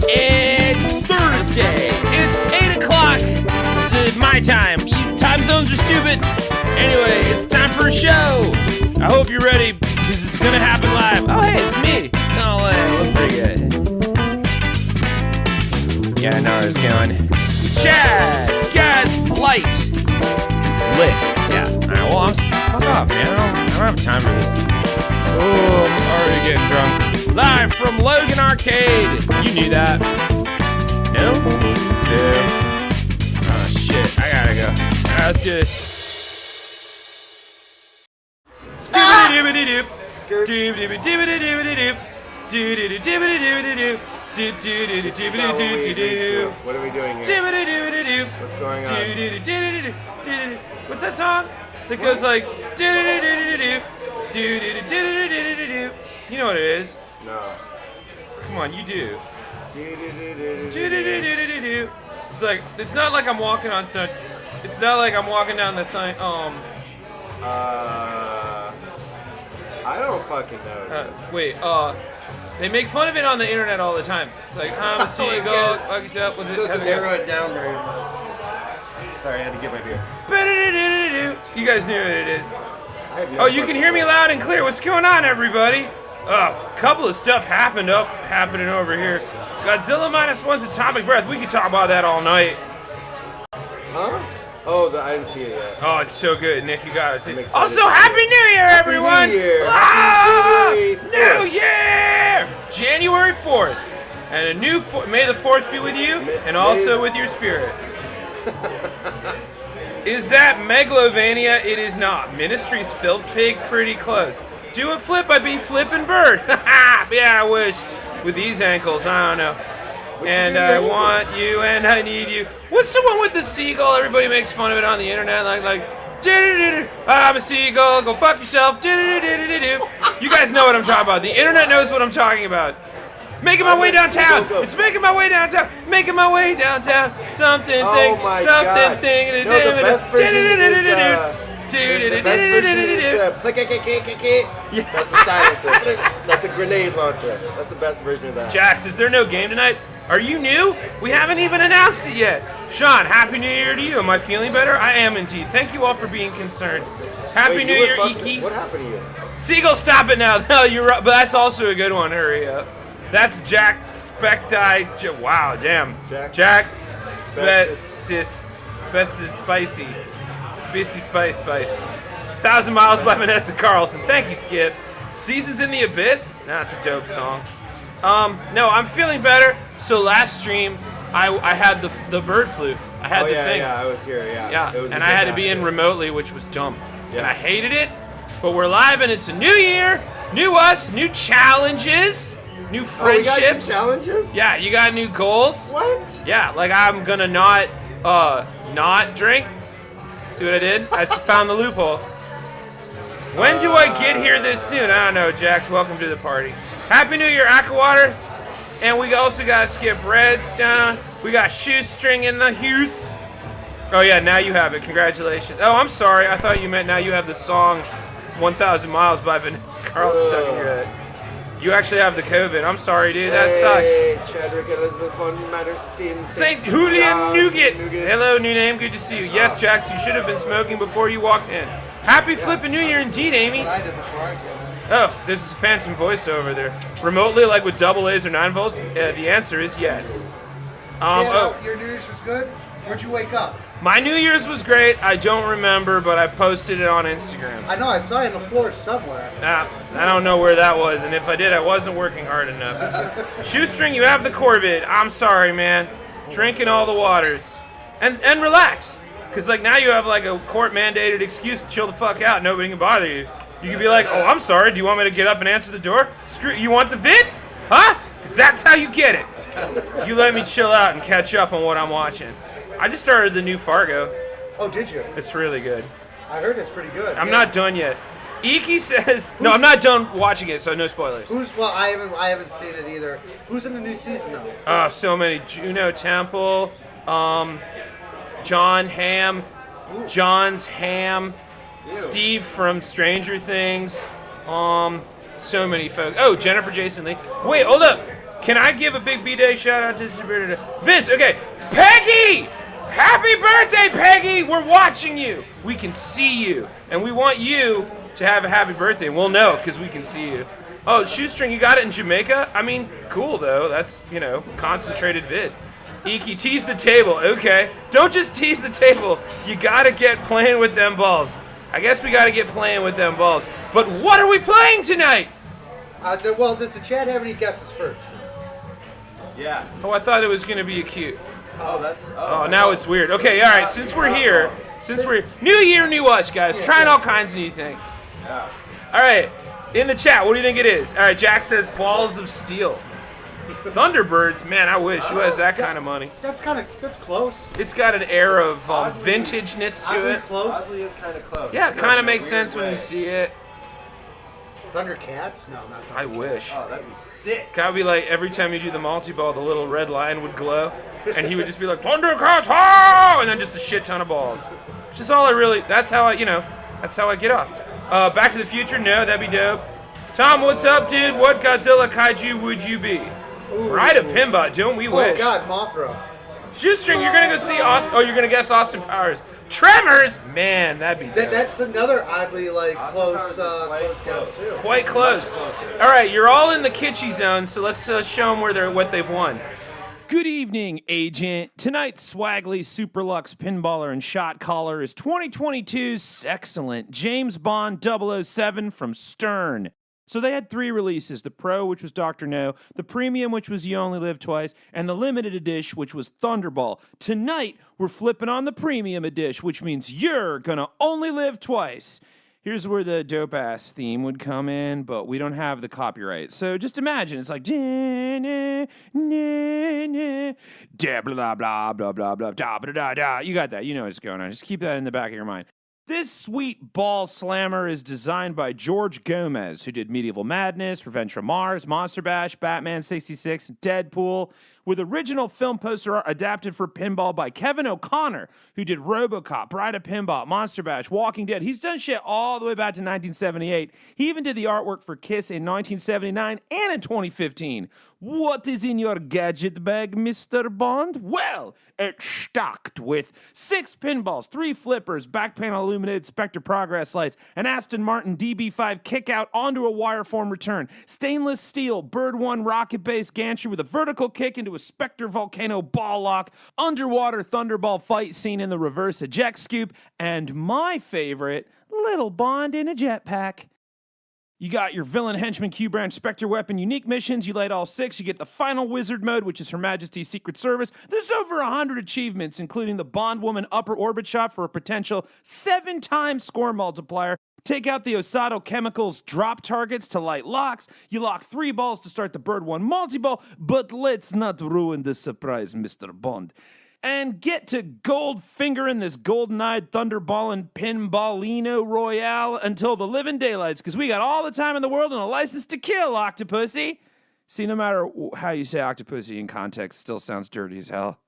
It's Thursday. It's 8 o'clock. My time. Time zones are stupid. Anyway, it's time for a show. I hope you're ready because it's going to happen live. Oh, hey, it's me. Oh, I look pretty good. Yeah, I know where it's going. Chad, Gats, Light, Lit. Yeah. All right, well, fuck off, man. I don't have time for this. Oh, I'm already getting drunk. Live from Logan Arcade. You knew that. No? No. Oh, shit. I gotta go. Let's do this. Scooby-Dooby-Doo. Dooby-Dooby-Dooby-Dooby-Doo. Doo-doo-doo-doo-doo-doo-doo. Do-do-do-do-do-do-do-do. What are we doing here? What's going on? What's that song? That goes like do-do-do-do-do-do. Do-do-do-do-do-do-do. You know what it is? No. Come on, you do. Do-do-do-do-do-do. It's like, it's not like I'm walking on such. It's not like I'm walking down the thing. I don't fucking know. They make fun of it on the internet all the time. It's like, I'm a seagull. Fuck yourself. It doesn't narrow it down very much. Sorry, I had to get my beer. You guys knew what it is. Oh, you can hear me loud and clear. What's going on, everybody? A couple of stuff happening over here. Godzilla -1's Atomic Breath. We could talk about that all night. Huh? Oh, I didn't see it yet. Oh, it's so good, Nick. You got to see it. I'm Also, Happy New Year, everyone! New Year! Happy New Year! January 4th. And a new May the 4th be with you, and also with your spirit. Is that Megalovania? It is not. Ministry's Filth Pig, pretty close. Do a flip, I'd be flipping bird. Yeah, I wish. With these ankles, I don't know. And I want you, and I need you. What's the one with the seagull? Everybody makes fun of it on the internet, like, I'm a seagull, go fuck yourself. You guys know what I'm talking about. The internet knows what I'm talking about. Making my way downtown. It's making my way downtown. Making my way downtown. Something thing. Something thing. No, the best version is That's a silencer. That's a grenade launcher. That's the best version of that. Jax, is there no game tonight? Are you new? We haven't even announced it yet. Sean, Happy New Year to you. Am I feeling better? I am indeed. Thank you all for being concerned. Happy New Year, Iki. What happened to you? Seagull, stop it now. No, you're right, but that's also a good one. Hurry up. That's Jack Specti. Wow, damn. Jack Spicy. Spice. 1,000 Miles by Vanessa Carlson. Thank you, Skip. Seasons in the Abyss? That's a dope song. No, I'm feeling better. So last stream, I had the bird flu. I had the thing. Yeah, I was here, Yeah, and I had to be in remotely, which was dumb. Yeah. And I hated it, but we're live and it's a new year, new us, new challenges, new friendships. We got new challenges? Yeah, you got new goals. What? Yeah, like I'm gonna not drink. See what I did? I found the loophole. When do I get here this soon? I don't know, Jax. Welcome to the party. Happy New Year, Aquawater. And we also got Skip Redstone. We got Shoestring in the house. Oh, yeah, now you have it. Congratulations. Oh, I'm sorry. I thought you meant now you have the song 1,000 Miles by Vanessa Carlson stuck in your head. You actually have the COVID. I'm sorry, dude. That sucks. Chadwick Elizabeth von Matterstein. St. Julian Nougat. Hello, new name. Good to see you. Yes, Jax, you should have been smoking before you walked in. Happy flipping New Year indeed, Amy. Oh, this is a phantom voiceover there. Remotely, like with double A's or 9 volts? The answer is yes. Your New Year's was good? Where'd you wake up? My New Year's was great. I don't remember, but I posted it on Instagram. I know, I saw it on the floor somewhere. I don't know where that was, and if I did, I wasn't working hard enough. Shoestring, you have the Corvid. I'm sorry, man. Drinking all the waters. And relax. Because, like, now you have, like, a court-mandated excuse to chill the fuck out. Nobody can bother you. You can be like, oh, I'm sorry. Do you want me to get up and answer the door? Screw you want the vid? Huh? Because that's how you get it. You let me chill out and catch up on what I'm watching. I just started the new Fargo. Oh, did you? It's really good. I heard it's pretty good. I'm not done yet. Iki says, no, I'm not done watching it, so no spoilers. I haven't seen it either. Who's in the new season, though? Oh, so many. Juno Temple, John Hamm, John's Ham, Steve from Stranger Things, so many folks. Oh, Jennifer Jason Leigh. Wait, hold up. Can I give a big B-Day shout out to Vince? Okay, Peggy! Happy birthday, Peggy! We're watching you. We can see you. And we want you to have a happy birthday. And we'll know because we can see you. Oh, Shoestring, you got it in Jamaica? I mean, cool, though. That's, concentrated vid. Iki, tease the table. Okay. Don't just tease the table. You got to get playing with them balls. I guess we got to get playing with them balls. But what are we playing tonight? Does the chat have any guesses first? Yeah. Oh, I thought it was going to be a cute. Oh, that's. Oh, now it's weird. Okay, all right. Since we're here, new year, new us, guys. Trying all kinds of new things. Yeah. All right. In the chat, what do you think it is? All right, Jack says balls of steel. Thunderbirds, man, I wish. Who has that kind of money? That's close. It's got an air of vintageness to it. Close. Oddly is kind of close. Yeah, it kind of makes sense when you see it. Thundercats? No, not Thundercats. I wish. Oh, that'd be sick. That would be like every time you do the multi-ball, the little red line would glow, and he would just be like, Thundercats, ha! And then just a shit ton of balls. Which is all I really, that's how I get off. Back to the Future? No, that'd be dope. Tom, what's up, dude? What Godzilla kaiju would you be? Ride a Pinball, don't we wish? Oh, God, Mothra. Shoestring, you're going to go see Austin. Oh, you're going to guess Austin Powers. Tremors? Man, that'd be dope. That's another oddly, close Quite guess, too. Quite close. All right, you're all in the kitschy zone, so let's show them what they've won. Good evening, Agent. Tonight's Swaggly Superlux Pinballer and Shot Caller is 2022's excellent James Bond 007 from Stern. So they had 3 releases, the Pro, which was Dr. No, the Premium, which was You Only Live Twice, and the Limited Edition, which was Thunderball. Tonight, we're flipping on the Premium Edition, which means you're gonna only live twice. Here's where the dope-ass theme would come in, but we don't have the copyright. So just imagine, it's like, da blah blah blah blah blah da da da. You got that, you know what's going on. Just keep that in the back of your mind. This sweet ball slammer is designed by George Gomez, who did Medieval Madness, Revenge from Mars, Monster Bash, Batman 66, Deadpool, with original film poster art adapted for pinball by Kevin O'Connor, who did RoboCop, Bride of Pinball, Monster Bash, Walking Dead. He's done shit all the way back to 1978. He even did the artwork for Kiss in 1979 and in 2015. What is in your gadget bag, Mr. Bond? Well, it's stocked with 6 pinballs, 3 flippers, back panel illuminated Spectre progress lights, an Aston Martin DB5 kick-out onto a wireform return, stainless steel Bird 1 rocket-based gantry with a vertical kick into a Spectre Volcano ball lock, underwater Thunderball fight scene in the reverse eject scoop, and my favorite, Little Bond in a jetpack. You got your Villain Henchman Q-Branch Spectre Weapon unique missions. You light all 6. You get the final Wizard mode, which is Her Majesty's Secret Service. There's over 100 achievements, including the Bondwoman Upper Orbit Shot for a potential 7-time score multiplier. Take out the Osato Chemicals drop targets to light locks. You lock 3 balls to start the Bird 1 multi-ball, but let's not ruin the surprise, Mr. Bond. And get to gold fingering this golden-eyed thunderballin' pinballino royale until the living daylights, because we got all the time in the world and a license to kill, Octopussy. See, no matter how you say Octopussy in context, still sounds dirty as hell.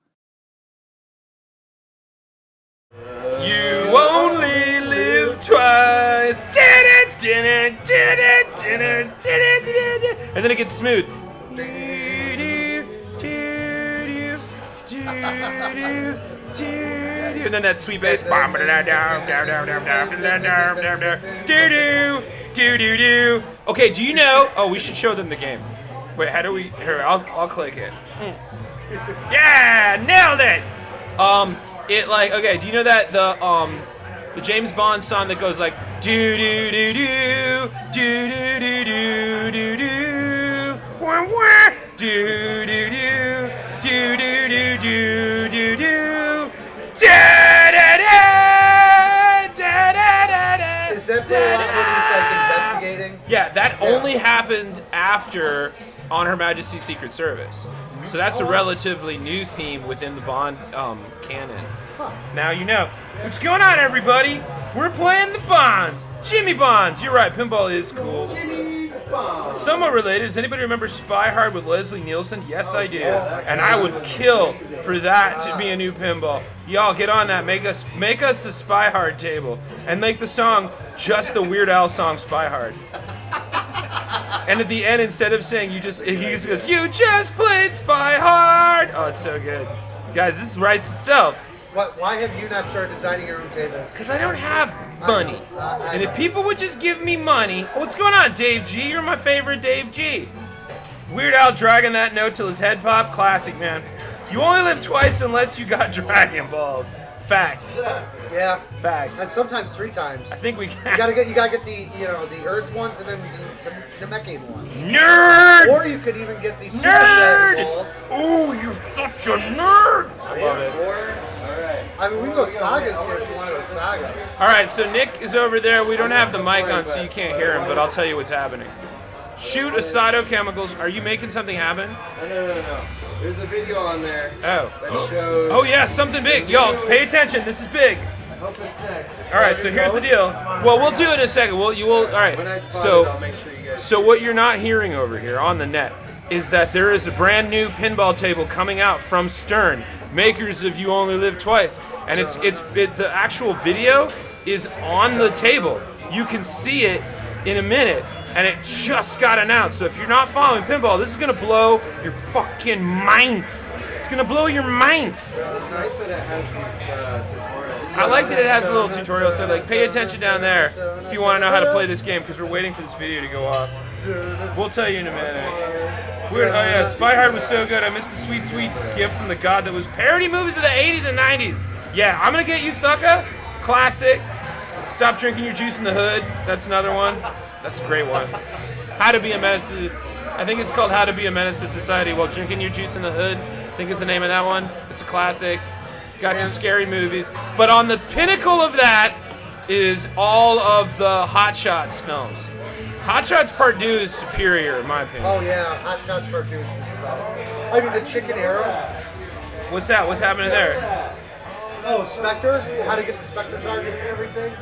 You only live twice. And then it gets smooth. And then that sweet bass. Okay, do you know? Oh, we should show them the game. Wait, how do we? Here, I'll click it. Yeah, nailed it. Okay, do you know that the James Bond song that goes like do do do do do do do do do do wah wah do do do do do do do do do da da da da da da. Is that when he's investigating? Yeah, that only happened after On Her Majesty's Secret Service. So that's a relatively new theme within the Bond canon. Huh. Now you know. What's going on, everybody? We're playing the Bonds. Jimmy Bonds. You're right, pinball is cool. Jimmy Bond. Somewhat related. Does anybody remember Spy Hard with Leslie Nielsen? Yes, I do. And I would kill for that to be a new pinball. Y'all, get on that. Make us a Spy Hard table. And make the song just the Weird Al song Spy Hard. And at the end, instead of saying he just goes, "You just played Spy Hard." Oh, it's so good, guys. This writes itself. Why have you not started designing your own tables? Because I don't have money. And if people would just give me money. What's going on, Dave G? You're my favorite Dave G. Weird Al dragging that note till his head popped. Classic, man. You only live twice unless you got Dragon Balls. Fact. Yeah. Fact. And sometimes 3 times. I think we can. You gotta get the the Earth ones and then the Namekian ones. Nerd! Or you could even get these Nerd! Super balls. Oh, you're such a nerd! I love it. I mean, we can go sagas here if you want to go sagas. All right, so Nick is over there. We don't have the mic on, so you can't hear him, but I'll tell you what's happening. Shoot Asado Chemicals. Are you making something happen? No. There's a video on there Oh. that shows. Oh, yeah, something big. Y'all, pay attention. This is big. I hope it's next. All right, so here's the deal. Well, we'll do it in a second. All right. When I spot So, it, I'll make sure you guys. so what you're not hearing over here on the net is that there is a brand new pinball table coming out from Stern, makers of You Only Live Twice, and the actual video is on the table. You can see it in a minute, and it just got announced. So if you're not following pinball, this is gonna blow your fucking minds. It's gonna blow your minds. It's nice that it has these tutorials. I like that it has a little tutorial, so like pay attention down there if you want to know how to play this game, because we're waiting for this video to go off. We'll tell you in a minute. Weird. Oh yeah, Spy Hard was so good. I missed the sweet, sweet gift from the god that was parody movies of the 80s and 90s. Yeah, I'm gonna get you, sucker. Classic. Stop drinking your juice in the hood. That's another one. That's a great one. How to be a menace to, I think it's called How to Be a Menace to Society While Drinking Your Juice in the Hood. I think is the name of that one. It's a classic. Got your scary movies. But on the pinnacle of that is all of the Hot Shots films. Hot Shots Part 2 is superior, in my opinion. Oh yeah, Hot Shots Part 2 is the best. I mean, the Chicken Arrow. What's that? What's happening there? Oh, Spectre. How to get the Spectre targets and everything.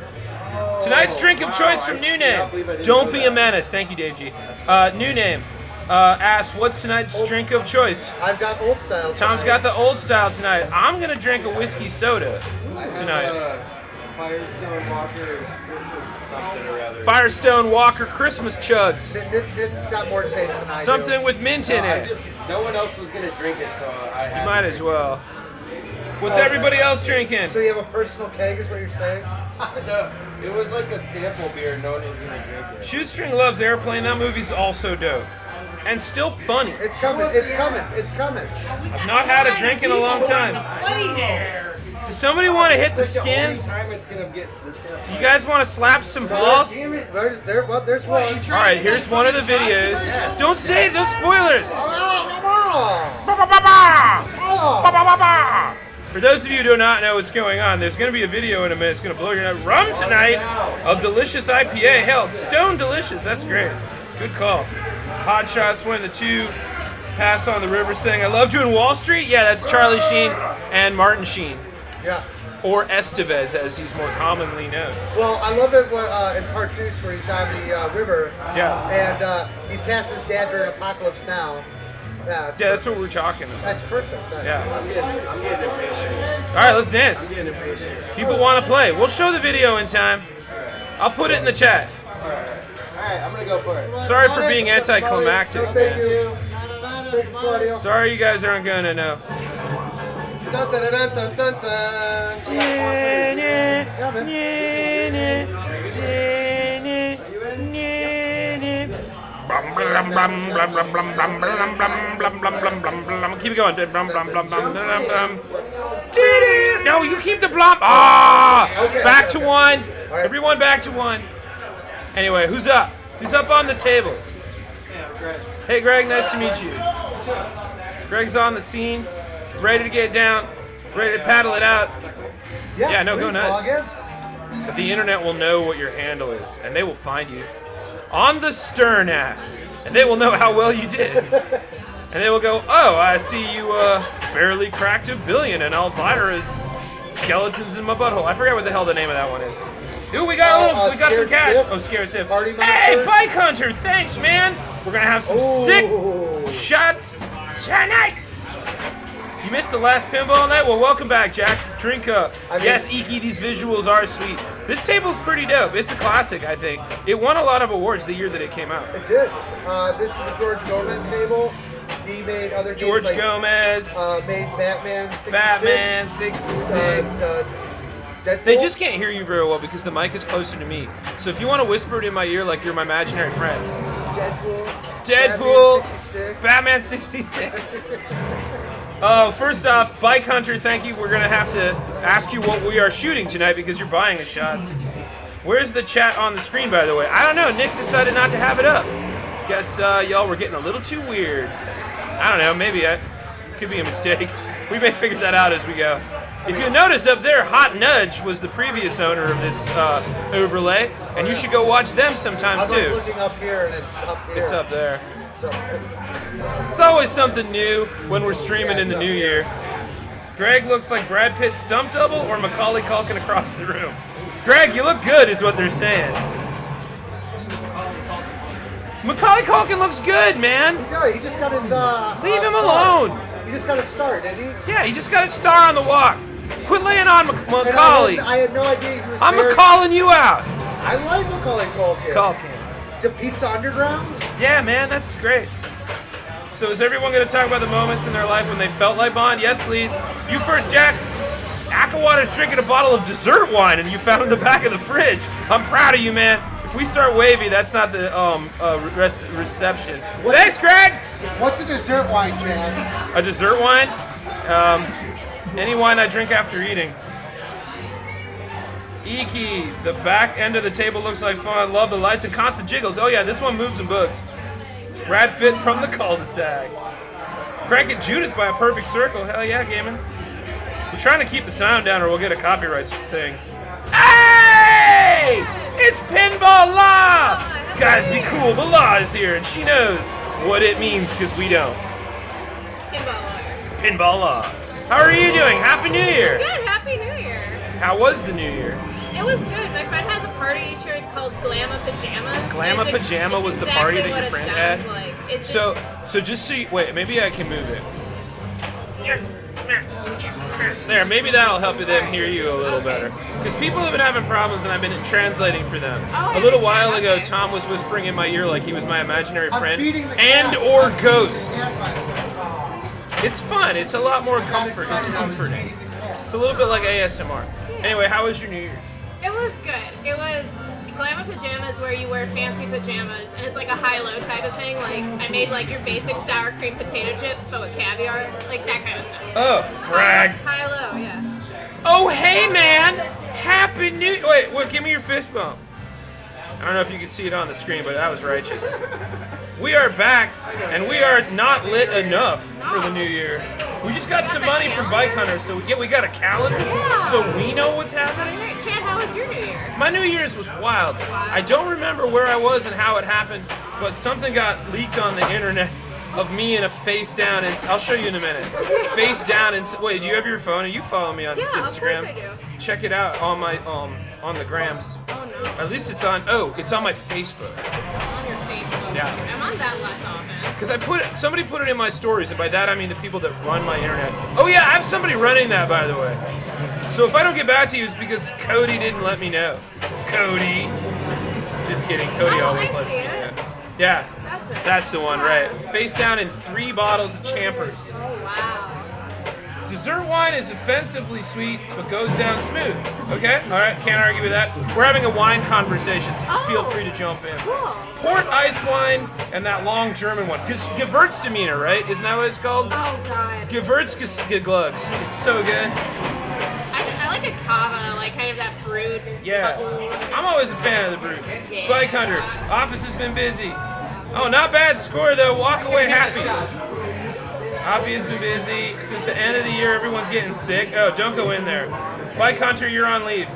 Tonight's drink of choice from New Name. Don't be a menace. Thank you, Dave G. New Name. Asks, what's tonight's drink of choice? I've got old style. Tom's got the old style tonight. I'm going to drink a whiskey soda tonight. Firestone Walker Christmas something or other. Firestone Walker Christmas chugs. It's got more taste than I do. Something with mint in it. No one else was gonna drink it, so I had You might as well. What's everybody else drinking? So you have a personal keg, is what you're saying? No, it was like a sample beer. No one was gonna drink it. Shoestring Loves Airplane. That movie's also dope. And still funny. It's coming. It's coming. It's coming. I've not had a drink in a long time. Does somebody want to hit the skins? You guys want to slap some balls? Damn it. There's one. All right, here's one of the videos. Don't say those spoilers. For those of you who do not know what's going on, there's going to be a video in a minute. It's going to blow your nut. Rum tonight of delicious IPA. Hell, Stone Delicious. That's great. Good call. Hot Shots one of the two. Pass on the River saying, I loved you in Wall Street. Yeah, that's Charlie Sheen and Martin Sheen. Yeah. Or Estevez, as he's more commonly known. Well, I love it when, in part 2 where he's on the river. Yeah. And he's past his dad during Apocalypse Now. Yeah, That's what we're talking about. That's perfect. Yeah. I'm getting impatient. All right, let's dance. I'm getting impatient. People want to play. We'll show the video in time. I'll put it in the chat. Alright, I'm gonna go for it. Sorry for being anticlimactic, Thank man. you. Thank you, Claudio. Sorry you guys aren't going to know. Dun, dun, dun, dun, dun, dun. Keep it going. No, you keep the blum. Ah! Back to one. Everyone back to one. Anyway, who's up? Who's up on the tables? Hey, Greg, nice to meet you. Greg's on the scene, ready to get down, ready to paddle it out. Yeah, no, go please nuts. log in. But the internet will know what your handle is, and they will find you on the Stern app, and they will know how well you did. And they will go, oh, I see you barely cracked $1 billion in Elvira's skeletons in my butthole. I forgot what the hell the name of that one is. Ooh, we got we got some Scared cash. Stiff. Oh, Scared Stiff. Party Hey, Monster. Bike Hunter, thanks, man. We're gonna have some sick shots tonight. You missed the last pinball night? Well, welcome back, Jax. Drink up. mean- Yes, Iki, these visuals are sweet. This table's pretty dope. It's a classic, I think. It won a lot of awards the year that it came out. It did. This is a George Gomez table. He made other games George like, Gomez, made Batman 66. Batman 66. Deadpool. They just can't hear you very well because the mic is closer to me. So if you want to whisper it in my ear like you're my imaginary friend. Deadpool. Deadpool. Batman 66. Batman 66. Oh, first off, Bike Hunter, thank you. We're going to have to ask you what we are shooting tonight because you're buying the shots. Where's the chat on the screen, by the way? I don't know. Nick decided not to have it up. Guess y'all were getting a little too weird. I don't know. Maybe it could be a mistake. We may figure that out as we go. If you notice up there, Hot Nudge was the previous owner of this overlay, and you should go watch them sometimes I'm like too. looking up here and it's up here. It's up there. So, It's always something new when we're streaming in the new year. Greg looks like Brad Pitt's stump double or Macaulay Culkin across the room. Greg, you look good is what they're saying. Macaulay Culkin looks good, man. no, he just got his Leave him start. alone. He just got a start, didn't he? Yeah, he just got a star on the walk. Quit laying on And Macaulay. I had no idea he was I'm there. calling you out. I like Macaulay Culkin. Culkin. To Pizza Underground? Yeah, man, that's great. So is everyone going to talk about the moments in their life when they felt like Bond? Yes, please. You first, Jax. Akawater's drinking a bottle of dessert wine and you found it in the back of the fridge. I'm proud of you, man. If we start wavy, that's not the reception. Thanks, Greg. What's a dessert wine, Chad? A dessert wine? Any wine I drink after eating. Iki, the back end of the table looks like fun. Love the lights and constant jiggles. Oh yeah, this one moves and bugs. Brad Pitt from the cul-de-sac. Crank it Judith by a perfect circle. Hell yeah, gaming. We're trying to keep the sound down or we'll get a copyright thing. Hey! It's Pinball Law! Guys, be cool. The law is here and she knows what it means because we don't. Pinball lawyer. Pinball Law. How are you doing? Happy New Year! Good, Happy New Year. How was the New Year? It was good. My friend has a party each year called Glamma Pajama. Glamma And it's Pajama it's was the exactly party that what your it friend sounds had? Like. It's So, just, so just so you, wait, maybe I can move it. There, maybe that'll help them hear you a little better. Because people have been having problems and I've been translating for them. I A little while understand, ago, okay. Tom was whispering in my ear like he was my imaginary I'm friend feeding the and cat. or ghost. Yeah, It's fun. It's a lot more comfort. It's comforting. It's a little bit like ASMR. Anyway, how was your New Year? it was good. It was Glamma Pajamas where you wear fancy pajamas and it's like a high-low type of thing. Like I made like your basic sour cream potato chip but with caviar, like that kind of stuff. Oh, brag. High-low, yeah. Oh, hey, man! Happy New... Wait, give me your fist bump. I don't know if you can see it on the screen, but that was righteous. We are back, and we are not lit enough for the new year. We just got some money from Bike Hunter, so we got a calendar, so we know what's happening. Chad, how was your New Year? My New Year's was wild. I don't remember where I was and how it happened, but something got leaked on the internet of me in a face down, and I'll show you in a minute. Face down, and wait, do you have your phone? Are you follow me on Yeah, Instagram? of course I do. Check it out on my on the grams. Oh no. At least it's on it's on my Facebook. On your Facebook. Yeah. I'm on that less often. Because somebody put it in my stories, and by that I mean the people that run my internet. Oh yeah, I have somebody running that, by the way. So if I don't get back to you, it's because Cody didn't let me know. Cody. Just kidding, Cody Oh, always I lets see me it. know. Yeah, That's it. that's the one, right. Face down in 3 bottles of Champers. Oh wow. Dessert wine is offensively sweet, but goes down smooth. Okay? All right, can't argue with that. We're having a wine conversation, so feel free to jump in. Cool. Port ice wine and that long German one. Because Gewürztraminer, right? Isn't that what it's called? Oh god. Gewürzglugs. It's so good. I like a cava, like kind of that brewed. Yeah. bubble. I'm always a fan of the brew. Yeah. Bike Hunter. Office has been busy. Oh, not bad score, though. Walk away happy. Avi has been busy. Since the end of the year, everyone's getting sick. Oh, don't go in there. Bike Hunter, you're on leave.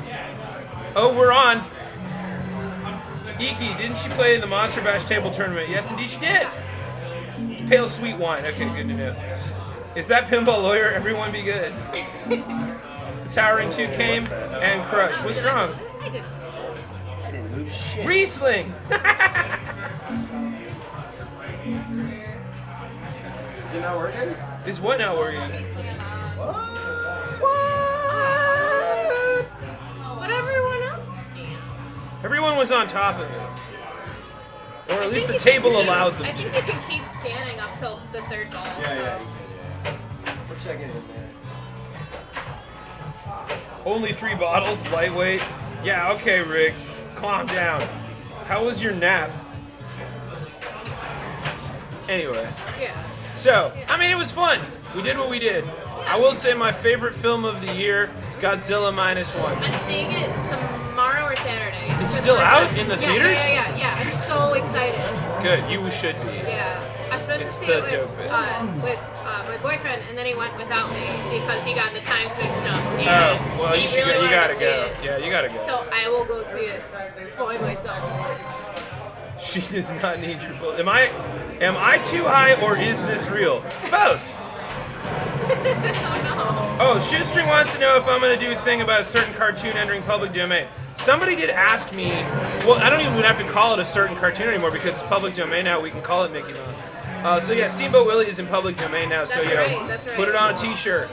Oh, we're on. Iki, didn't she play in the Monster Bash table tournament? Yes, indeed she did. It's pale sweet wine. Okay, good to know. Is that Pinball Lawyer? Everyone be good. The Towering 2 came and crushed. What's wrong? I did. Riesling! Is it not working? Is what now worrying? But everyone else can. Everyone was on top of it. Or at least the you table can keep- allowed them I to. think you can keep standing up till the third ball. Yeah, you can, yeah. We'll check it in there. Only 3 bottles, lightweight. Yeah, okay, Rick. Calm down. How was your nap? Anyway, Yeah. so, I mean, it was fun. We did what we did. I will say my favorite film of the year, Godzilla -1. I'm seeing it tomorrow or Saturday. It's still out in the theaters? Yeah. I'm so excited. Good, you should be. Yeah. I was supposed It's to see the it with my boyfriend, and then he went without me because he got the times mixed up. Oh, And well, he you should really go. You wanted gotta to see go. it. Yeah, you gotta go. So I will go see it by myself. She does not need your bullet. Am I too high or is this real? Both. Oh, Shoestring wants to know if I'm going to do a thing about a certain cartoon entering public domain. Somebody did ask me, well, I don't even have to call it a certain cartoon anymore because it's public domain now. We can call it Mickey Mouse. So yeah, Steamboat Willie is in public domain now. So That's you know, right, that's right. put it on a T-shirt.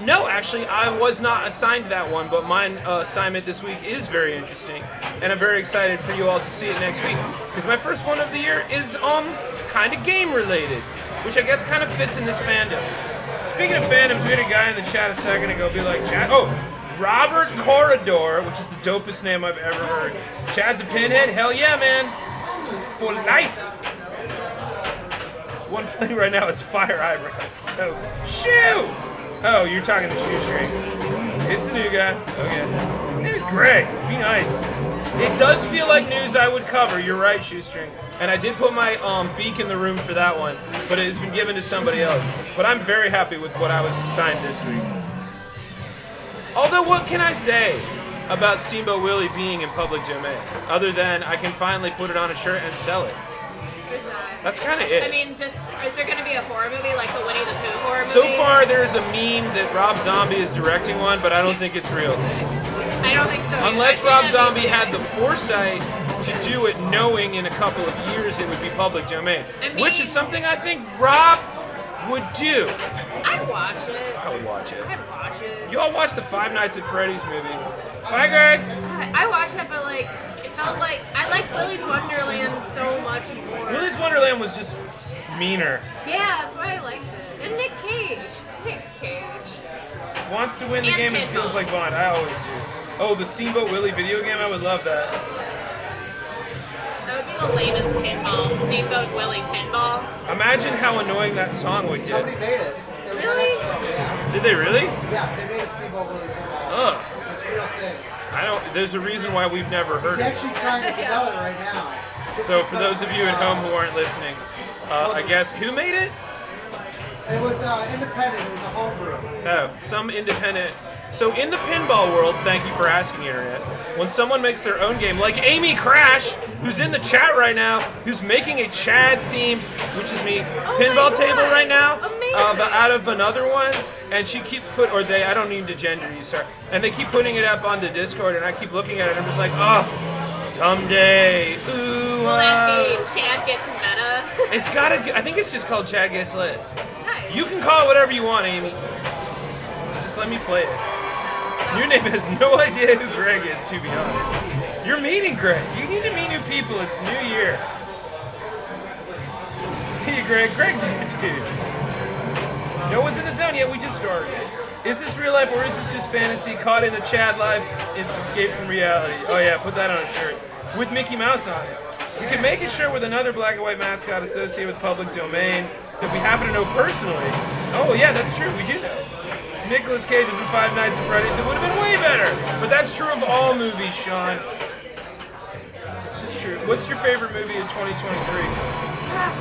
No, actually, I was not assigned that one, but my assignment this week is very interesting, and I'm very excited for you all to see it next week because my first one of the year is kind of game related, which I guess kind of fits in this fandom. Speaking of fandoms, we had a guy in the chat a second ago be like, Chad, Robert Corridor, which is the dopest name I've ever heard. Chad's a pinhead? Hell yeah, man. For life. One playing right now is Fire Eyebrows. Dope. Shoo! Oh, you're talking to Shoestring. It's the new guy. Okay. His name is Greg. Be nice. It does feel like news I would cover. You're right, Shoestring. And I did put my beak in the room for that one, but it has been given to somebody else. But I'm very happy with what I was assigned this week. Although, what can I say about Steamboat Willie being in public domain? Other than I can finally put it on a shirt and sell it. There's that. That's kind of it. I mean, is there going to be a horror movie like the Winnie the Pooh horror movie? So far, there's a meme that Rob Zombie is directing one, but I don't think it's real. I don't think so. either. Unless I've seen Rob that Zombie meme had too. the foresight to do it knowing in a couple of years it would be public domain. I mean- Which is something I think Rob would do. I'd watch it. I would watch it. I'd watch it. You all watched the Five Nights at Freddy's movie. Bye, Greg. I watched it, but like, it felt like I liked Willy's Wonderland so much more. Willy's Wonderland was just meaner. Yeah, that's why I liked it. And Nick Cage. Wants to win the And game and Pinball. feels like Bond. I always do. Oh, the Steamboat Willie video game? I would love that. That would be the lamest pinball. Steamboat Willie pinball. Imagine how annoying that song would Somebody get. made it. Really? Did they really? Yeah, they made a Steamboat Willie pinball. Ugh. It's a real thing. There's a reason why we've never heard He's it. actually trying to sell it right now. So for those of you at home who aren't listening, I guess, who made it? It was independent. It was a homebrew. Oh, some independent. So in the pinball world, thank you for asking, Internet, when someone makes their own game, like Amy Crash, who's in the chat right now, who's making a Chad-themed, which is me, pinball my table God. right now, Amazing. out of another one, and she keeps I don't need to gender you, sir, and they keep putting it up on the Discord, and I keep looking at it, and I'm just like, oh, someday, ooh, Will that be Chad Gets Meta? it's gotta, I think it's just called Chad Gets Lit. Nice. You can call it whatever you want, Amy. Just let me play it. Your name has no idea who Greg is, to be honest. You're meeting Greg. You need to meet new people. It's New Year. See you, Greg. Greg's a good dude. No one's in the zone yet. We just started. Is this real life or is this just fantasy? Caught in the Chad life, it's escape from reality. Oh yeah, put that on a shirt. With Mickey Mouse on it. We can make a shirt with another black and white mascot associated with public domain that we happen to know personally. Oh yeah, that's true. We do know. Nicolas Cage is in Five Nights at Freddy's. It would have been way better. But that's true of all movies, Sean. It's just true. What's your favorite movie in 2023? Gosh,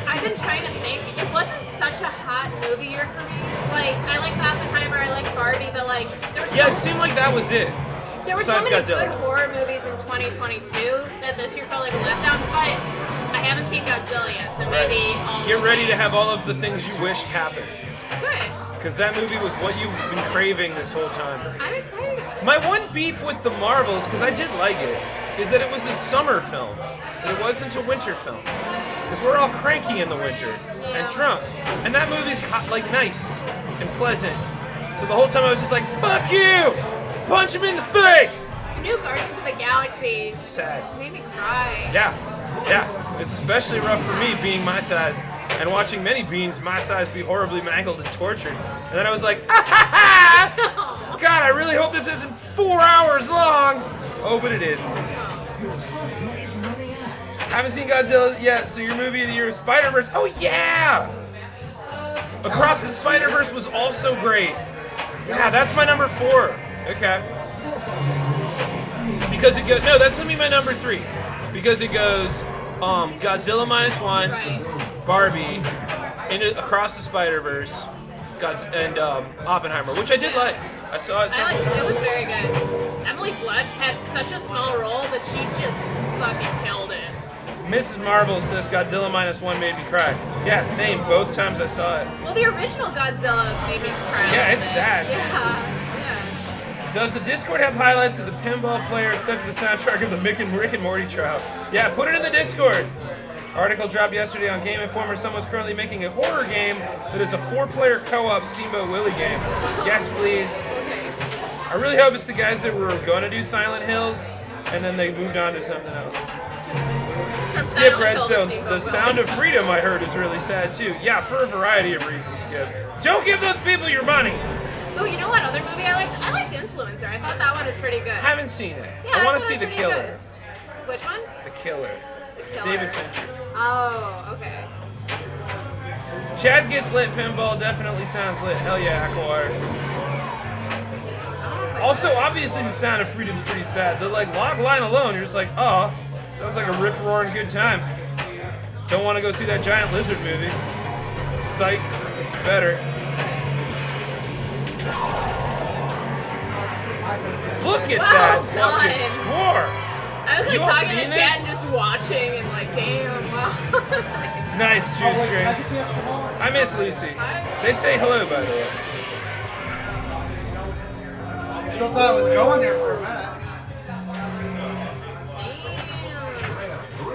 I've been trying to think. It wasn't such a hot movie year for me. Like, I liked Oppenheimer, I liked Barbie, but like, there was Yeah, it seemed like that was it. there were so besides many Godzilla. good horror movies in 2022 that this year felt like a letdown. But I haven't seen Godzilla yet, so maybe I'll Get ready to have all of the things you wished happened. Good. Because that movie was what you've been craving this whole time. I'm excited. My one beef with the Marvels, because I did like it, is that it was a summer film. It wasn't a winter film. because we're all cranky in the winter and drunk. And that movie's like nice and pleasant. So the whole time I was just like, fuck you! Punch him in the face! The new Guardians of the Galaxy Sad. made me cry. Yeah. It's especially rough for me being my size and watching many beings my size be horribly mangled and tortured. And then I was like, ah ha ha! God, I really hope this isn't 4 hours long! Oh, but it is. Haven't seen Godzilla yet, so your movie of the year is Spider-Verse. Oh, yeah! Across the Spider-Verse was also great. Yeah, that's my number 4. Okay. Because it goes, no, that's gonna be my number 3. Because it goes, Godzilla -1, Right. Barbie, Across the Spider-Verse, and Oppenheimer, which I did like. I saw it several times. It was very good. Emily Blunt had such a small role, but she just fucking killed it. Mrs. Marvel says Godzilla -1 made me cry. Yeah, same. Both times I saw it. Well, the original Godzilla made me cry. Yeah, it's sad. Yeah. Does the Discord have highlights of the pinball player set to the soundtrack of the Rick and Morty trial? Yeah, put it in the Discord. Article dropped yesterday on Game Informer. Someone's currently making a horror game that is a 4-player co-op Steamboat Willie game. Yes, please. I really hope it's the guys that were going to do Silent Hills, and then they moved on to something else. Skip Redstone. The Sound of Freedom, I heard, is really sad too. Yeah, for a variety of reasons, Skip. Don't give those people your money. Oh, you know what other movie I liked? I liked Influencer. I thought that one was pretty good. I haven't seen it. Yeah, I want to thought see it The was Killer. pretty good. Which one? The Killer. The Killer. David Fincher. Oh, okay. Chad Gets Lit Pinball definitely sounds lit. Hell yeah, Aquar. Also, obviously, The Sound of Freedom's pretty sad. The log line alone, you're just like, oh, sounds like a rip-roaring good time. Don't want to go see that giant lizard movie. Psych, it's better. Look at that fucking score! I was You all talking seen to this? chat and just watching and damn, wow. Nice, Shoestring. I miss Lucy. They say hello, by the way. Still thought I was going there for a minute.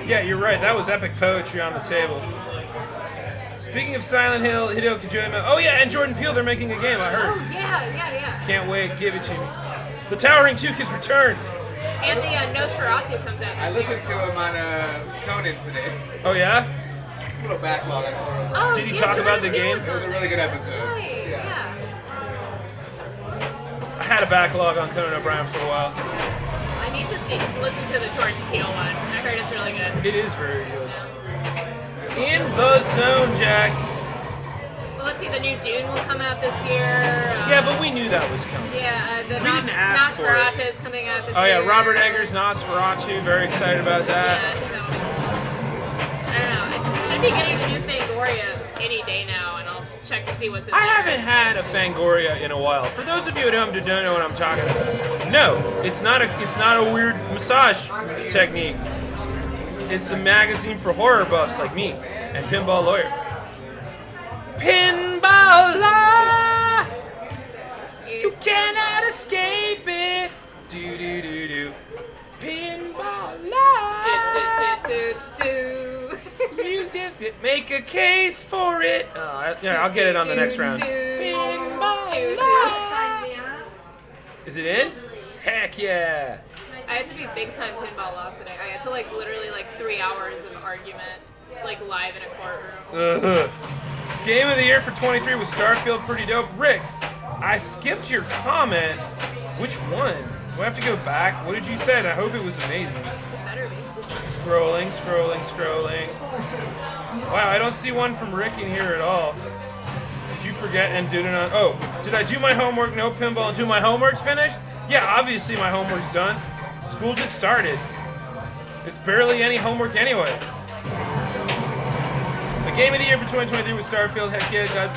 Yeah, you're right. That was epic poetry on the table. Speaking of Silent Hill, Hideo Kojima. Oh yeah, and Jordan Peele, they're making a game, I heard. Oh, yeah. Can't wait, give it to me. The Towering Duke has returned. And the Nosferatu comes out. I listened to him on Conan today. Oh yeah? A little backlog. Oh, Did he yeah, talk about the Jordan game? Peele's It was a really good episode. Right, yeah. I had a backlog on Conan O'Brien for a while. I need to listen to the Jordan Peele one. I heard it's really good. It is very good. In the zone, Jack. Well, let's see, the new Dune will come out this year. Yeah, but we knew that was coming. Yeah, the We didn't ask for it. Nosferatu is coming out this Oh year. yeah, Robert Eggers, Nosferatu, very excited about that. I don't know. I should be getting the new Fangoria any day now, and I'll check to see what's in I there. haven't had a Fangoria in a while. For those of you at home who don't know what I'm talking about, no, it's not a weird massage technique. It's the magazine for horror buffs like me and Pinball Lawyer. Pinball Law! You cannot escape it! Do do do do. Pinball Law! Do. You just make a case for it. Yeah, I'll get it on the next round. Pinball Law! Is it in? Heck yeah! I had to be big time pinball law today. I had to literally 3 hours of argument, live in a courtroom. Game of the year for 23 was Starfield, pretty dope. Rick, I skipped your comment. Which one? Do I have to go back? What did you say? And I hope it was amazing. Better be. Scrolling. Wow, I don't see one from Rick in here at all. Did you forget and did it on? Oh, did I do my homework? No pinball until my homework's finished? Yeah, obviously my homework's done. School just started. It's barely any homework anyway. The game of the year for 2023 was Starfield. Heck yeah, got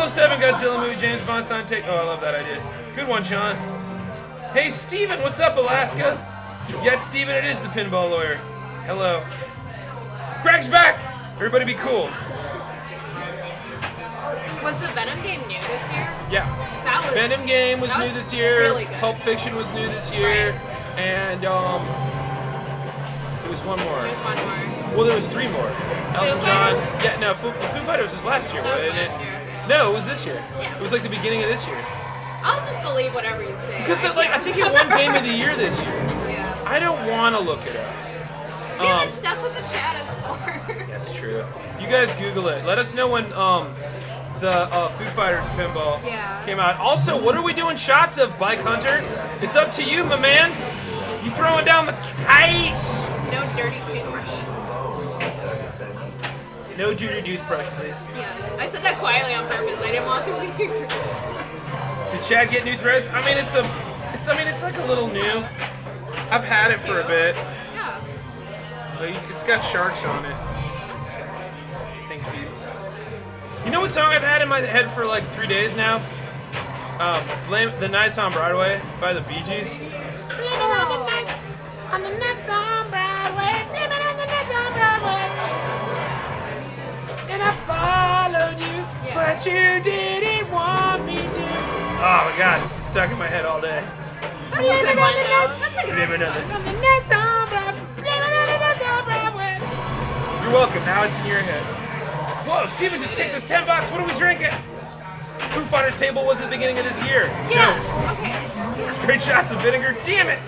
007 Godzilla movie, James Bond signed take. Oh, I love that idea. Good one, Sean. Hey, Steven, what's up, Alaska? Yes, Steven, it is the Pinball Lawyer. Hello. Greg's back! Everybody be cool. Was the Venom game new this year? Yeah. That was, Venom game was that new this year. Really good. Pulp Fiction was new this year. Right. And, there was one more. There's one more. Well, there was 3 more. Elton John. Fighters? Yeah, no, Foo Fighters was last year, That was wasn't last it? year. No, it was this year. Yeah. It was like the beginning of this year. I'll just believe whatever you say. Because I think it won Game of the Year this year. Yeah. I don't want to look it up. Yeah, that's what the chat is for. That's true. You guys Google it. Let us know when the Foo Fighters pinball Yeah. came out. Also, what are we doing shots of, Bike Hunter? It's up to you, my man. You throwing down the case? No dirty toothbrush. No dirty toothbrush, please. Yeah. I said that quietly on purpose. I didn't want them to hear. Did Chad get new threads? I mean, it's like a little new. I've had it for a bit. Yeah. But it's got sharks on it. Thank you. You know what song I've had in my head for like 3 days now? Blame The Nights on Broadway by the Bee Gees. On the nights on Broadway, blaming on the nights on Broadway. And I followed you, but you didn't want me to. Oh my god, it's been stuck in my head all day. That's a good one, though. That's a good Blaming on one. the- On the nights on Broadway, blaming on the nights on Broadway. You're welcome, now it's in your head. Whoa, Steven just kicked us $10. What are we drinking? Foo Fighters table was at the beginning of this year. Yeah. Dope. Okay. Straight shots of vinegar. Damn it!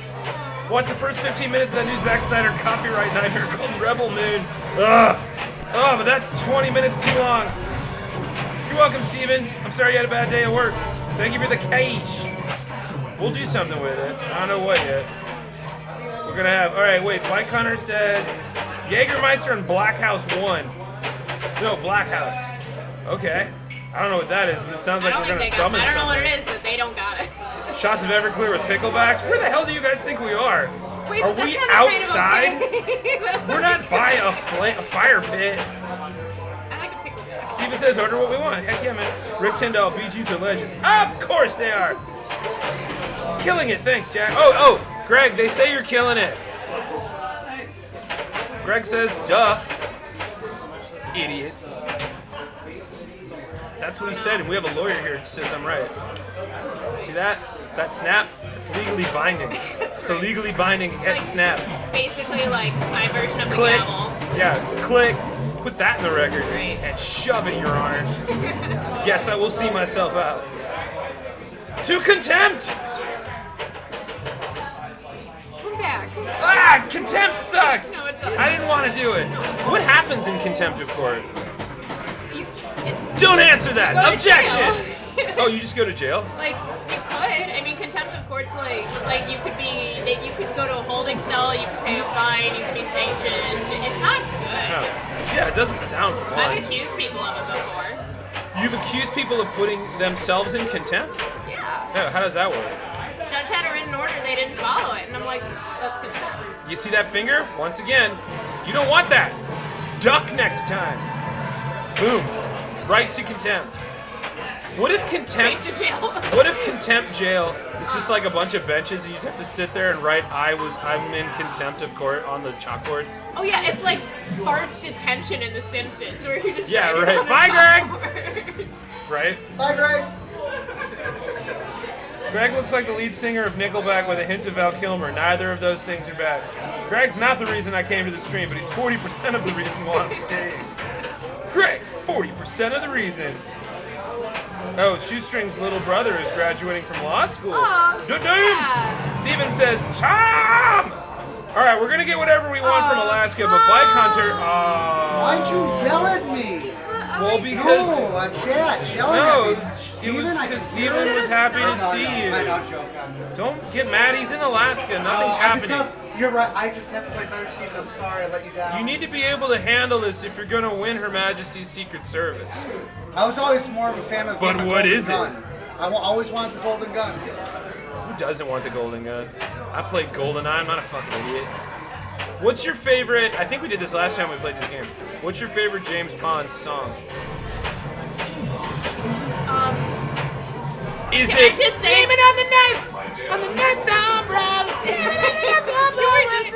Watch the first 15 minutes of that new Zack Snyder copyright nightmare called Rebel Moon. Ugh. Oh, but that's 20 minutes too long. You're welcome, Steven. I'm sorry you had a bad day at work. Thank you for the cash. We'll do something with it. I don't know what yet. We're gonna have. All right, wait. Mike Hunter says Jägermeister and Black House 1. No, Black House. Okay. I don't know what that is, but it sounds I like don't we're think gonna they got. summon I don't know what something. it is, but they don't got it. Shots of Everclear with picklebacks. Where the hell do you guys think we are? Wait, Are but we that's not a outside? kind of okay. That's We're not by a fire pit. I like a pickleback. Steven says order what we want. Heck yeah, man. Rick Tyndall, BGs are legends. Of course they are. Killing it. Thanks, Jack. Oh, Greg, they say you're killing it. Greg says, duh. Idiots. That's what he said, and we have a lawyer here who says I'm right. See that? That snap? It's legally binding. It's a legally binding head snap. Basically, like my version of the Click. gavel. Yeah, click. Put that in the record. Right. And shove it, Your Honor. Yes, I will see myself out. To contempt! Come back. Ah, contempt sucks! No, it doesn't. I didn't want to do it. What happens in contempt of court? It's Don't answer that! Go to Objection! jail. Oh, you just go to jail? like you could. I mean, contempt of court's like you could be. You could go to a holding cell. You could pay a fine. You could be sanctioned. It's not good. No. Yeah, it doesn't sound fun. I've accused people of it before. You've accused people of putting themselves in contempt? Yeah. No, how does that work? Judge had a written order. They didn't follow it, and I'm like, that's contempt. You see that finger? Once again, you don't want that. Duck next time. Boom. Right to contempt. What if Straight contempt? to jail. What if contempt jail is just like a bunch of benches? And you just have to sit there and write I'm in contempt of court on the chalkboard. Oh yeah, it's like Bart's detention in The Simpsons, where you just Yeah, write it right. on the Bye, Greg. chalkboard. Right? Bye, Greg. Greg looks like the lead singer of Nickelback with a hint of Val Kilmer. Neither of those things are bad. Greg's not the reason I came to the stream, but he's 40% of the reason why I'm staying. Greg, 40% of the reason. Oh, Shoestring's little brother is graduating from law school. Aw, Da-dam! yeah. Steven says, Tom! All right, we're going to get whatever we want from Alaska, but Bike Hunter, Why'd you yell at me? well, because... No, I'm Chad. Yelling No, at me. it was Steven, I because can Steven hear was it. happy to No, see I'm you. not joking. I'm joking. Don't get mad, he's in Alaska, nothing's I just happening. have- you're right. I just have to play better, Steven. I'm sorry I let you down. You need to be able to handle this if you're going to win Her Majesty's Secret Service. I was always more of a fan of But the what Golden is it? Gun. I always wanted the Golden Gun. Who doesn't want the Golden Gun? I played GoldenEye, I'm not a fucking idiot. What's your favorite, I think we did this last time we played this game. What's your favorite James Bond song? Is Can it I just say? Blaming on the nuts, on the nuts on Broadway. Blaming on the nuts on Broadway.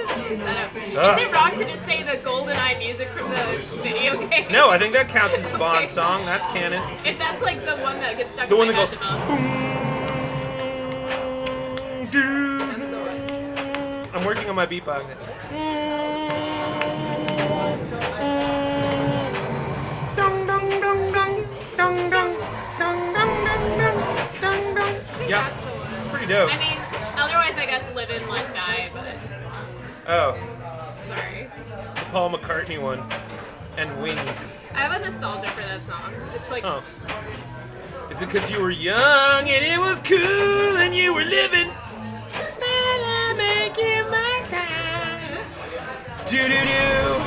Is it wrong to just say the GoldenEye music from the video game? No, I think that counts as a Bond Okay. song. That's canon. If that's like the one that gets stuck The in one my that head goes. the most. I'm working on my beatbox. Yeah, That's the one. it's pretty dope. I mean, otherwise I guess Live and Let Die, but Oh, sorry. the Paul McCartney one. And Wings. I have a nostalgia for that song. It's like, Oh. Is it because you were young and it was cool and you were living? Do-do-do.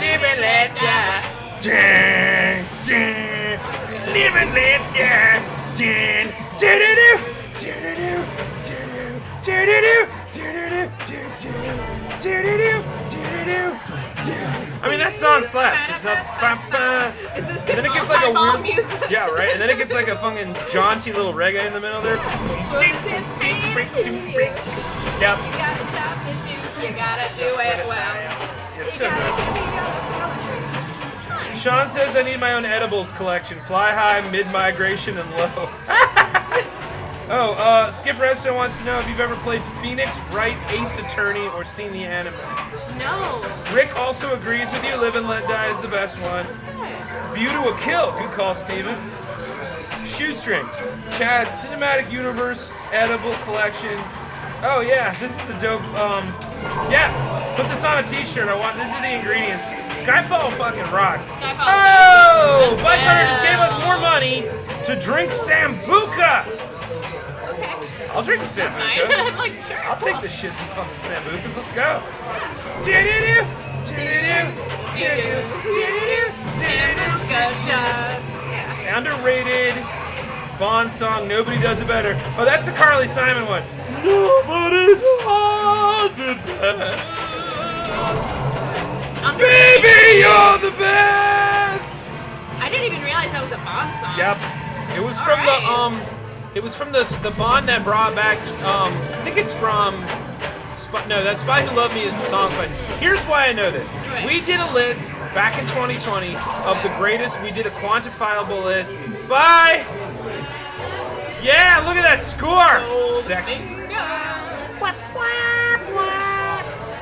Live and let die. Dun, dun. Live and let die. Dun, do-do-do. Do-do-do. Do-do-do. Do-do-do. Do-do-do. Do-do-do. Do-do-do. I mean, that song slaps. It's not, is this and then it gets like a Pinball weird, music? yeah, right. And then it gets like a fucking jaunty little reggae in the middle there. What is it for you? Yep. You got a job to do. You gotta do it well. It's You so gotta good. be on the It's fine. Sean says I need my own edibles collection. Fly high, mid migration, and low. Oh, Skip Resto wants to know if you've ever played Phoenix Wright Ace Attorney or seen the anime. No. Rick also agrees with you. Live and Let Die is the best one. View to a Kill. Good call, Steven. Shoestring. Chad, Cinematic Universe Edible Collection. Oh yeah, this is a dope. Yeah, put this on a T-shirt. These are the ingredients. Skyfall fucking rocks. Skyfall. Oh, Bike Hunter just gave us more money to drink Sambuca. Okay. I'll drink the That's fine. Sambuca. I'm like, sure. I'll take the shits and fucking Sambucas. Let's go. Do-do-do. Do-do-do. Do-do-do. Do-do-do. Sambuca shots. Yeah. Underrated Bond song, Nobody Does It Better. Oh, that's the Carly Simon one. Nobody does it better. Baby, you're the best. I didn't even realize that was a Bond song. Yep. It was from it was from the Bond that brought back I think it's from no, that Spy Who Loved Me is the song, but here's why I know this. We did a list back in 2020 of the greatest. We did a quantifiable list by yeah, look at that score. Sexy.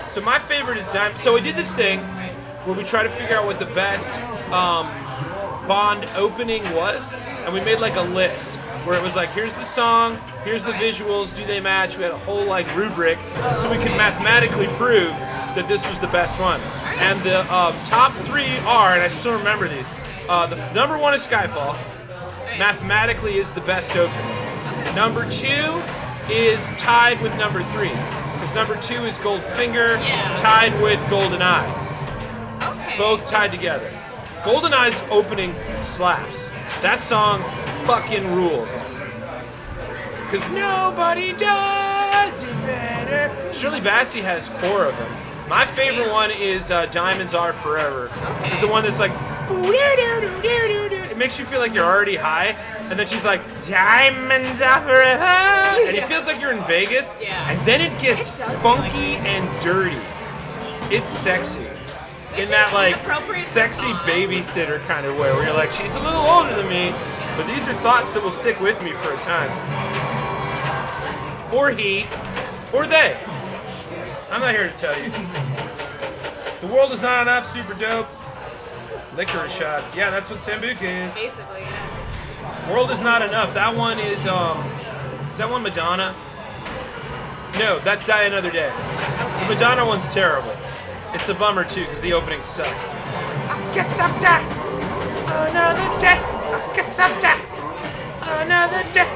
So my favorite is Diamond. So we did this thing where we try to figure out what the best Bond opening was, and we made like a list where it was like, here's the song, here's the visuals, do they match? We had a whole like rubric so we could mathematically prove that this was the best one. And the top three are, and I still remember these. The number one is Skyfall. Mathematically is the best opening. Number two is tied with number three. Because number two is Goldfinger, tied with GoldenEye. Okay. Both tied together. GoldenEye's opening slaps. That song fucking rules. Because nobody does it better. Shirley Bassey has 4 of them. My favorite one is Diamonds Are Forever. It's the one that's like, it makes you feel like you're already high. And then she's like, Diamonds Are Forever. And it feels like you're in Vegas. Yeah. And then it gets It does funky feel like and dirty. It's sexy. Which In that is like appropriate for sexy Bond. babysitter kind of way where you're like, she's a little older than me, but these are thoughts that will stick with me for a time. Or he, or they. I'm not here to tell you. The World Is Not Enough, super dope. Licorice shots. Yeah, that's what Sambuca is. Basically, yeah. World Is Not Enough. That one is that one Madonna? No, that's Die Another Day. The Madonna one's terrible. It's a bummer too, because the opening sucks. I guess I'll die another day. I guess I'll die another day.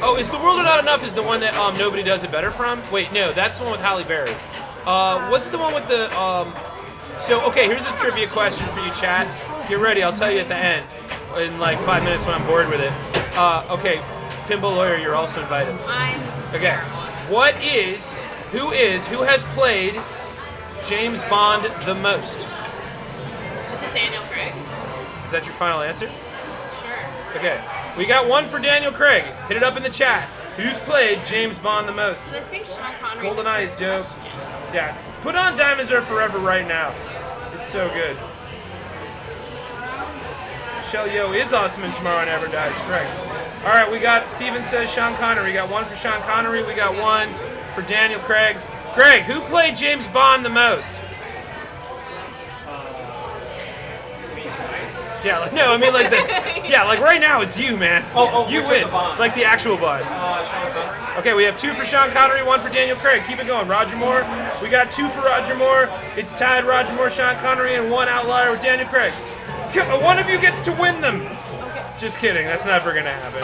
Oh, is The World Is Not Enough is the one that Nobody Does It Better from? Wait, no, that's the one with Halle Berry. What's the one with the So, okay, here's a trivia question for you, chat. Get ready, I'll tell you at the end in like 5 minutes when I'm bored with it. Okay, Pinball Lawyer, you're also invited. I'm Okay, who has played James Bond the most? Is it Daniel Craig? Is that your final answer? Sure. Okay, we got one for Daniel Craig. Hit it up in the chat. Who's played James Bond the most? I think Sean Connery. GoldenEye is dope. Yeah, put on Diamonds Are Forever right now. It's so good. Michelle Yeoh is awesome in Tomorrow Never Dies, correct. All right, we got, Steven says Sean Connery. We got one for Sean Connery. We got one for Daniel Craig. Greg, who played James Bond the most? Yeah, no, I mean like the Yeah, like right now it's you, man. You which of win. the Bonds? Like the actual Bond. Sean Connery. Okay, we have 2 for Sean Connery, 1 for Daniel Craig. Keep it going. Roger Moore. We got 2 for Roger Moore. It's tied Roger Moore, Sean Connery, and 1 outlier with Daniel Craig. One of you gets to win them. Just kidding. That's never gonna happen.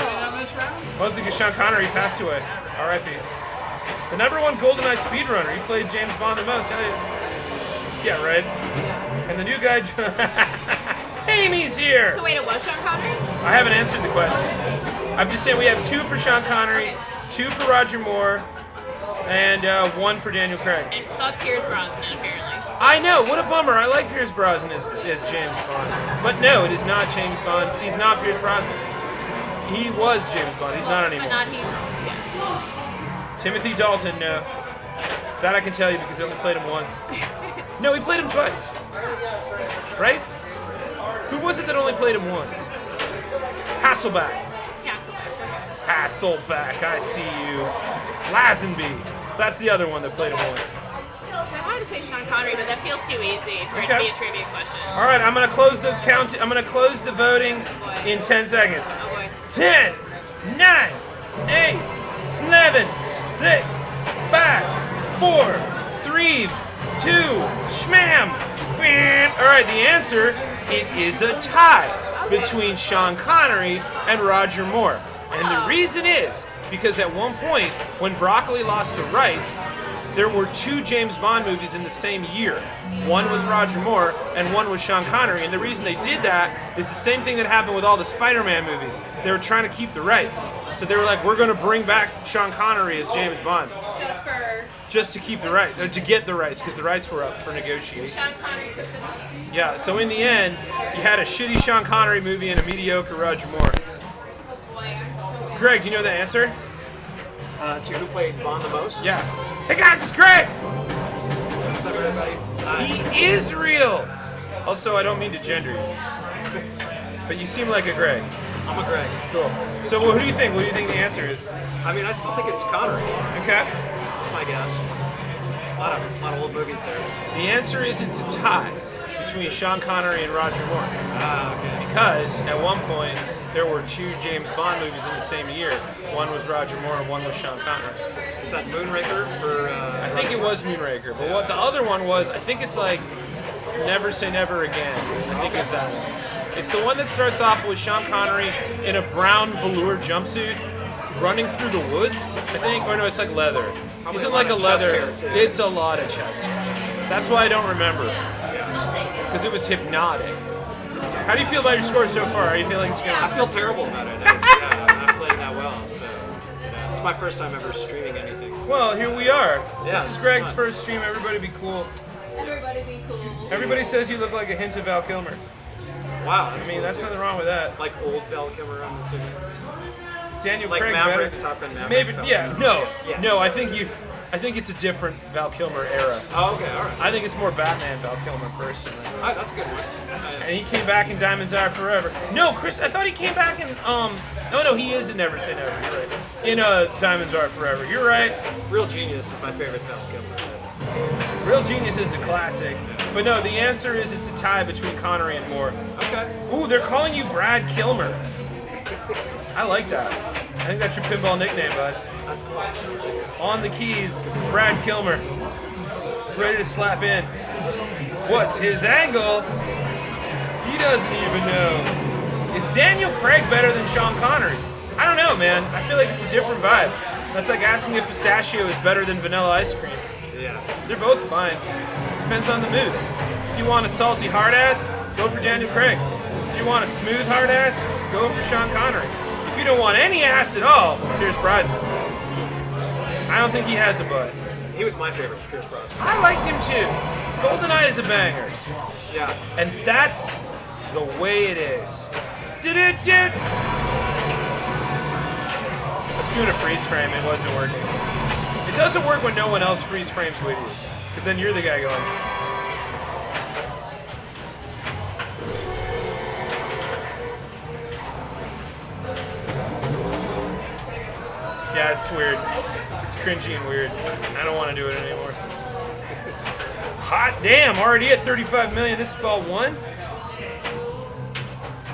Mostly because Sean Connery passed away. R.I.P. The #1 GoldenEye speedrunner. He played James Bond the most. Hell yeah, right. And the new guy, Amy's here. So wait, it was Sean Connery? I haven't answered the question. I'm just saying we have 2 for Sean Connery, 2 for Roger Moore, and 1 for Daniel Craig. And fuck Pierce Brosnan, apparently. I know, what a bummer. I like Pierce Brosnan as James Bond. But no, it is not James Bond. He's not Pierce Brosnan. He was James Bond. He's not anymore. But not he's, yeah. Timothy Dalton, no. That I can tell you because I only played him once. No, he played him twice. Right? Who was it that only played him once? Hasselbeck. Hasselbeck, I see you. Lazenby. That's the other one that played him once. I wanted to say Sean Connery, but that feels too easy for it to be a trivia question. All right, I'm gonna close the count. I'm gonna close the voting in 10 seconds. Oh boy. 10, 9, 8, 7, 6, 5, 4, 3, 2, schmam. All right, the answer, it is a tie between Sean Connery and Roger Moore. And the reason is because at one point, when Broccoli lost the rights, there were 2 James Bond movies in the same year. One was Roger Moore and one was Sean Connery. And the reason they did that is the same thing that happened with all the Spider-Man movies. They were trying to keep the rights. So they were like, we're going to bring back Sean Connery as James Bond. Just to keep the rights, or to get the rights, because the rights were up for negotiation. Sean Connery took the most. Yeah, so in the end, you had a shitty Sean Connery movie and a mediocre Roger Moore. Greg, do you know the answer? To who played Bond the most? Yeah. Hey guys, it's Greg! What's up, everybody? He is real! Also, I don't mean to gender you. But you seem like a Greg. I'm a Greg. Cool. So who do you think? What do you think the answer is? I mean, I still think it's Connery. Okay. That's my guess. A lot of old movies there. The answer is it's a tie between Sean Connery and Roger Moore. Ah, okay. Because at one point, there were 2 James Bond movies in the same year. One was Roger Moore and one was Sean Connery. Is that Moonraker for? I think it was Moonraker, but what the other one was, I think it's like Never Say Never Again. I think it's that one. It's the one that starts off with Sean Connery in a brown velour jumpsuit running through the woods, I think. Or no, it's like leather. He's in like a leather. It's a lot of chest hair. That's why I don't remember. Because it was hypnotic. How do you feel about your score so far? Are you feeling it's going? I feel terrible about it. Yeah, I'm not playing that well. So, yeah, it's my first time ever streaming anything. So. Well, here we are. Yeah, this is Greg's first stream. Everybody be cool. Everybody be cool. Everybody says you look like a hint of Val Kilmer. Wow. I mean, that's nothing wrong with that. Like old Val Kilmer on the series. Is Daniel Like Craig Maverick, better? Top Gun Maverick. Maybe. Val Yeah. Kilmer. No. Yeah. No. I think it's a different Val Kilmer era. Oh, okay, all right. I think it's more Batman Val Kilmer personally. All right, that's a good one. And he came back in Diamonds Are Forever. No, Chris, I thought he came back in no, he is in Never Say Never. You're right. In Diamonds Are Forever. You're right. Real Genius is my favorite Val Kilmer. That's... Real Genius is a classic. But no, the answer is it's a tie between Connery and Moore. Okay. Ooh, they're calling you Brad Kilmer. I like that. I think that's your pinball nickname, bud. That's cool. On the keys, Brad Kilmer. Ready to slap in. What's his angle? He doesn't even know. Is Daniel Craig better than Sean Connery? I don't know, man. I feel like it's a different vibe. That's like asking if pistachio is better than vanilla ice cream. Yeah. They're both fine. It depends on the mood. If you want a salty hard ass, go for Daniel Craig. If you want a smooth hard ass, go for Sean Connery. If you don't want any ass at all, Pierce Brosnan. I don't think he has a butt. He was my favorite, Pierce Brosnan. I liked him too. GoldenEye is a banger. Yeah. And that's the way it is. Do-do-do. I was doing a freeze frame, it wasn't working. It doesn't work when no one else freeze frames with you, because then you're the guy going. Yeah, it's weird. It's cringy and weird. I don't want to do it anymore. Hot damn, already at 35 million. This is ball 1.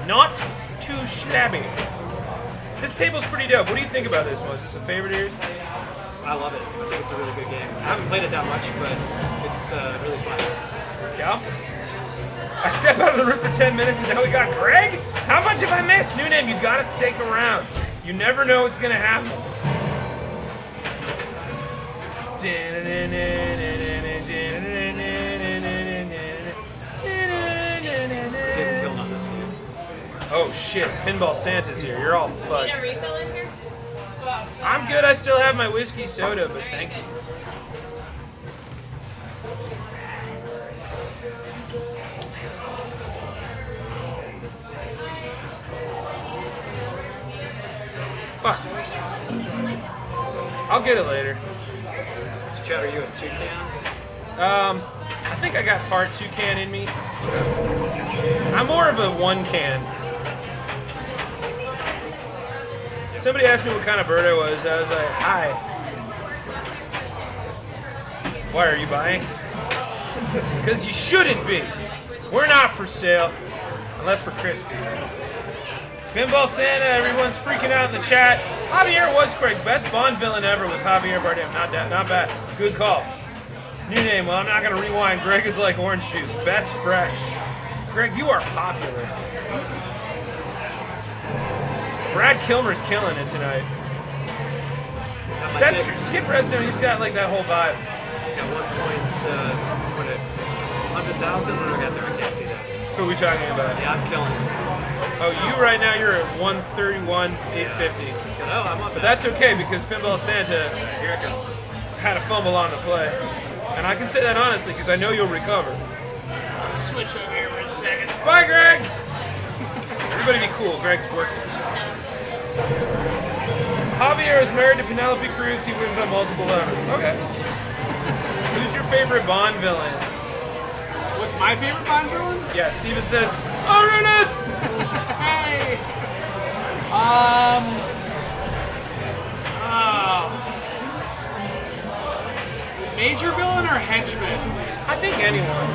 Not too shabby. This table's pretty dope. What do you think about this one? Is this a favorite of yours? I love it. I think it's a really good game. I haven't played it that much, but it's really fun. Yeah. I step out of the room for 10 minutes and now we got Greg? How much have I missed? New name, you gotta stick around. You never know what's gonna happen. Getting killed on this game. Oh shit, Pinball Santa's here. You're all Need a fucked. refill in here? I'm good, I still have my whiskey soda, but thank you. Fuck. I'll get it later. So Chad, are you a toucan? I think I got part 2 can in me. I'm more of a 1 can. Somebody asked me what kind of bird I was. I was like, hi. Why are you buying? Because you shouldn't be. We're not for sale. Unless we're crispy. Pinball Santa, everyone's freaking out in the chat. Javier was correct. Best Bond villain ever was Javier Bardem. Not bad. Good call. New name, well, I'm not going to rewind. Greg is like orange juice. Best fresh. Greg, you are popular. Brad Kilmer's killing it tonight. That's true. Skip Redstone, he's got like that whole vibe. At 100,000 when I got there, I can't see that. Who are we talking about? Yeah, I'm killing it. Oh, you right now, you're at 131, 850. Oh, I'm up. But that's okay because Pinball Santa Here it comes. had a fumble on the play. And I can say that honestly because I know you'll recover. Switch over here for a second. Bye, Greg! Everybody be cool. Greg's working. Javier is married to Penelope Cruz. He wins on multiple levels. Okay. Who's your favorite Bond villain? What's my favorite Bond villain? Yeah, Steven says, Arunith! Hey! Major villain or henchman? I think anyone.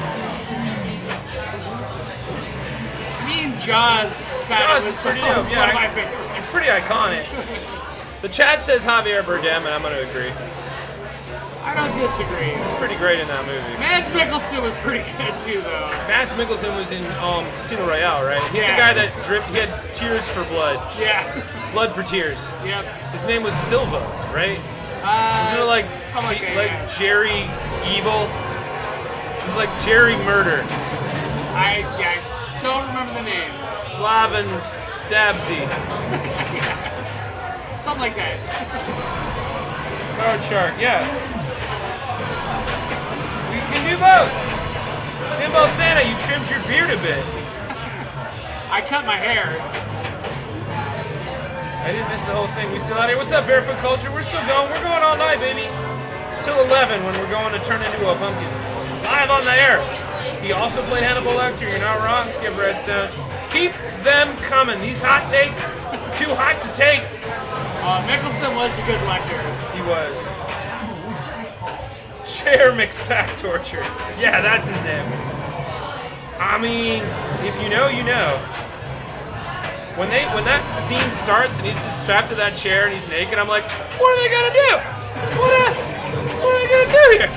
Me and Jaws kind Jaws of is pretty was dope. one Yeah, of my favorites. it's pretty iconic. The chat says Javier Bardem, and I'm going to agree. I don't disagree. He's pretty great in that movie. Mads Mikkelsen was pretty good too, though. Mads Mikkelsen was in Casino Royale, right? He's Yeah. the guy that he had tears for blood. Yeah. Blood for tears. Yep. His name was Silva, right? Wasn't it like, something like that, like yeah. Jerry Evil? It was like Jerry Murder. I don't remember the name. Slaven Stabsy. Something like that. Card Shark, yeah. We can do both. Pinball Santa, you trimmed your beard a bit. I cut my hair. I didn't miss the whole thing. We still out here. What's up, Barefoot Culture? We're still going. We're going all night, baby. Till 11 when we're going to turn into a pumpkin. Live on the air. He also played Hannibal Lecter. You're not wrong, Skip Redstone. Keep them coming. These hot takes, too hot to take. Mickelson was a good lector. He was. Chair McSack Torture. Yeah, that's his name. I mean, if you know, you know. When that scene starts and he's just strapped to that chair and he's naked, I'm like, what are they gonna do? What are they gonna do here?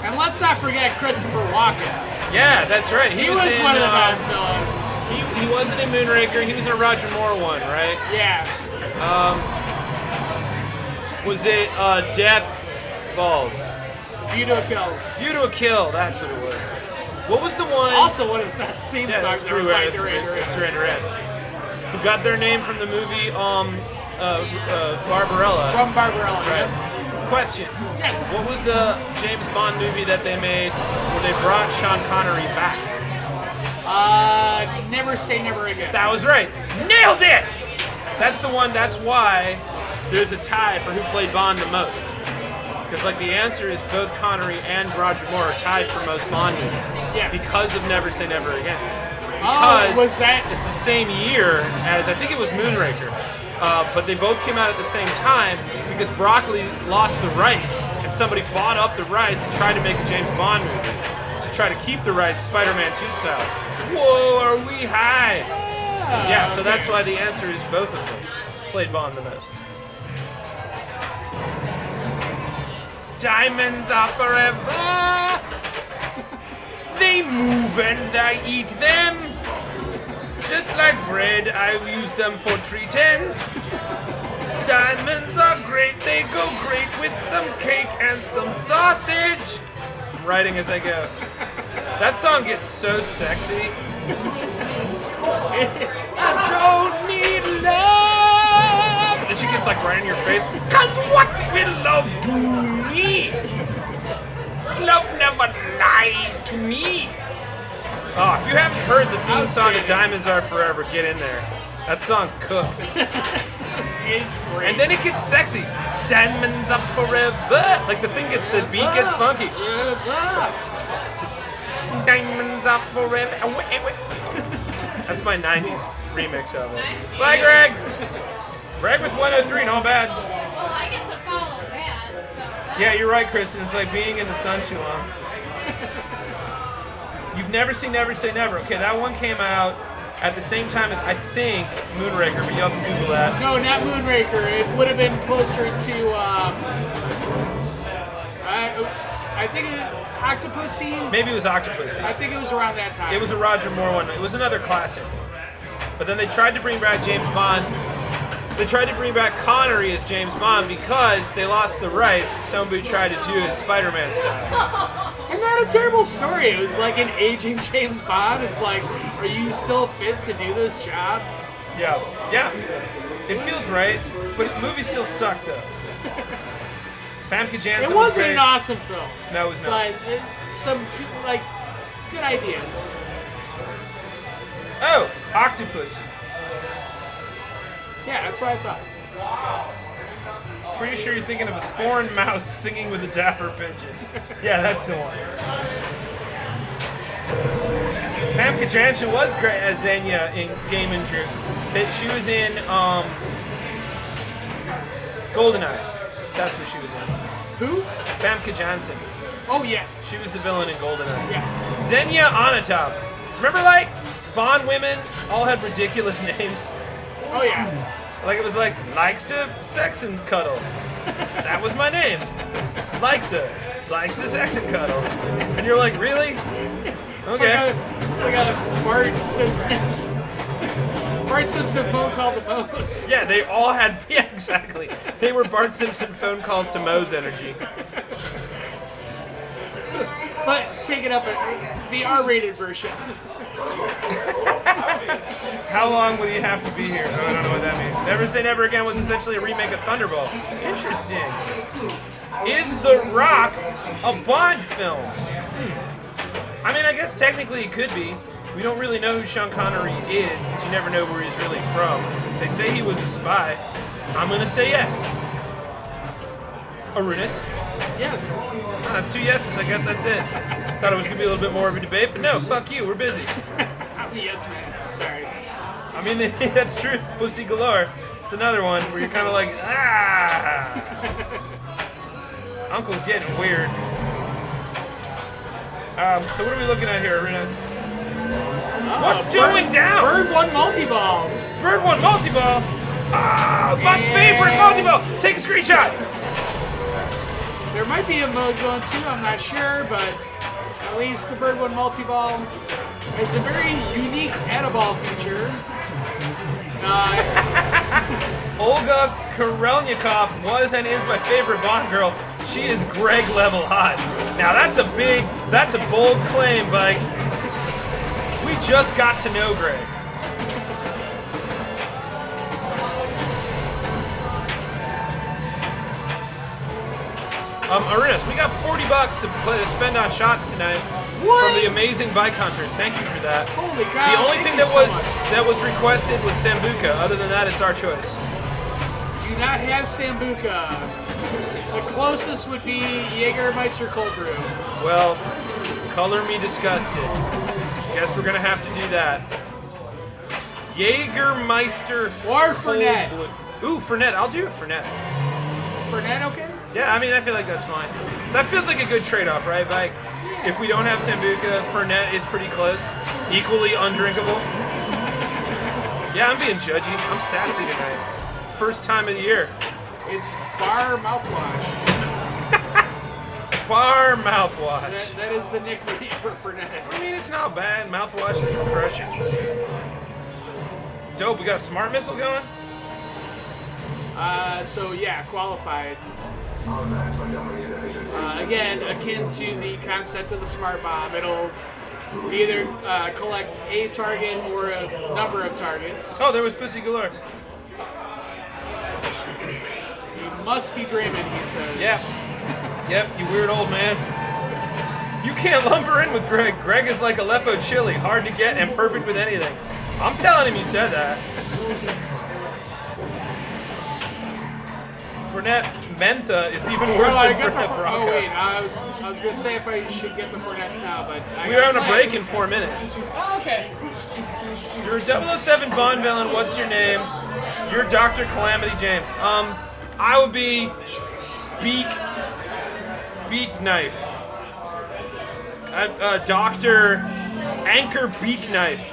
And let's not forget Christopher Walken. Yeah, that's right. He was in, one of the best villains. He wasn't in Moonraker. He was in a Roger Moore one, right? Yeah. Was it Death Balls? View to a Kill. View to a Kill. That's what it was. What was the one? Also one of the best theme Yeah, songs that's ever by Duran Duran Duran. Duran. Who got their name from the movie Barbarella. From Barbarella, Right. right? Question. Yes. What was the James Bond movie that they made where they brought Sean Connery back? Never Say Never Again. That was right. Nailed it! That's the one. That's why there's a tie for who played Bond the most. Because like the answer is both Connery and Roger Moore are tied for most Bond movies. Yes. Because of Never Say Never Again. Oh, Because was that? it's the same year as I think it was Moonraker. But they both came out at the same time because Broccoli lost the rights and somebody bought up the rights and tried to make a James Bond movie to try to keep the rights Spider-Man 2 style. Whoa, are we high? Yeah, so that's why the answer is both of them played Bond the most. Diamonds are forever. They move and I eat them. Just like bread, I use them for treat ends. Diamonds are great, they go great with some cake and some sausage. I'm writing as I go. That song gets so sexy. I don't need love. And then she gets like right in your face. Cause what will love do me? Love never lied to me. Oh, if you haven't heard the theme song to Diamonds Are Forever, get in there. That song cooks. It's great. And then it gets sexy. Diamonds Are Forever. Like the beat gets funky. Diamonds Are Forever. That's my 90s remix of it. Bye, Greg. Greg with 103, not bad. Well, I get to follow that. So Yeah, you're right, Kristen. It's like being in the sun too long. You've never seen Never Say Never. Okay, that one came out at the same time as, I think, Moonraker, but you'll have to Google that. No, not Moonraker. It would have been closer to, I think Octopussy. Maybe it was Octopussy. I think it was around that time. It was a Roger Moore one. It was another classic. But then they tried to bring back James Bond. They tried to bring back Connery as James Bond because they lost the rights. Somebody tried to do his Spider-Man style. And not a terrible story. It was like an aging James Bond. It's like, are you still fit to do this job? Yeah. It feels right, but the movie still sucked though. Famke Janssen It was wasn't great. an awesome film. No, it was not. But some people, like, good ideas. Oh, Octopus. Yeah, that's what I thought. Pretty sure you're thinking of his foreign mouse singing with a dapper pigeon. Yeah, that's the one. Famke Janssen was great as Xenia in Game and Drew. She was in GoldenEye. That's what she was in. Who? Famke Janssen. Oh, yeah. She was the villain in GoldenEye. Yeah. Xenia Onatopp. Remember, like, Bond women all had ridiculous names? Oh, yeah. Like, it was like, likes to sex and cuddle. That was my name. Likes to sex and cuddle. And you're like, really? Okay. It's like a Bart Simpson phone call to Moe's. Yeah, they all had, yeah, exactly. They were Bart Simpson phone calls to Moe's energy. But take it up the R-rated version. How long will you have to be here? Oh, I don't know what that means. Never Say Never Again was essentially a remake of Thunderball. Interesting. Is The Rock a Bond film? I mean, I guess technically it could be. We don't really know who Sean Connery is because you never know where he's really from. They say he was a spy. I'm going to say yes. Arunas? Yes. Oh, that's 2 yeses. I guess that's it. Thought it was going to be a little bit more of a debate, but no, fuck you. We're busy. I'm the yes man. Sorry. I mean, that's true. Pussy galore. It's another one where you're kind of like, ah. Uncle's getting weird. So what are we looking at here, Arunas? What's going down? Bird won multi-ball. Bird won multi-ball. Ah, my favorite multi-ball. Take a screenshot. There might be a mode going too, I'm not sure, but at least the Bird One multi-ball is a very unique Add-A-Ball feature. Olga Kurylennikov was and is my favorite Bond girl. She is Greg level hot. Now that's a bold claim, Mike. We just got to know Greg. Arunas, we got $40 to spend on shots tonight from the amazing Bike Hunter. Thank you for that. Holy cow! The only thing that was requested was Sambuca. Other than that, it's our choice. Do not have Sambuca. The closest would be Jägermeister Cold Brew. Well, color me disgusted. Guess we're gonna have to do that. Jägermeister Or Cold Fernet. Brew. Ooh, Fernet. I'll do it Fernet. Fernet, okay? Yeah, I mean, I feel like that's fine. That feels like a good trade-off, right? Like, if we don't have Sambuca, Fernet is pretty close. Equally undrinkable. Yeah, I'm being judgy. I'm sassy tonight. It's first time of the year. It's bar mouthwash. Bar mouthwash. That is the nickname for Fournette. I mean, it's not bad. Mouthwash is refreshing. Dope. We got a smart missile going? So yeah, qualified. Again, akin to the concept of the smart bomb, it'll either collect a target or a number of targets. Oh, there was pussy galore. You must be dreaming, he says. Yeah. Yep, you weird old man. You can't lumber in with Greg. Greg is like Aleppo chili, hard to get and perfect with anything. I'm telling him you said that. Fournette Mentha is even worse than Fournette Bronco. Oh wait, I was gonna say if I should get the Fournettes now, but We're having a break in 4 minutes. Oh, okay. You're a 007 Bond villain. What's your name? You're Dr. Calamity James. I would be Beak Knife. Dr. Anchor Beak Knife.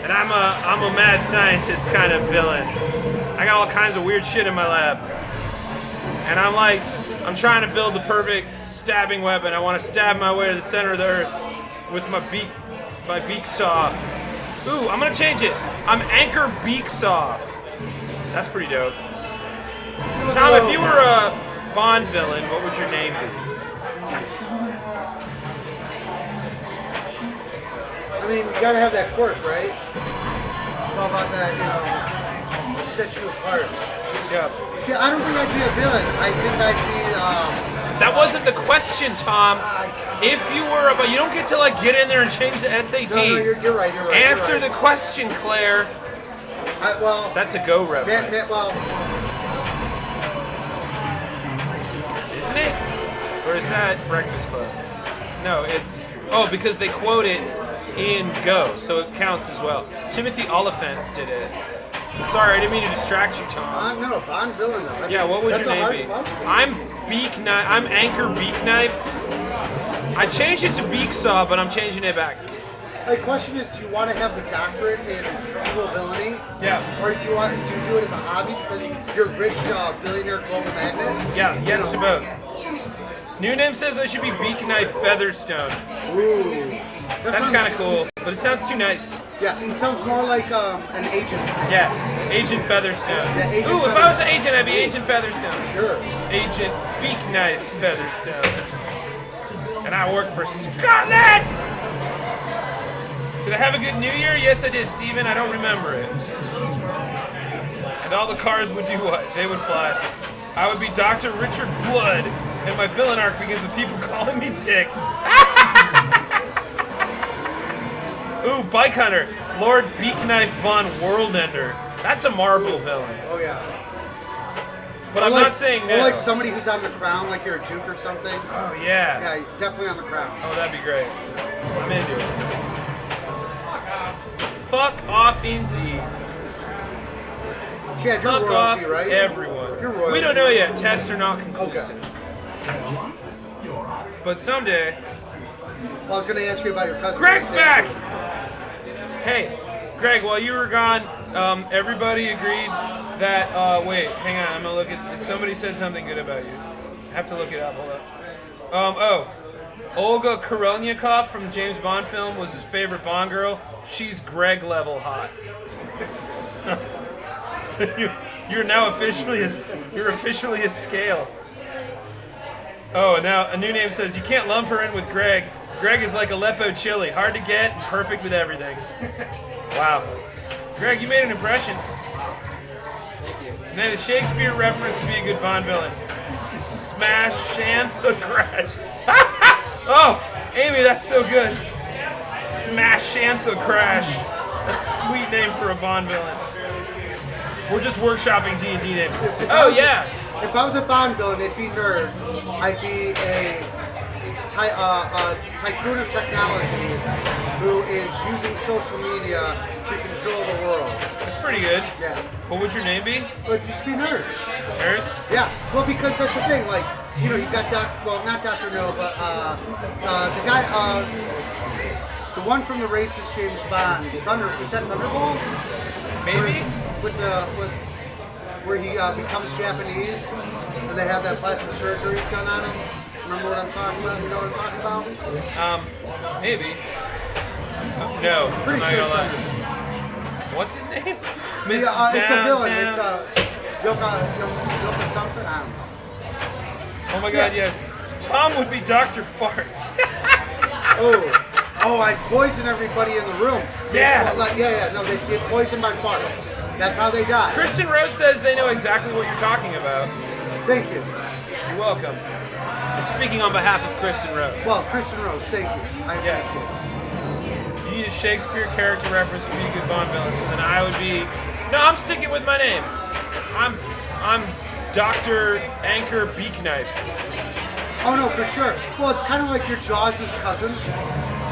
And I'm a mad scientist kind of villain. I got all kinds of weird shit in my lab. And I'm trying to build the perfect stabbing weapon. I want to stab my way to the center of the earth with my beak saw. Ooh, I'm gonna change it. I'm Anchor Beak Saw. That's pretty dope. Tom, if you were a Bond villain, what would your name be? I mean, you gotta have that quirk, right? It's all about that, set you apart. Yeah. See, I don't think I'd be a villain. I think I'd be, That wasn't the question, Tom. If you were you don't get to get in there and change the SATs. No, you're right. Answer the question, Claire. Well, that's a Go reference. Isn't it? Or is that Breakfast Club? No, it's because they quote it in Go, so it counts as well. Timothy Oliphant did it. Sorry, I didn't mean to distract you, Tom. No, Bond villain though. Yeah, what would your name be? I'm Beak Knife. I'm Anchor Beak Knife. I changed it to Beak Saw, but I'm changing it back. The question is, do you want to have the doctorate in evil villainy? Yeah. Or do you do it as a hobby because you're a rich billionaire global magnet? Yeah, yes to both. New name says I should be Beak Knife Featherstone. Ooh. That's kind of cool, but it sounds too nice. Yeah, it sounds more like an agent. Yeah, Agent Featherstone. Yeah, Agent Ooh, if I was an agent, I'd be Agent Featherstone. Sure. Agent Beak Knife Featherstone. And I work for Scotland! Did I have a good New Year? Yes, I did, Steven. I don't remember it. And all the cars would do what? They would fly. I would be Dr. Richard Blood, and my villain arc begins with people calling me Dick. Ooh, Bike Hunter. Lord Beakknife von Worldender. That's a Marvel villain. Oh, yeah. But I'm not saying no. Or like somebody who's on the crown, like you're a duke or something. Oh, yeah. Yeah, definitely on the crown. Oh, that'd be great. I'm into it. Fuck off indeed. Chad, you're Fuck royalty, off right? everyone. You're royalty. We don't know yet. Tests are not conclusive. Okay. But someday... Well, I was going to ask you about your cousin. Greg's back! Hey, Greg, while you were gone, everybody agreed that, wait, hang on, I'm gonna look at, somebody said something good about you. I have to look it up, hold up. Olga Kurylenko from James Bond film was his favorite Bond girl. She's Greg level hot. So you're now officially a scale. Oh, and now a new name says, you can't lump her in with Greg. Greg is like Aleppo chili, hard to get and perfect with everything. Wow. Greg, you made an impression. Thank you. And then a Shakespeare reference would be a good Bond villain. Smash Shantha Crash. Oh, Amy, that's so good. Smash Shantha Crash. That's a sweet name for a Bond villain. We're just workshopping D&D names. Oh, yeah. If I was a Bond villain, it'd be nerds. I'd be a tycoon of technology who is using social media to control the world. That's pretty good. Yeah. What would your name be? But just be nerds. Nerds? Yeah. Well, because that's the thing. Like, you've got not Dr. No, but the The one from the racist James Bond. Is that Thunderball? Maybe? Where he becomes Japanese and they have that plastic surgery done on him. Remember what I'm talking about? You know what I'm talking about? Maybe. No. Pretty I'm sure not it's gonna lie. Thunderball. What's his name? It's Mr. a villain. Downtown. It's Yoka something. I don't know. Oh my God, yes. Tom would be Dr. Farts. Oh, I poison everybody in the room. Yeah. No, they get poisoned by farts. That's how they die. Kristen Rose says they know exactly what you're talking about. Thank you. You're welcome. I'm speaking on behalf of Kristen Rose. Well, Kristen Rose, thank you. I Yeah. appreciate it. You need a Shakespeare character reference to be a good Bond villain, so then I would be... No, I'm sticking with my name. I'm Dr. Anchor Beak Knife. Oh, no, for sure. Well, it's kind of like your Jaws' cousin.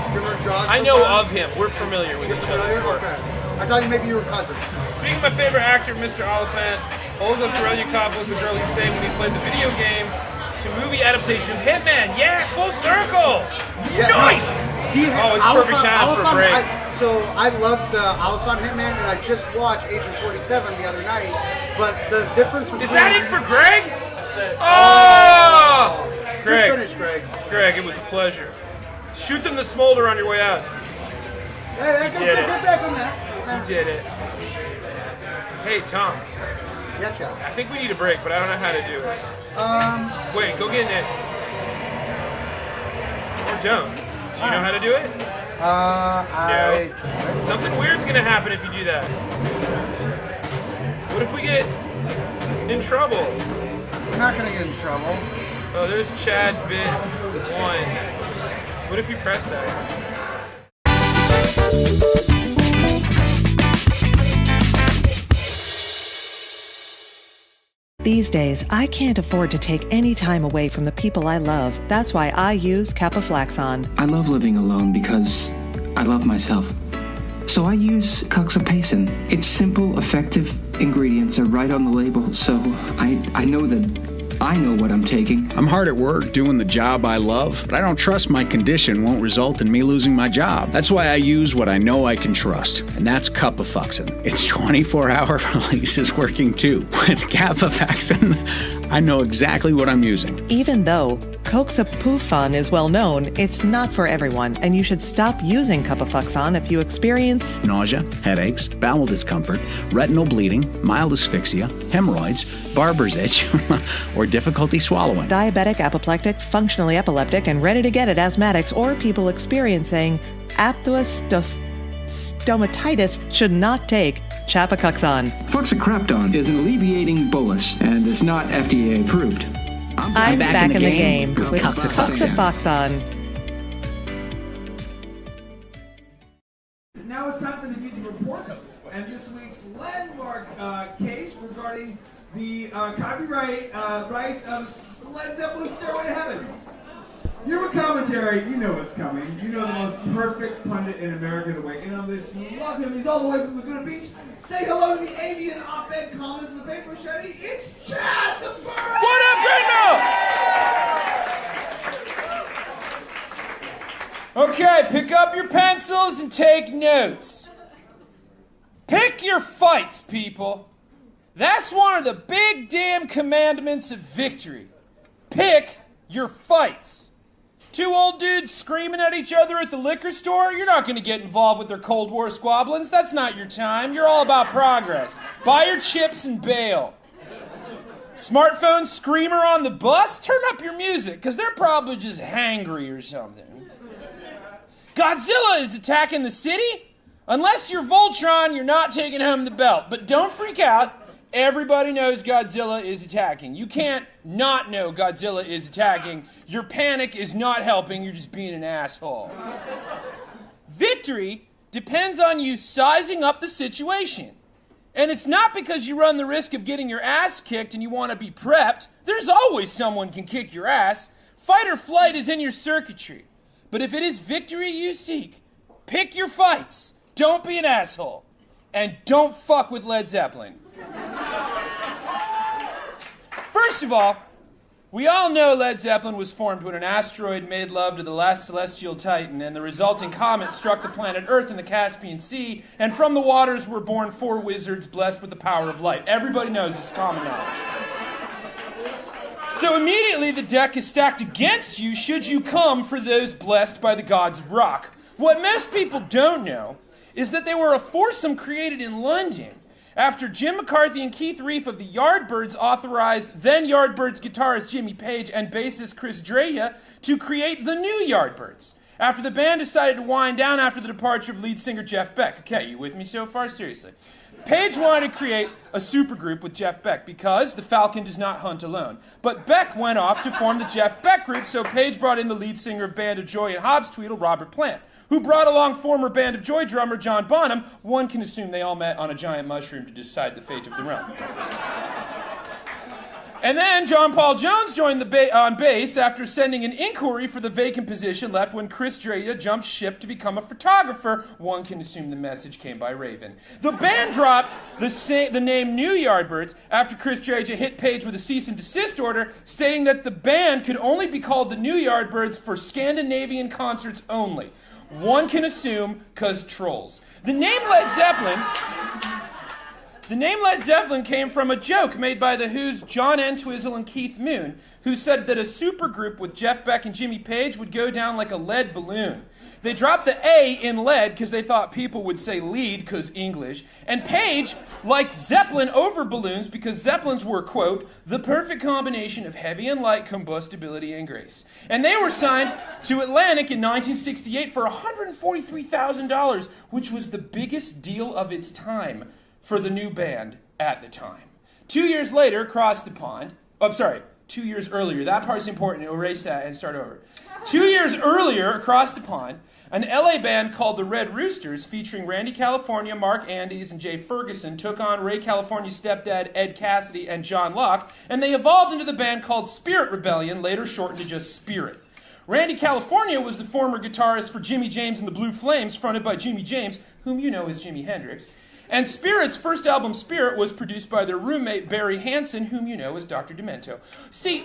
Do you remember Jaws? I know of him. We're familiar with You're each other's familiar? work. Okay. I thought maybe you were cousins. Speaking of my favorite actor, Mr. Oliphant, Olga Kurylenko was the girl he sang when he played the video game to movie adaptation of Hitman. Yeah, full circle. Yeah, Nice. No, It's perfect time for a break. I love the Oliphant Hitman, and I just watched Agent 47 the other night. But the difference between... Is that it for Greg? That's it. Oh! Good Greg, finish, Greg. Greg, it was a pleasure. Shoot them the smolder on your way out. Hey, did it. get back on that. You did it. Hey, Tom. Gotcha. I think we need a break, but I don't know how to do it. Wait, go get it. Or don't. Do you know how to do it? No. Something weird's gonna happen if you do that. What if we get in trouble? We're not gonna get in trouble. Oh, there's Chad bit 1. What if you press that? These days, I can't afford to take any time away from the people I love. That's why I use Capaflaxon. I love living alone because I love myself. So I use Coxapacin. Its simple, effective ingredients are right on the label, so I know that I know what I'm taking. I'm hard at work doing the job I love, but I don't trust my condition won't result in me losing my job. That's why I use what I know I can trust, and that's Capafuxin. Its 24-hour release is working too. With Capafuxin, I know exactly what I'm using. Even though Coxapufon is well known, it's not for everyone, and you should stop using Capafuxon if you experience nausea, headaches, bowel discomfort, retinal bleeding, mild asphyxia, hemorrhoids, barber's itch, or difficulty swallowing. Diabetic, apoplectic, functionally epileptic, and ready to get it asthmatics or people experiencing stomatitis should not take Chapacuxon. Fluxacrapton is an alleviating bolus and is not FDA approved. I'm back in the game with Coxafoxon. Now it's time for the music report and this week's landmark case regarding the copyright rights of Led Zeppelin's Stairway to Heaven. Your commentary, you know what's coming. You know the most perfect pundit in America the way in on this. You love him. He's all the way from Laguna Beach. Say hello to the avian op-ed columnist in the paper, Shetty. It's Chad the Bird! What up, Gringo? Okay, pick up your pencils and take notes. Pick your fights, people. That's one of the big damn commandments of victory. Pick your fights. Two old dudes screaming at each other at the liquor store? You're not going to get involved with their Cold War squabblings. That's not your time. You're all about progress. Buy your chips and bail. Smartphone screamer on the bus? Turn up your music, because they're probably just hangry or something. Godzilla is attacking the city? Unless you're Voltron, you're not taking home the belt. But don't freak out. Everybody knows Godzilla is attacking. You can't not know Godzilla is attacking. Your panic is not helping. You're just being an asshole. Victory depends on you sizing up the situation. And it's not because you run the risk of getting your ass kicked and you want to be prepped. There's always someone can kick your ass. Fight or flight is in your circuitry. But if it is victory you seek, pick your fights. Don't be an asshole. And don't fuck with Led Zeppelin. First of all, We all know Led Zeppelin was formed when an asteroid made love to the last celestial titan, and the resulting comet struck the planet Earth in the Caspian Sea, and from the waters were born 4 wizards blessed with the power of light. Everybody knows this common knowledge. So immediately the deck is stacked against you should you come for those blessed by the gods of rock. What most people don't know is that they were a foursome created in London after Jim McCarthy and Keith Reef of the Yardbirds authorized then Yardbirds guitarist Jimmy Page and bassist Chris Dreja to create the new Yardbirds, after the band decided to wind down after the departure of lead singer Jeff Beck. Okay, you with me so far? Seriously. Page wanted to create a supergroup with Jeff Beck because the Falcon does not hunt alone. But Beck went off to form the Jeff Beck Group, so Page brought in the lead singer of Band of Joy and Hobbs Tweedle, Robert Plant, who brought along former Band of Joy drummer John Bonham. One can assume they all met on a giant mushroom to decide the fate of the realm. And then John Paul Jones joined on bass after sending an inquiry for the vacant position left when Chris Dreja jumped ship to become a photographer. One can assume the message came by Raven. The band dropped the name New Yardbirds after Chris Dreja hit Page with a cease and desist order, stating that the band could only be called the New Yardbirds for Scandinavian concerts only. One can assume, 'cause trolls. The name Led Zeppelin came from a joke made by The Who's John Entwistle and Keith Moon, who said that a supergroup with Jeff Beck and Jimmy Page would go down like a lead balloon. They dropped the A in lead because they thought people would say lead because English, and Page liked Zeppelin over balloons because Zeppelins were, quote, the perfect combination of heavy and light combustibility and grace. And they were signed to Atlantic in 1968 for $143,000, which was the biggest deal of its time for the new band at the time. 2 years later, across the pond, 2 years earlier, that part's important, erase that and start over. 2 years earlier, across the pond, an LA band called the Red Roosters, featuring Randy California, Mark Andes, and Jay Ferguson, took on Ray California's stepdad, Ed Cassidy, and John Locke, and they evolved into the band called Spirit Rebellion, later shortened to just Spirit. Randy California was the former guitarist for Jimmy James and the Blue Flames, fronted by Jimmy James, whom you know as Jimi Hendrix. And Spirit's first album, Spirit, was produced by their roommate, Barry Hansen, whom you know as Dr. Demento. See,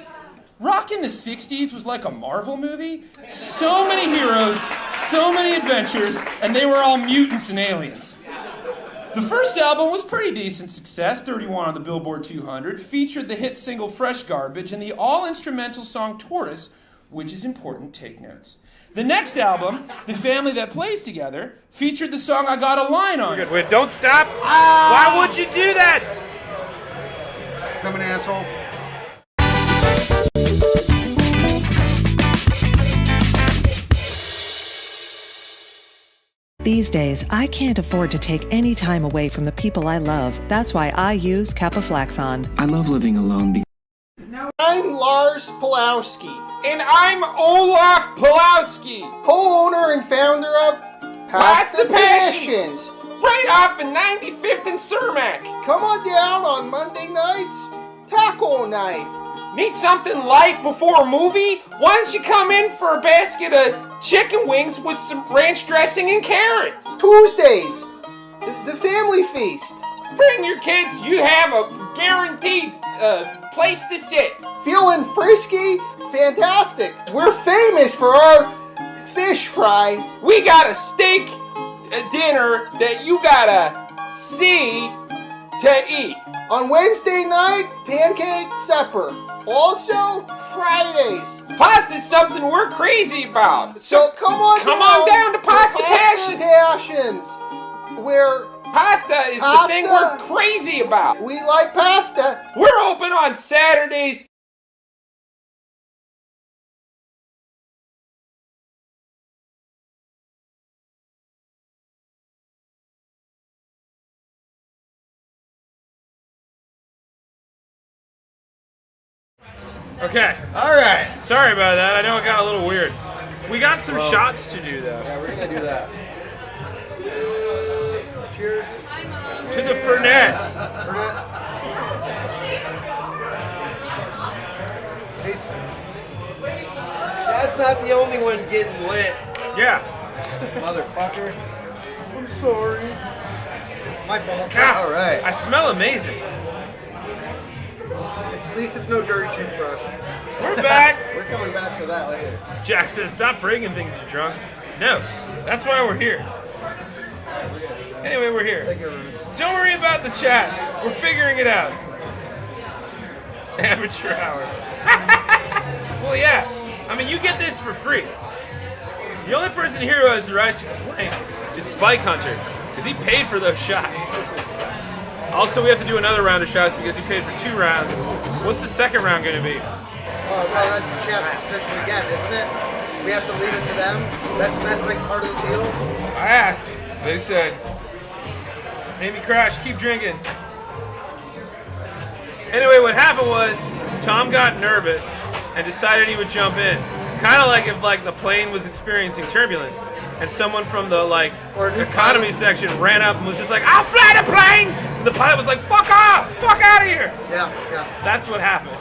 rock in the 60s was like a Marvel movie. So many heroes, so many adventures, and they were all mutants and aliens. The first album was pretty decent success, 31 on the Billboard 200, featured the hit single Fresh Garbage and the all-instrumental song Tortoise, which is important, take notes. The next album, The Family That Plays Together, featured the song I Got a Line on. Wait, don't stop. Why would you do that? I'm an asshole. These days, I can't afford to take any time away from the people I love. That's why I use Capaflaxon. I love living alone because I'm Lars Pulowski. And I'm Olaf Pulowski, co-owner and founder of Pasta Passions, right off of 95th and Cermak. Come on down on Monday nights, taco night. Need something light before a movie? Why don't you come in for a basket of chicken wings with some ranch dressing and carrots? Tuesdays, the family feast. Bring your kids, you have a guaranteed place to sit. Feeling frisky? Fantastic. We're famous for our fish fry. We got a steak dinner that you gotta see to eat. On Wednesday night, pancake supper. Also, Fridays. Pasta's something we're crazy about. So come on down to Pasta Passions. Where pasta is the thing we're crazy about. We like pasta. We're open on Saturdays. Okay. All right. Sorry about that. I know it got a little weird. We got some shots to do, though. Yeah, we're going to do that. Cheers. To the Fernet. Taste it. Chad's not the only one getting lit. Yeah. Motherfucker. I'm sorry. My fault. Ah, all right. I smell amazing. It's At least it's no dirty toothbrush. We're back. We're coming back to that later. Jack says, stop breaking things, you drunks. No, that's why we're here. Anyway, we're here. Don't worry about the chat. We're figuring it out. Amateur hour. Well, yeah. I mean, you get this for free. The only person here who has the right to complain is Bike Hunter, because he paid for those shots. Also, we have to do another round of shots because he paid for 2 rounds. What's the second round going to be? Oh, well, that's the chat's decision again, isn't it? We have to leave it to them. That's like part of the deal. I asked. They said, Amy Crash, keep drinking. Anyway, what happened was Tom got nervous and decided he would jump in. Kind of like if the plane was experiencing turbulence and someone from the economy section ran up and was just like, I'll fly the plane! And the pilot was like, fuck off! Fuck out of here! Yeah. That's what happened.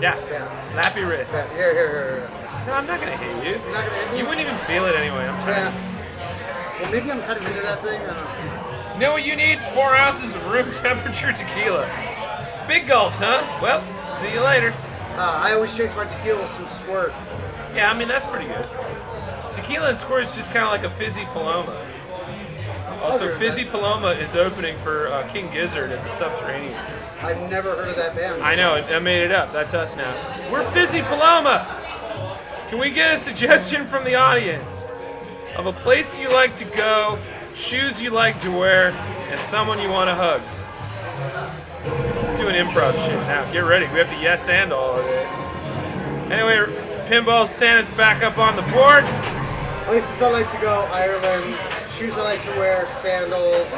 Yeah. Snappy wrists. Here. No, I'm not gonna hit you. You're not gonna hit me? You wouldn't even feel it anyway. I'm tired. Yeah. Well, maybe I'm kind of into that thing. You know what you need? 4 ounces of room temperature tequila. Big gulps, huh? Well, see you later. I always chase my tequila with some squirt. Yeah, I mean, that's pretty good. Tequila and squirt is just kind of like a fizzy Paloma. Also, Fizzy Paloma is opening for King Gizzard at the Subterranean. I've never heard of that band. I know, I made it up. That's us now. We're Fizzy Paloma! Can we get a suggestion from the audience of a place you like to go, shoes you like to wear, and someone you want to hug? Doing improv shit now. Get ready. We have to yes and all of this. Anyway, Pinball Santa's back up on the board. Places I like to go, Ireland. Shoes I like to wear, sandals.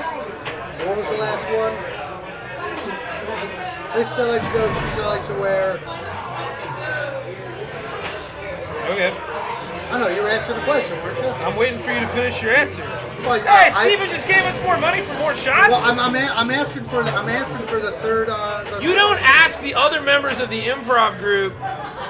What was the last one? Places I like to go, shoes I like to wear. Okay. I know, you were asking the question, weren't you? I'm waiting for you to finish your answer. Like, hey, Steven just gave us more money for more shots? Well, I'm asking for the third. You don't ask the other members of the improv group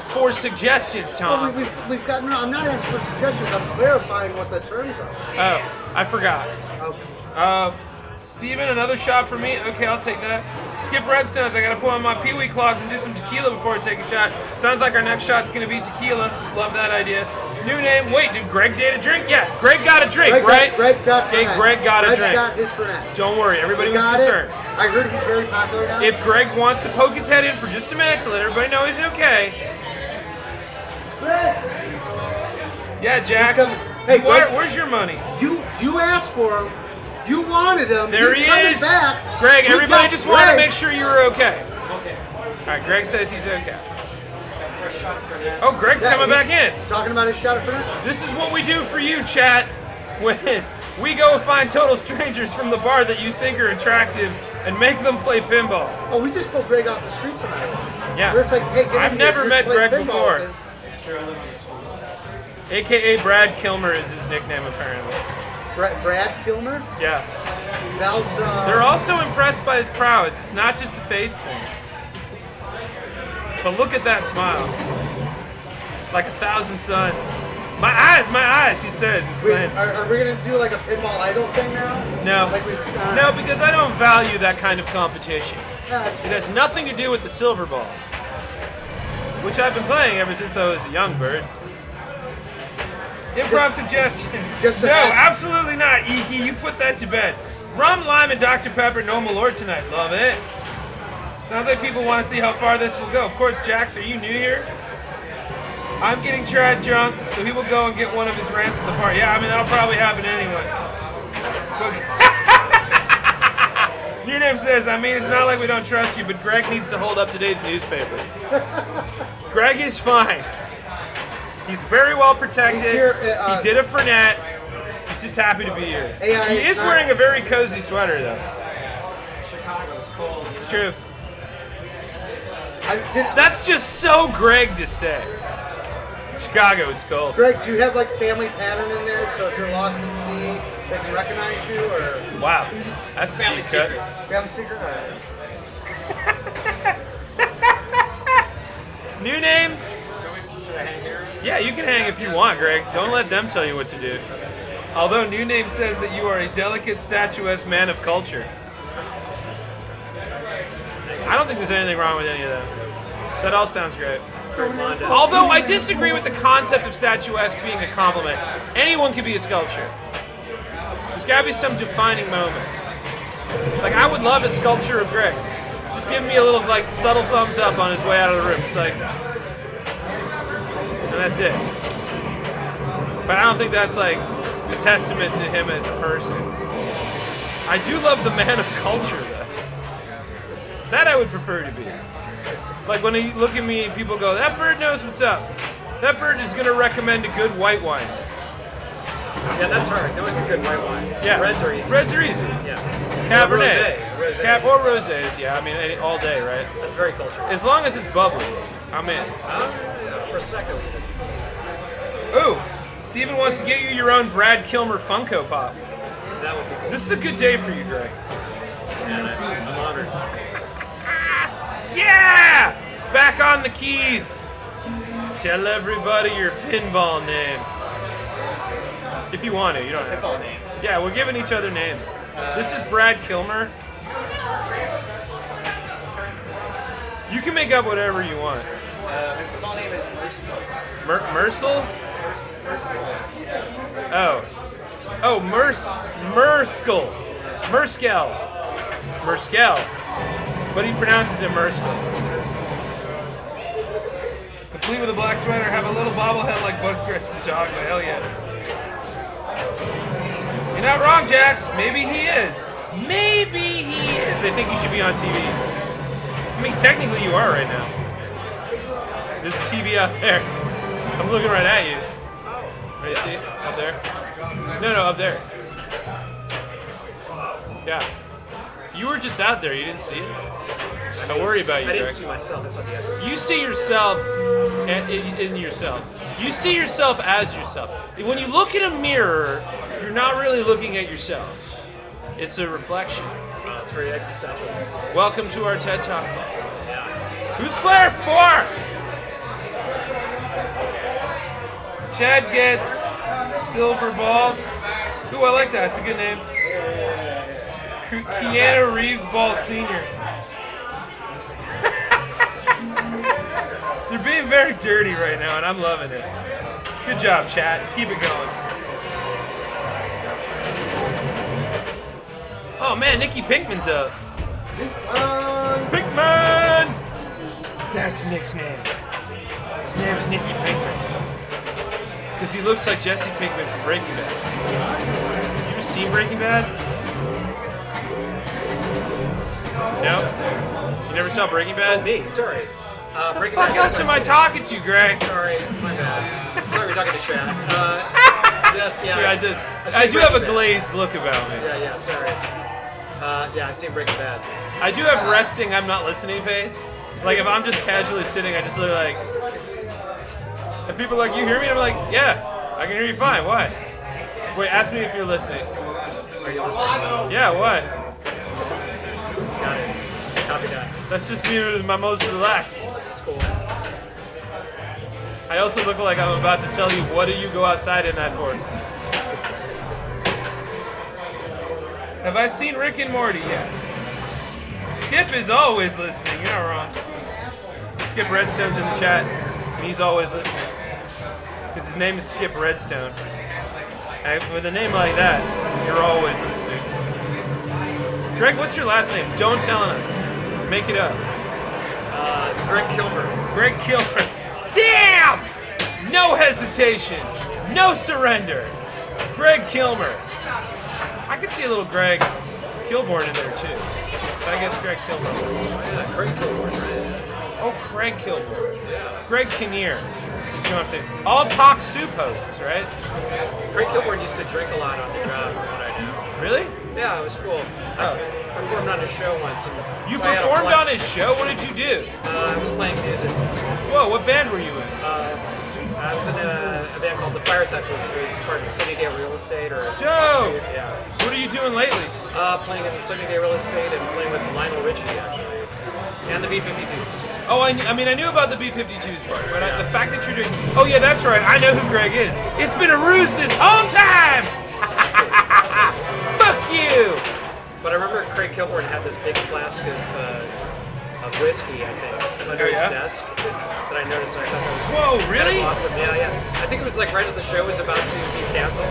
for suggestions, Tom. Well, we've got. No, I'm not asking for suggestions. I'm clarifying what the terms are. Oh, I forgot. Okay. Steven, another shot for me? Okay, I'll take that. Skip Redstones, I gotta put on my pee-wee clogs and do some tequila before I take a shot. Sounds like our next shot's gonna be tequila. Love that idea. New name. Wait, did Greg get a drink? Yeah, Greg got a drink, right? Greg got Okay, Greg got a drink. Greg got his for that. Don't worry, everybody was concerned. I heard he's very popular now. If Greg wants to poke his head in for just a minute to let everybody know he's okay. Yeah, Jax. Hey, where's your money? You asked for him. You wanted him. There he's he is. Back. Greg, everybody just wanted to Greg. make sure you were okay. Okay. All right, Greg says he's okay. Oh, Greg's coming back in. Talking about his shot of Fernet. This is what we do for you, chat. When we go find total strangers from the bar that you think are attractive and make them play pinball. Oh, we just pulled Greg off the street tonight. Yeah. We're just like, hey, I've never met Greg before. It's true, I live on the school. AKA Brad Kilmer is his nickname, apparently. Brad Kilmer? Yeah. Val's, They're also impressed by his prowess. It's not just a face thing. But look at that smile. Like 1,000 suns. My eyes, he says, exclaims. Are we going to do like a Pinball Idol thing now? No. Like No, because I don't value that kind of competition. No, It has nothing to do with the silver ball, which I've been playing ever since I was a young bird. Improv suggestion. No, absolutely not, Iki. You put that to bed. Rum, lime, and Dr. Pepper, no Malort tonight. Love it. Sounds like people want to see how far this will go. Of course, Jax, are you new here? I'm getting Chad drunk, so he will go and get one of his rants at the bar. Yeah, I mean, that'll probably happen anyway. But your name says, I mean, it's not like we don't trust you, but Greg needs to hold up today's newspaper. Greg is fine. He's very well protected. Here, he did a Fernet. He's just happy to be here. AI He is wearing a very cozy sweater, though. Chicago, it's cold. It's true. That's just so Greg to say. Chicago, it's cold. Greg, do you have like family pattern in there, so if you're lost at sea, they can recognize you, or? Wow, that's the family deep cut. secret. Family secret. All right. New name? Should I hang here? Yeah, you can hang if you want, Greg. Don't let them tell you what to do. Although new name says that you are a delicate, statuesque man of culture. I don't think there's anything wrong with any of that. That all sounds great. Very modest. Although I disagree with the concept of statuesque being a compliment. Anyone can be a sculpture. There's gotta be some defining moment. Like, I would love a sculpture of Greg. Just give me a little, like, subtle thumbs up on his way out of the room. It's like, and that's it. But I don't think that's, like, a testament to him as a person. I do love the man of culture, though. That I would prefer to be. Like, when you look at me, people go, that bird knows what's up. That bird is going to recommend a good white wine. Yeah, that's hard. Knowing a good white wine. Yeah. Reds are easy. Reds are easy. Yeah. Cabernet. Rosé. Or rosés, yeah. I mean, all day, right? That's very cultural. As long as it's bubbly, I'm in. Prosecco. Ooh, Steven wants to get you your own Brad Kilmer Funko Pop. That would be cool. This is a good day for you, Greg. And I'm honored. Yeah! Back on the keys. Tell everybody your pinball name. If you want to, you don't have to. Name. Yeah, we're giving each other names. This is Brad Kilmer. You can make up whatever you want. My football name is Mercy. Mercel? Oh, Merskel. Merskel. But he pronounces it Merskel. Complete with a black sweater, have a little bobblehead like Buttercrest from Dogma. Hell yeah. You're not wrong, Jax. Maybe he is. Maybe he is. They think you should be on TV. I mean, technically you are right now. There's a TV out there. I'm looking right at you. Ready to see? Up there? No, up there. Yeah. You were just out there. You didn't see it. Don't worry about you, I didn't Greg. see myself. That's not the other. You see yourself in yourself. You see yourself as yourself. When you look in a mirror, you're not really looking at yourself. It's a reflection. It's very existential. Welcome to our TED Talk. Who's player 4? Chad gets silver balls. Ooh, I like that. It's a good name. Keanu Reeves Ball Sr. They're being very dirty right now, and I'm loving it. Good job, Chad. Keep it going. Oh man, Nicky Pinkman's up. Pinkman! That's Nick's name. His name is Nicky Pinkman. Because he looks like Jesse Pinkman from Breaking Bad. You ever seen Breaking Bad? No? You never saw Breaking Bad? Me, sorry. What the fuck else am I talking to, Greg? Sorry, my bad. Sorry, we're talking to Chad. Yes, yeah. I do have a glazed look about me. Yeah, sorry. Yeah, I've seen Breaking Bad. I do have resting, I'm not listening face. Like, if I'm just casually sitting, I just look like... And people are like, you hear me? And I'm like, yeah, I can hear you fine. What? Wait, ask me if you're listening. Are you listening? Yeah, what? Got it. Copy that. That's just me my most relaxed. That's cool. I also look like I'm about to tell you, what do you go outside in that for? Have I seen Rick and Morty? Yes. Skip is always listening. You're not wrong. Skip Redstone's in the chat, and he's always listening. Because his name is Skip Redstone. And with a name like that, you're always listening. Greg, what's your last name? Don't tell us. Make it up. Greg Kilmer. Greg Kilmer. Damn! No hesitation. No surrender. Greg Kilmer. I could see a little Greg Kilborn in there too. So I guess Greg Kilmer. Yeah, Craig Kilborn, right? Oh, Craig Kilborn. Greg Kinnear. All Talk Soup hosts, right? Craig Kilborn used to drink a lot on the job, from what I know. Really? Yeah, it was cool. I performed on his show once. You performed on his show? What did you do? I was playing music. Whoa, what band were you in? I was in a band called the Fire Theft, which was part of Sunnydale Real Estate. Dope! Yeah. What are you doing lately? Playing in the Sunnydale Real Estate and playing with Lionel Richie, actually. And the B-52s. Oh, I knew about the B-52s part, but the fact that you're doing... Oh, yeah, that's right. I know who Greg is. It's been a ruse this whole time! Fuck you! But I remember Craig Kilborn had this big flask of of whiskey, I think, under his desk that I noticed. And I thought that was Whoa, really? awesome. Yeah. I think it was like right as the show was about to be canceled.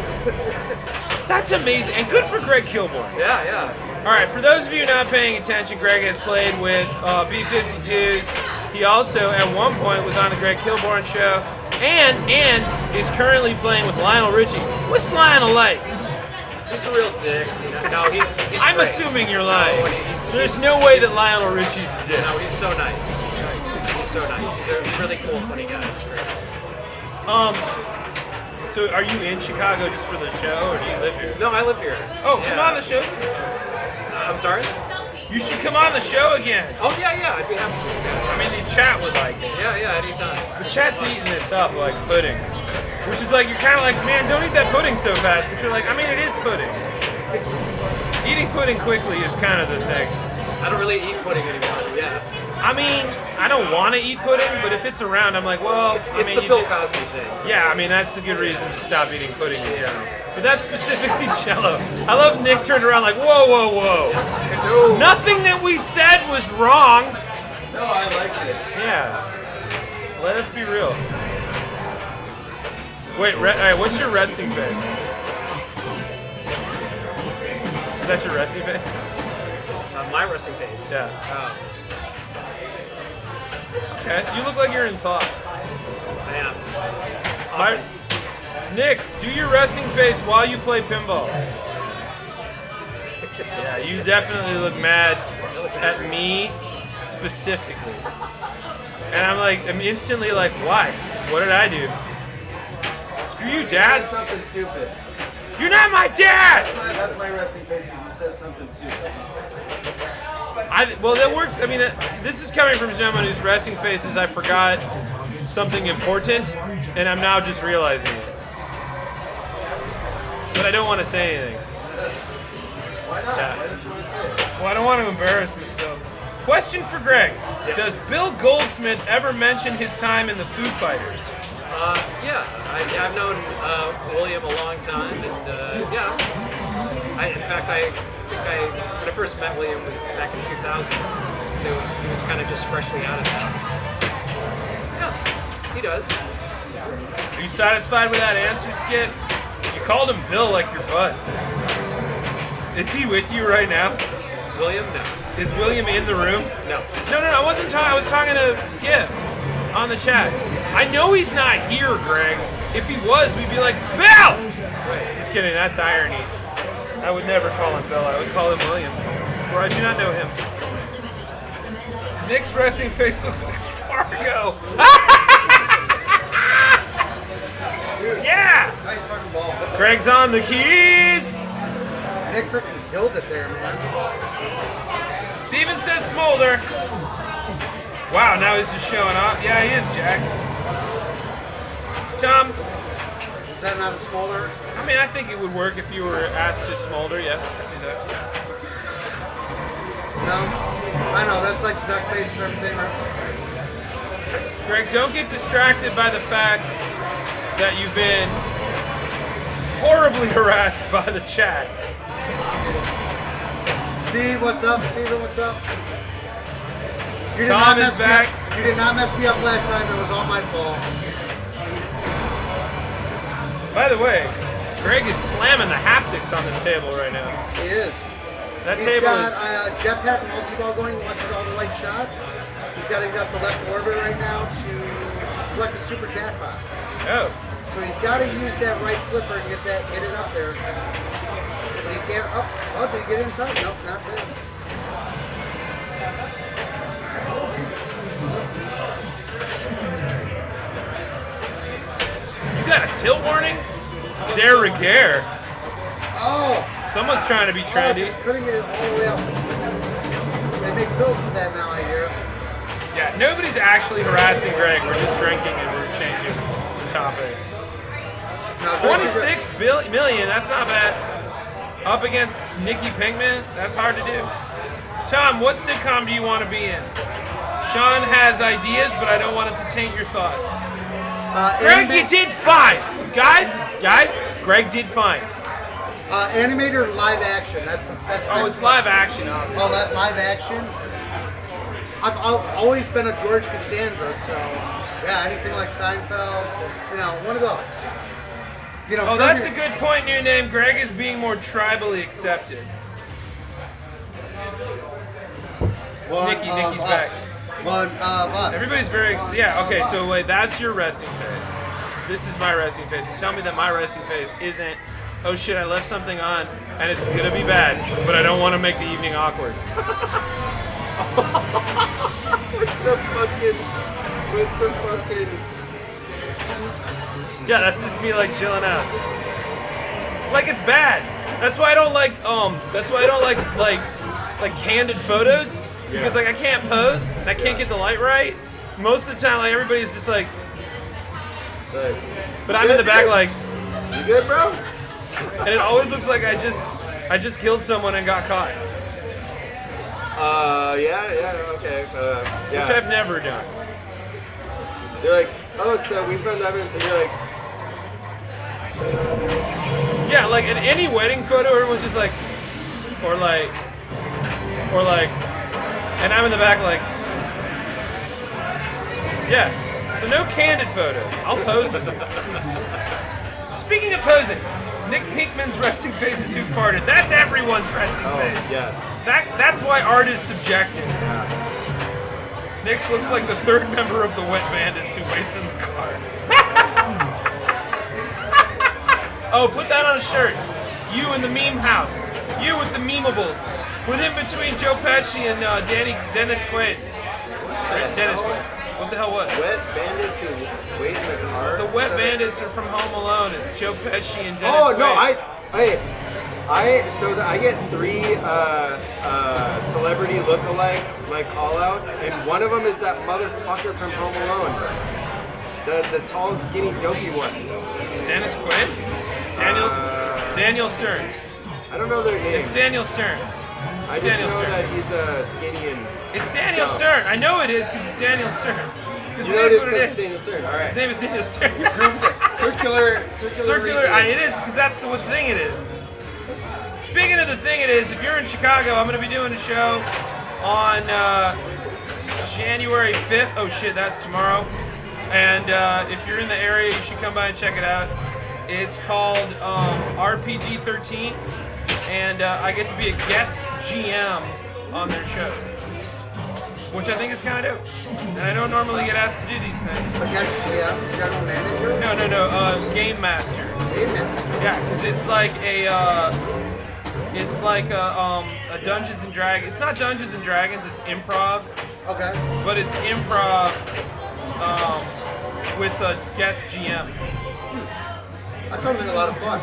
That's amazing, and good for Greg Kilborn. Yeah. All right, for those of you not paying attention, Greg has played with B-52s. He also, at one point, was on the Greg Kilborn show, and is currently playing with Lionel Richie. What's Lionel like? He's a real dick. You know? No, he's I'm great. assuming you're lying. No, There's no way that Lionel Richie's a dick. No, he's so nice. He's so nice. He's a really cool, funny guy. It's great. So are you in Chicago just for the show, or do you live here? No, I live here. Oh, come on the show. I'm sorry? You should come on the show again. Oh, yeah, I'd be happy to. I mean, the chat would like it. Yeah, anytime. The chat's eating this up like pudding. Which is like, you're kind of like, man, don't eat that pudding so fast. But you're like, I mean, it is pudding. Eating pudding quickly is kind of the thing. I don't really eat pudding anymore, but yeah. I mean, I don't want to eat pudding, but if it's around, I'm like, well, It's the Bill Cosby thing. Yeah, I mean, that's a good reason to stop eating pudding in general. But that's specifically Jello. I love Nick turned around like, whoa. No. Nothing that we said was wrong. No, I liked it. Yeah. Let us be real. Wait, all right, what's your resting face? Is that your resting face? My resting face? Yeah. Okay, you look like you're in thought. I am. Nick, do your resting face while you play pinball. Yeah, you definitely look mad at me specifically. And I'm instantly like, why? What did I do? Screw you, Dad. You said something stupid. You're not my dad! That's my resting face is you said something stupid. Well, that works. I mean, this is coming from someone whose resting face is I forgot something important, and I'm now just realizing it. But I don't want to say anything. Why not? Yeah. Why don't you want to say it? Well, I don't want to embarrass myself. Question for Greg. Yeah. Does Bill Goldsmith ever mention his time in the Foo Fighters? Yeah. I've known William a long time, and yeah. In fact, I think when I first met William was back in 2000, so he was kind of just freshly out of that. Yeah, he does. Are you satisfied with that answer, Skip? You called him Bill like your buds. Is he with you right now? William? No. Is William in the room? No. No, I wasn't talking. I was talking to Skip on the chat. I know he's not here, Greg. If he was, we'd be like, Bill! Right. Just kidding, that's irony. I would never call him Bill. I would call him William. For I do not know him. Nick's resting face looks like Fargo. Yeah! Nice fucking ball. Greg's on the keys! Nick freaking killed it there, man. Steven says Smolder. Wow, now he's just showing off. Yeah, he is, Jax. Tom? Is that not a smolder? I mean, I think it would work if you were asked to smolder. Yeah, I see that. No? I know, that's like duck face and everything, right? Greg, don't get distracted by the fact that you've been horribly harassed by the chat. Steve, what's up? Steven, what's up? You did Tom not is mess me back. up. You did not mess me up last time. It was all my fault. By the way, Greg is slamming the haptics on this table right now. He is. That He's table got, is... jetpack multi-ball going. He wants to get all the right shots. He's got the left orbit right now to collect a super jackpot. Oh. So he's got to use that right flipper and get it up there. But he can't. Oh, did he get inside? Nope, not there. You got a tilt warning? De rigueur. Oh! Someone's trying to be trendy. Just couldn't get it all the way up. They make pills for that now, I hear. Yeah, nobody's actually harassing Greg. We're just drinking and we're changing the topic. No, 26 million, that's not bad. Up against Nikki Pinkman, that's hard to do. Tom, what sitcom do you want to be in? Sean has ideas, but I don't want it to taint your thought. Greg, you did fine. Guys, Greg did fine. Animated or live action? That's Oh, it's live action. Oh, that live action? I've always been a George Costanza, so yeah, anything like Seinfeld, one of those. Oh, that's a good point in your name. Greg is being more tribally accepted. Nikki's back. One of us. Everybody's very excited. Yeah, okay, so wait, that's your resting face. This is my resting face. And tell me that my resting face isn't, oh shit, I left something on and it's gonna be bad, but I don't want to make the evening awkward. With the fucking. Yeah, that's just me like chilling out. Like it's bad. That's why I don't like like candid photos. Because like I can't pose and I can't get the light right. Most of the time like everybody's just like but I'm in the back like, you good, bro? And it always looks like I just killed someone and got caught. Okay. Which I've never done. You're like, oh, so we found evidence, and you're like, yeah, like in any wedding photo, everyone's just like, or like, and I'm in the back like, yeah. So no candid photos. I'll pose them. Speaking of posing, Nick Pinkman's resting face is who farted. That's everyone's resting face. Yes. That's why art is subjective. Nick's looks like the third member of the Wet Bandits who waits in the car. Oh, put that on a shirt. You in the meme house. You with the memeables. Put in between Joe Pesci and Dennis Quaid. Dennis Quaid. What the hell was? Wet Bandits who wait in the car? The Wet Bandits are from Home Alone. It's Joe Pesci and Dennis Quaid. Quaid. No, I get 3 celebrity look-alike call-outs, and one of them is that motherfucker from Home Alone. The tall, skinny, dopey one. Dennis Quaid? Daniel Stern. I don't know their names. It's Daniel Stern. I just know that he's skinny and. It's Daniel Stern. I know it is because it's Daniel Stern. Because You know it it is is what it 'cause is. it's Daniel Stern. All right. His name is Daniel Stern. Circular. It is because that's the thing it is. Speaking of the thing it is, if you're in Chicago, I'm going to be doing a show on January 5th. Oh shit, that's tomorrow. And if you're in the area, you should come by and check it out. It's called RPG 13, and I get to be a guest GM on their show, which I think is kind of dope. And I don't normally get asked to do these things. A guest GM, general manager? No, game master. Game master. Yeah, because it's like a Dungeons and Dragons. It's not Dungeons and Dragons. It's Improv. Okay. But it's Improv with a guest GM. That sounds like a lot of fun.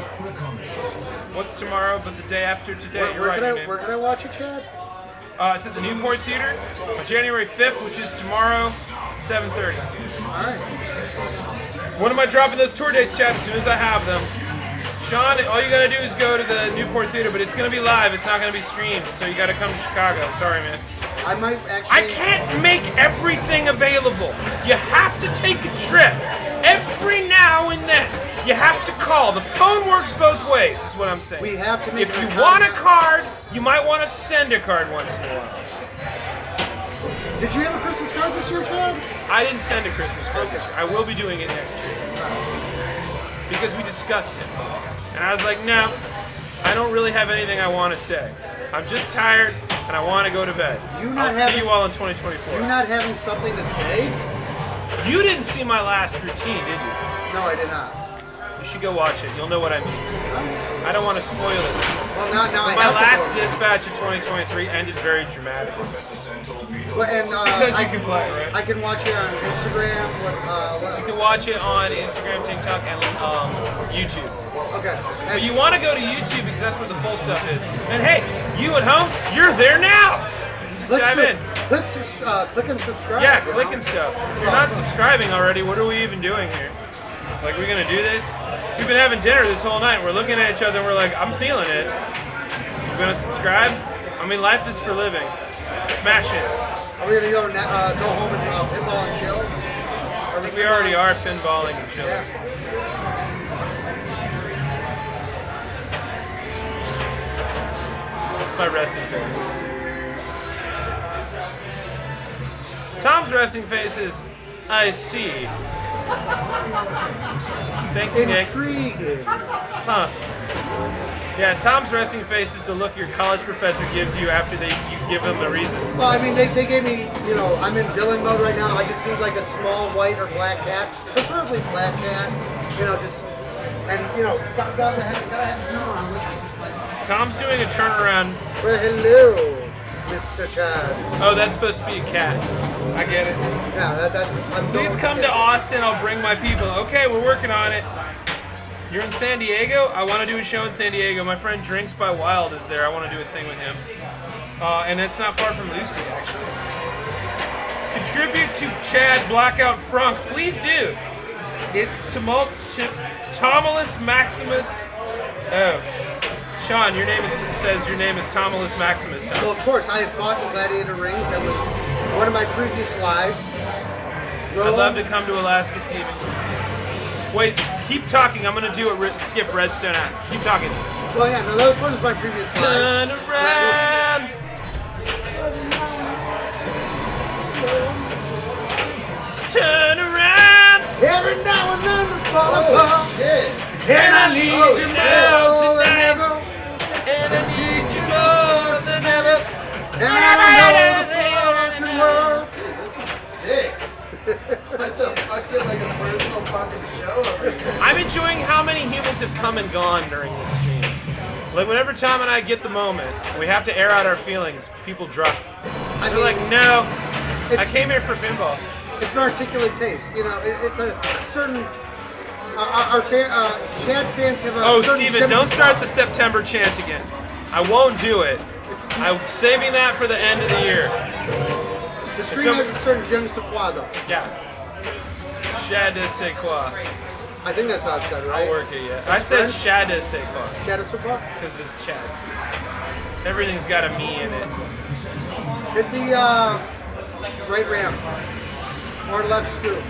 What's tomorrow but the day after today? Where can I watch it, Chad? It's at the Newport Theater on January 5th, which is tomorrow, 7:30. All right. When am I dropping those tour dates, Chad? As soon as I have them. Sean, all you gotta do is go to the Newport Theater, but it's gonna be live. It's not gonna be streamed, so you gotta come to Chicago. Sorry, man. I might actually. I can't make everything available. You have to take a trip every now and then. You have to call. The phone works both ways, is what I'm saying. We have to make. If you want a card, you might want to send a card once in a while. Did you have a Christmas card this year, Chad? I didn't send a Christmas card this year. I will be doing it next year. Because we discussed it. And I was like, no, I don't really have anything I want to say. I'm just tired, and I want to go to bed. I'll see you all in 2024. You not having something to say? You didn't see my last routine, did you? No, I did not. You should go watch it. You'll know what I mean. I don't want to spoil it. Well, now my last dispatch of 2023 ended very dramatically. Well, and, because you can fly, right? I can watch it on Instagram. You can watch it on Instagram, TikTok, and YouTube. Okay. But you want to go to YouTube because that's where the full stuff is. And hey, you at home, you're there now. Just dive in. Click and subscribe. Yeah, click and stuff. If you're not subscribing already, what are we even doing here? Like, we're gonna do this? We've been having dinner this whole night. We're looking at each other and we're like, I'm feeling it. You gonna subscribe? I mean, life is for living. Smash it. Are we gonna go home and pinball and chill? I think we already are pinballing and chilling. Yeah. It's my resting face. Tom's resting face is, I see. Thank you, Nick. Intriguing. Huh. Yeah, Tom's resting face is the look your college professor gives you after you give them the reason. Well, I mean, they gave me, I'm in villain mode right now. I just need like a small white or black cat, preferably black cat. Gotta have the on with me. Tom's doing a turnaround. Well, hello, Mr. Chad. Oh, that's supposed to be a cat. I get it. Yeah, that's. Please come to Austin. I'll bring my people. Okay, we're working on it. You're in San Diego? I want to do a show in San Diego. My friend Drinks by Wild is there. I want to do a thing with him. And it's not far from Lucy, actually. Contribute to Chad Blackout Frunk. Please do. It's Tomulus Maximus. Oh. Sean, says your name is Tomulus Maximus. Well, of course, I have fought in Gladiator Rings. That was one of my previous lives. I'd love to come to Alaska, Steven. Wait, keep talking. I'm going to do what Skip Redstone asked. Keep talking. Well, yeah, no, that was my previous lives. Turn around. Turn around. Every now and then we fall apart. Shit. And I need you now tonight. And I need you more than ever. And I know the words. This is sick. What the fuck? You're like a personal fucking show over here. I'm enjoying how many humans have come and gone during this stream. Like, whenever Tom and I get the moment, we have to air out our feelings, people drop. They're like, no, I came here for pinball. It's an articulate taste. It's a certain... Chad fans have a Oh, certain Steven, don't start the September chant again. I won't do it. I'm saving that for the end of the year. The stream has a certain je ne sais quoi, though. Yeah. Je ne sais quoi. I think that's how it's said, right? I'll work it, yeah. I said je ne sais quoi. Je ne sais quoi? Because it's Chad. Everything's got a me in it. Hit the right ramp. Or left scoop.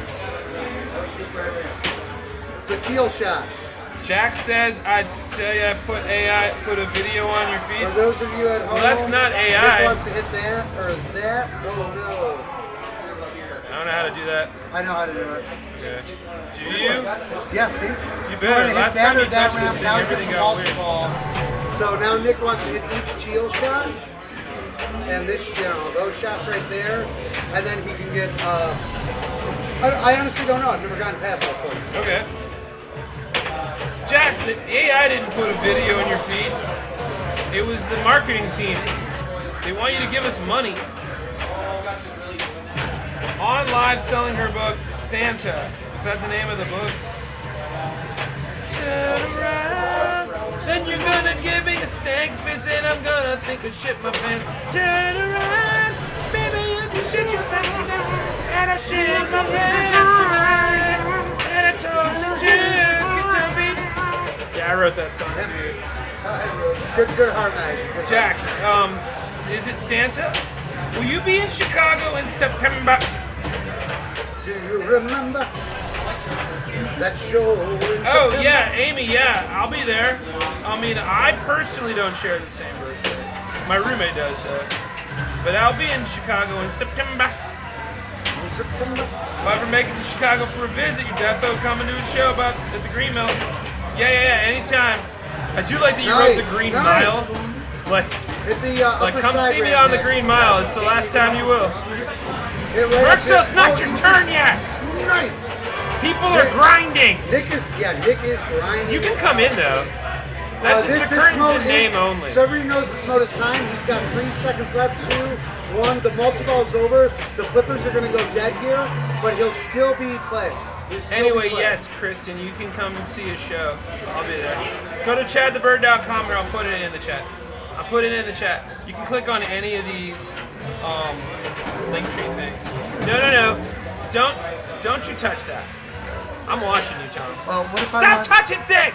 The teal shots. Jack says, I tell you, I put a video on your feed. For those of you at home, well, that's not AI. Nick wants to hit that or that. Oh no. I don't know how to do that. I know how to do it. Okay. Do you? Yeah, see? You better. Last time you touched this thing, everything got weird. So now Nick wants to hit each teal shot. And this, those shots right there. And then he can get, I honestly don't know. I've never gotten past that point. Okay. Jax, the AI didn't put a video in your feed. It was the marketing team. They want you to give us money. On live selling her book, Stanta. Is that the name of the book? Turn around, then you're gonna give me a stank fist and I'm gonna think of shit my pants. Turn around, baby, you can shit your pants tonight. And I shit my pants tonight. And I told the truth, get your beat. Yeah, I wrote that song for you. Good harmonizing. Jax, is it Stanta? Will you be in Chicago in September? Do you remember that show in Oh, September? yeah, Amy, yeah, I'll be there. I mean, I personally don't share the same birthday. My roommate does, though. But I'll be in Chicago in September. If I ever make it to Chicago for a visit, you're defo coming to a show at the Green Mill. Yeah, anytime. I do like that you wrote the Green Mile. Like come see me on the Green Mile. It's the last time you will. Marcel, it's not your turn yet. Nice. People are grinding. Nick is grinding. You can come in though. That's just the curtains in name only. So everybody knows this mode is time. He's got 3 seconds left. 2, 1. The multi-ball is over. The flippers are going to go dead here, but he'll still be playing. Anyway, yes, Kristen, you can come and see a show. I'll be there. Go to chadthebird.com or I'll put it in the chat. I'll put it in the chat. You can click on any of these Linktree things. No. Don't you touch that. I'm watching you, Tom. Well, what if Stop touching things!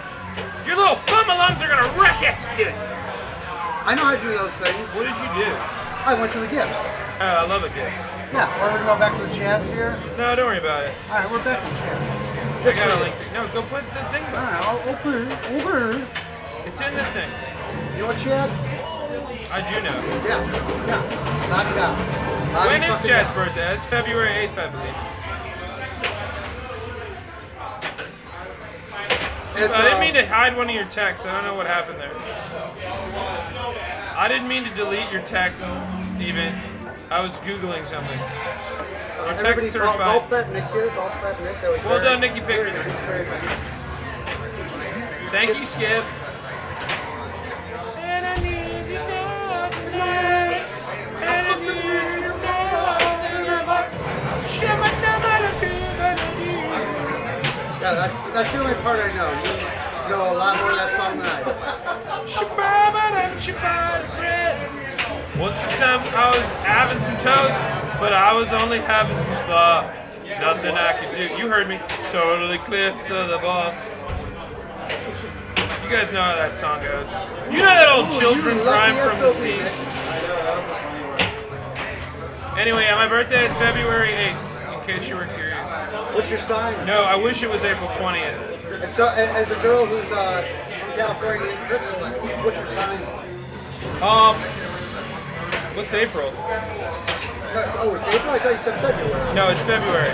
Your little thumb-alums are gonna wreck it! Dude. I know how to do those things. What did you do? I went to the gifts. Oh, I love a gift. Yeah, we're gonna go back to the chats here. No, don't worry about it. Alright, we're back to the chat. I got a link thing. No, go put the thing back. Alright, I'll open. It's in the thing. You know what, Chad? I do know. Yeah. La-di-da. When is Chad's birthday? It's February 8th, I believe. Steve, I didn't mean to hide one of your texts. I don't know what happened there. I didn't mean to delete your text, Steven. I was Googling something. Your texts are fine. Golf bet Nick here. Golf bet Nick. That was Well very, done, Nicky Pickard. very nice. Thank you, Skip. And I need you now tonight. And I need you more than ever. Yeah, that's the only part I know. You know a lot more of that song than I do. Once a time I was having some toast, but I was only having some slaw. Nothing I could do. You heard me. Total eclipse of the boss. You guys know how that song goes. You know that old children's rhyme from the sea. Anyway, my birthday is February 8th, in case you were curious. What's your sign? No, I wish it was April 20th. So, as a girl who's from California and Crystal, what's your sign? What's April? Oh, it's April? I thought you said February. No, it's February.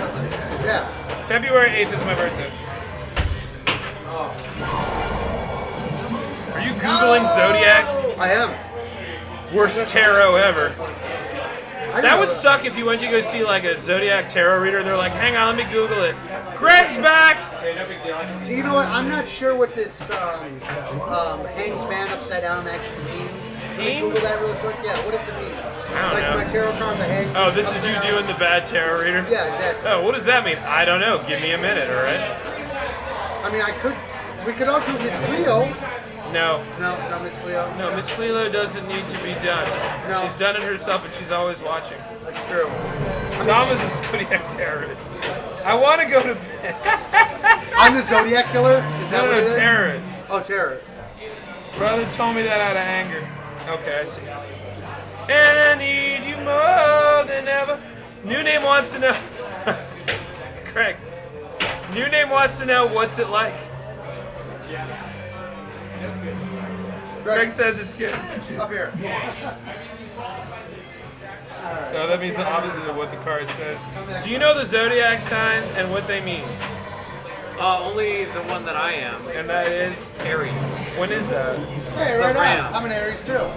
Yeah. February 8th is my birthday. Are you Googling Zodiac? I am. Worst tarot ever. That would suck if you went to go see like a Zodiac tarot reader and they're like, hang on, let me Google it. Greg's back! You know what? I'm not sure what this hangs man upside down actually means. Can you Google that real quick? Yeah, what does it mean? I don't know. My tarot card, the hang. Oh, this is you doing the bad tarot reader? Yeah, exactly. Oh, what does that mean? I don't know. Give me a minute, alright? I mean, we could all do Miss Cleo. No. No, Miss Cleo. No, Miss Cleo doesn't need to be done. No. She's done it herself and she's always watching. That's true. Tom is a Zodiac terrorist. I want to go to bed. I'm the Zodiac killer? Is that what it is? terrorist. Oh, terror. Brother told me that out of anger. Okay, I see. And I need you more than ever. New name wants to know. Craig. New name wants to know what's it like. Greg says it's good. Up here. No, that means the opposite of what the card said. Do you know the zodiac signs and what they mean? Only the one that I am. And that is Aries. When is that? Hey, It's right a on. ram. I'm an Aries too. So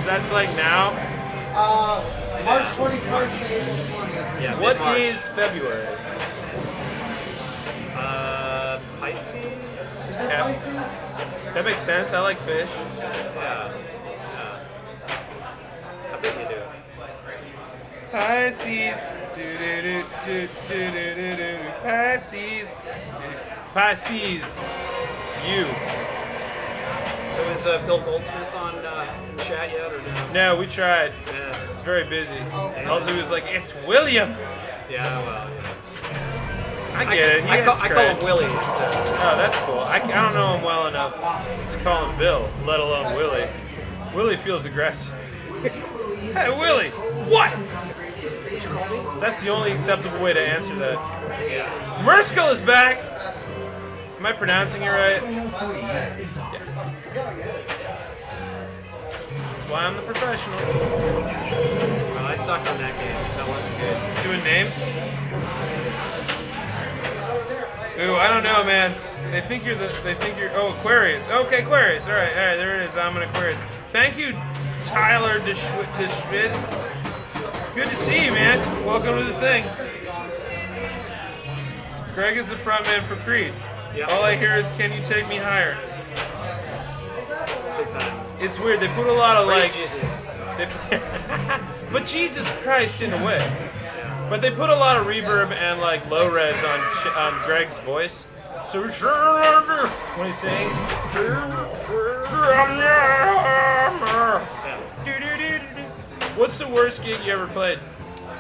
that's like now? March 21st to April 20th. Yeah, What mid-March. is February? Pisces? Okay. That makes sense. I like fish. Yeah. I bet you do. Pisces. Do-do-do-do-do-do-do-do. Pisces. Pisces. You. So is Bill Goldsmith on in the chat yet or no? No, we tried. Yeah. It's very busy. Also, he was like, it's William. Yeah, well, yeah. I get it. He I has call cred. him Willie. So. Oh, that's cool. I don't know him well enough to call him Bill, let alone Willie. Willie feels aggressive. Hey, Willie, what? That's the only acceptable way to answer that. Yeah. Merskell is back. Am I pronouncing it right? Yes. That's why I'm the professional. Well, I sucked on that game. That wasn't good. Doing names? Ooh, I don't know, man. They think you're oh, Aquarius. Okay, Aquarius. All right, there it is. I'm an Aquarius. Thank you, Tyler DeSchwitz. Good to see you, man. Welcome to the thing. Greg is the frontman for Creed. Yep. All I hear is, "Can you take me higher?" Good time. It's weird. They put a lot of Praise like. Jesus. But Jesus Christ, in a way. But they put a lot of reverb and like low res on Greg's voice. So when he sings, what's the worst gig you ever played?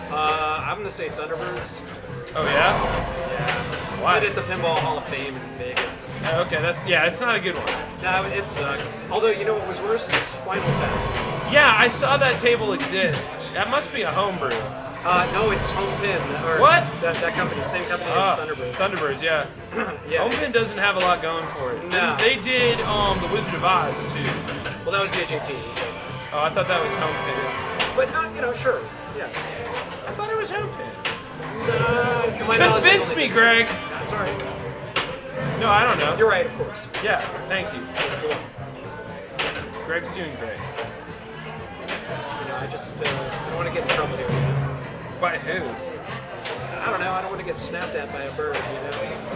I'm gonna say Thunderbirds. Oh yeah? Yeah. Why? I did at the Pinball Hall of Fame in Vegas. Okay, it's not a good one. No, it sucked. Although you know what was worse? Spinal Tap. Yeah, I saw that table exist. That must be a homebrew. No, it's Home Pin. Or What? That company, same company as Thunderbirds. Thunderbirds, yeah. Yeah. Home Pin doesn't have a lot going for it. No. They did The Wizard of Oz too. Well, that was JJP. Oh, I thought that was home pin. But not, sure. Yeah. I thought it was home pin. To my knowledge, Convince me, Greg. Sorry. No, I don't know. You're right, of course. Yeah, thank you. Greg's doing great. I just I don't want to get in trouble here. By who? I don't know. I don't want to get snapped at by a bird.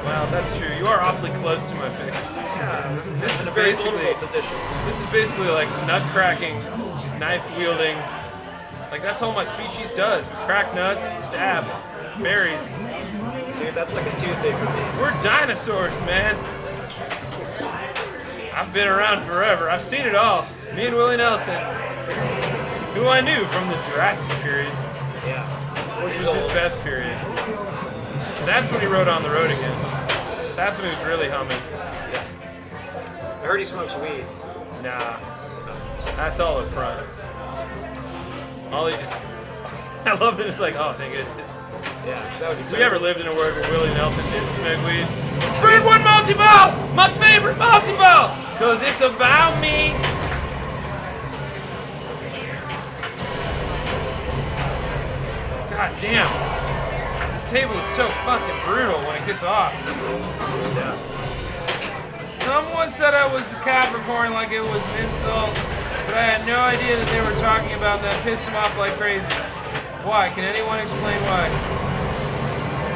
Well, that's true. You are awfully close to my face. Yeah. This is a very basically vulnerable position. This is basically like nut cracking, knife wielding. Like that's all my species does. We crack nuts, stab berries. Dude, that's like a Tuesday for me. We're dinosaurs, man. I've been around forever. I've seen it all. Me and Willie Nelson, who I knew from the Jurassic period. Yeah. Which was his best period. That's when he rode On the Road Again. That's when he was really humming. I heard he smokes weed. Nah. That's all up front. I love that it's like, oh, thank goodness. Yeah, that would be If we ever lived in a world where Willie Nelson didn't smoke weed, Bird One Multi-Ball! My favorite multi-ball! Cause it's about me. God damn. This table is so fucking brutal when it gets off. Yeah. Someone said I was a Capricorn like it was an insult, but I had no idea that they were talking about that. Pissed him off like crazy. Why? Can anyone explain why?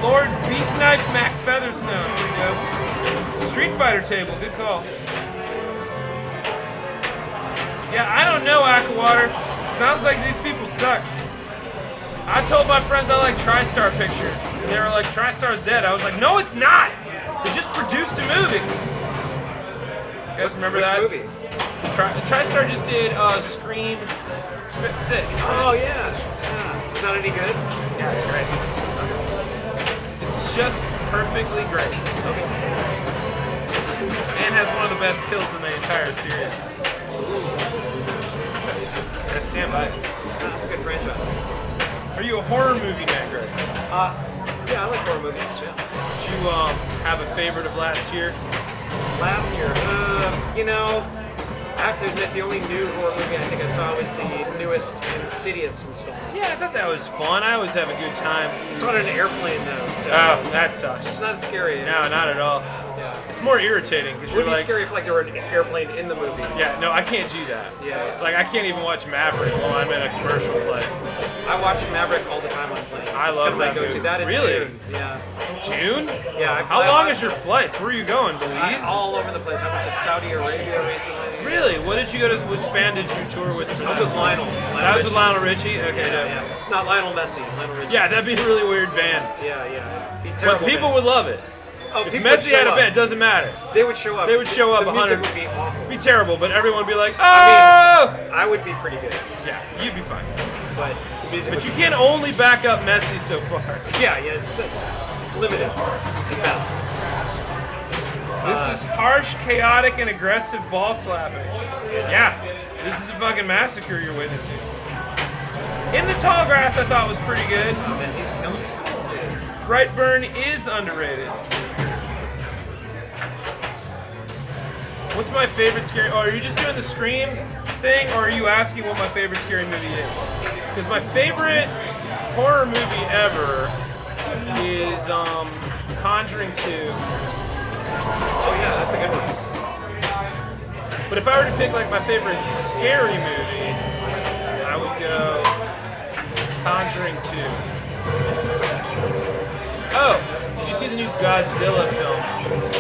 Lord Beak Knife Mac Featherstone. Here we go. Street Fighter table. Good call. Yeah, I don't know, Aquawater. Sounds like these people suck. I told my friends I like TriStar pictures, and they were like, TriStar's dead. I was like, no, it's not. They just produced a movie. You guys remember Which that? movie? TriStar just did Scream 6. Oh, yeah. Is that any good? Yeah, it's great. It's just perfectly great. Okay. And has one of the best kills in the entire series. Gotta stand by it. That's a good franchise. Are you a horror movie man, Greg? Yeah, I like horror movies, yeah. Did you have a favorite of last year? Last year? I have to admit, the only new horror movie I think I saw was the newest Insidious installment. Yeah, I thought that was fun. I always have a good time. I saw it on an airplane, though, so... Oh, that sucks. It's not scary. No, not at all. Yeah. It's more irritating because It you're would be like... scary if there were an airplane in the movie. Yeah, no, I can't do that. Yeah. Like, I can't even watch Maverick while I'm in a commercial flight. I watch Maverick all the time on planes. I love that go movie. to that in Really? June. Yeah. June? Yeah. How long is your flights? Where are you going, Belize? All over the place. I went to Saudi Arabia recently. Really? What did you go to? Which band did you tour with? For I was that? with Lionel. That was with Lionel Richie? Okay, Yeah. Not Lionel Messi. Lionel Richie. Yeah, that'd be a really weird band. Yeah. It'd be terrible. But people would love it. Oh, if people would Messi show had a up. band, it doesn't matter. They would show up. They would show up The 100. music would be awful. It'd be terrible, but everyone would be like, oh! I would be pretty good. Yeah, you'd be fine. But the music But you can only back up Messi so far. Yeah, it's limited at best. This is harsh, chaotic, and aggressive ball slapping. Yeah, this is a fucking massacre you're witnessing. In the Tall Grass, I thought was pretty good. Oh man, he's killing it. Brightburn is underrated. What's my favorite scary? Oh, are you just doing the Scream thing, or are you asking what my favorite scary movie is? Because my favorite horror movie ever is Conjuring 2. Oh yeah, that's a good one. But if I were to pick like my favorite scary movie, I would go Conjuring 2. Oh, did you see the new Godzilla film?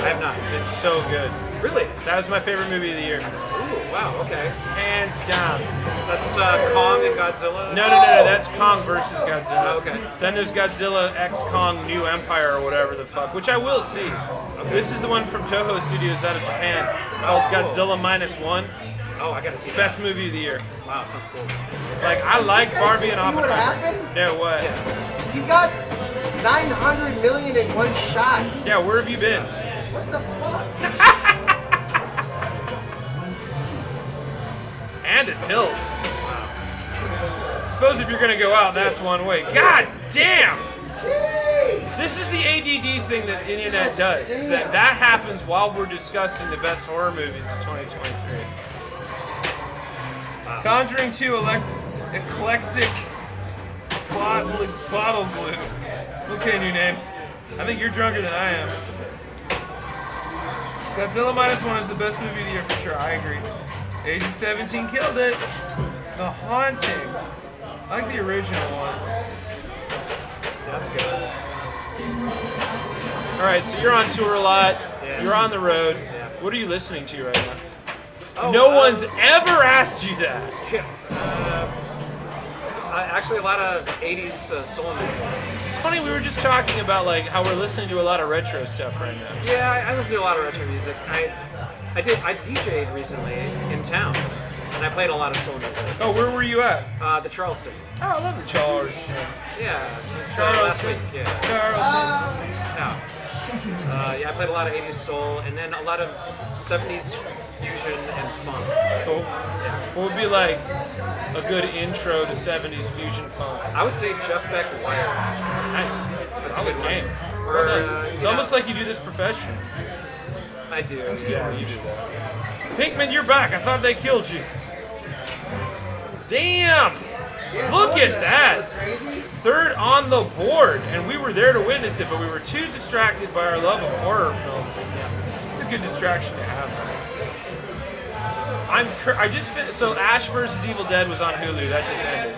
I have not. It's so good. Really? That was my favorite movie of the year. Ooh, wow, okay. Hands down. That's Kong and Godzilla? No, that's Kong versus Godzilla. Oh, okay. Then there's Godzilla X Kong New Empire or whatever the fuck, which I will see. Okay. This is the one from Toho Studios out of Japan called Godzilla -1. Oh, I gotta see that. Best movie of the year. Wow, sounds cool. Like, I like Barbie and See what Oppenheimer. happened? No, what? You got 900 million in one shot. Yeah, where have you been? What the fuck? And a tilt. Suppose if you're gonna go out, that's one way. God damn! This is the ADD thing that Internet does. Is that happens while we're discussing the best horror movies of 2023. Wow. Conjuring 2 eclectic bottle glue. Okay, new name. I think you're drunker than I am. Godzilla -1 is the best movie of the year for sure. I agree. Agent 17 killed it. The Haunting. I like the original one. That's good. All right, so you're on tour a lot. Yeah. You're on the road. Yeah. What are you listening to right now? Oh, No one's ever asked you that. Yeah. Actually, a lot of 80s soul music. It's funny, we were just talking about like how we're listening to a lot of retro stuff right now. Yeah, I listen to a lot of retro music. I DJ'd recently in town, and I played a lot of soul music. Oh, where were you at? The Charleston. Oh, I love the Charleston. Yeah, it was, Charleston. last week. Yeah. Charleston. Yeah, I played a lot of 80s soul, and then a lot of 70s fusion and funk. Cool. Yeah. What would be like a good intro to 70s fusion funk? I would say Jeff Beck Wire. Nice. That's a a good good game. Or, Well done. It's almost like you do this professionally. I do. Yeah, you do that. Pinkman, you're back. I thought they killed you. Damn! Look at that! Third on the board, and we were there to witness it, but we were too distracted by our love of horror films. It's a good distraction to have. I just finished. So Ash vs. Evil Dead was on Hulu. That just ended.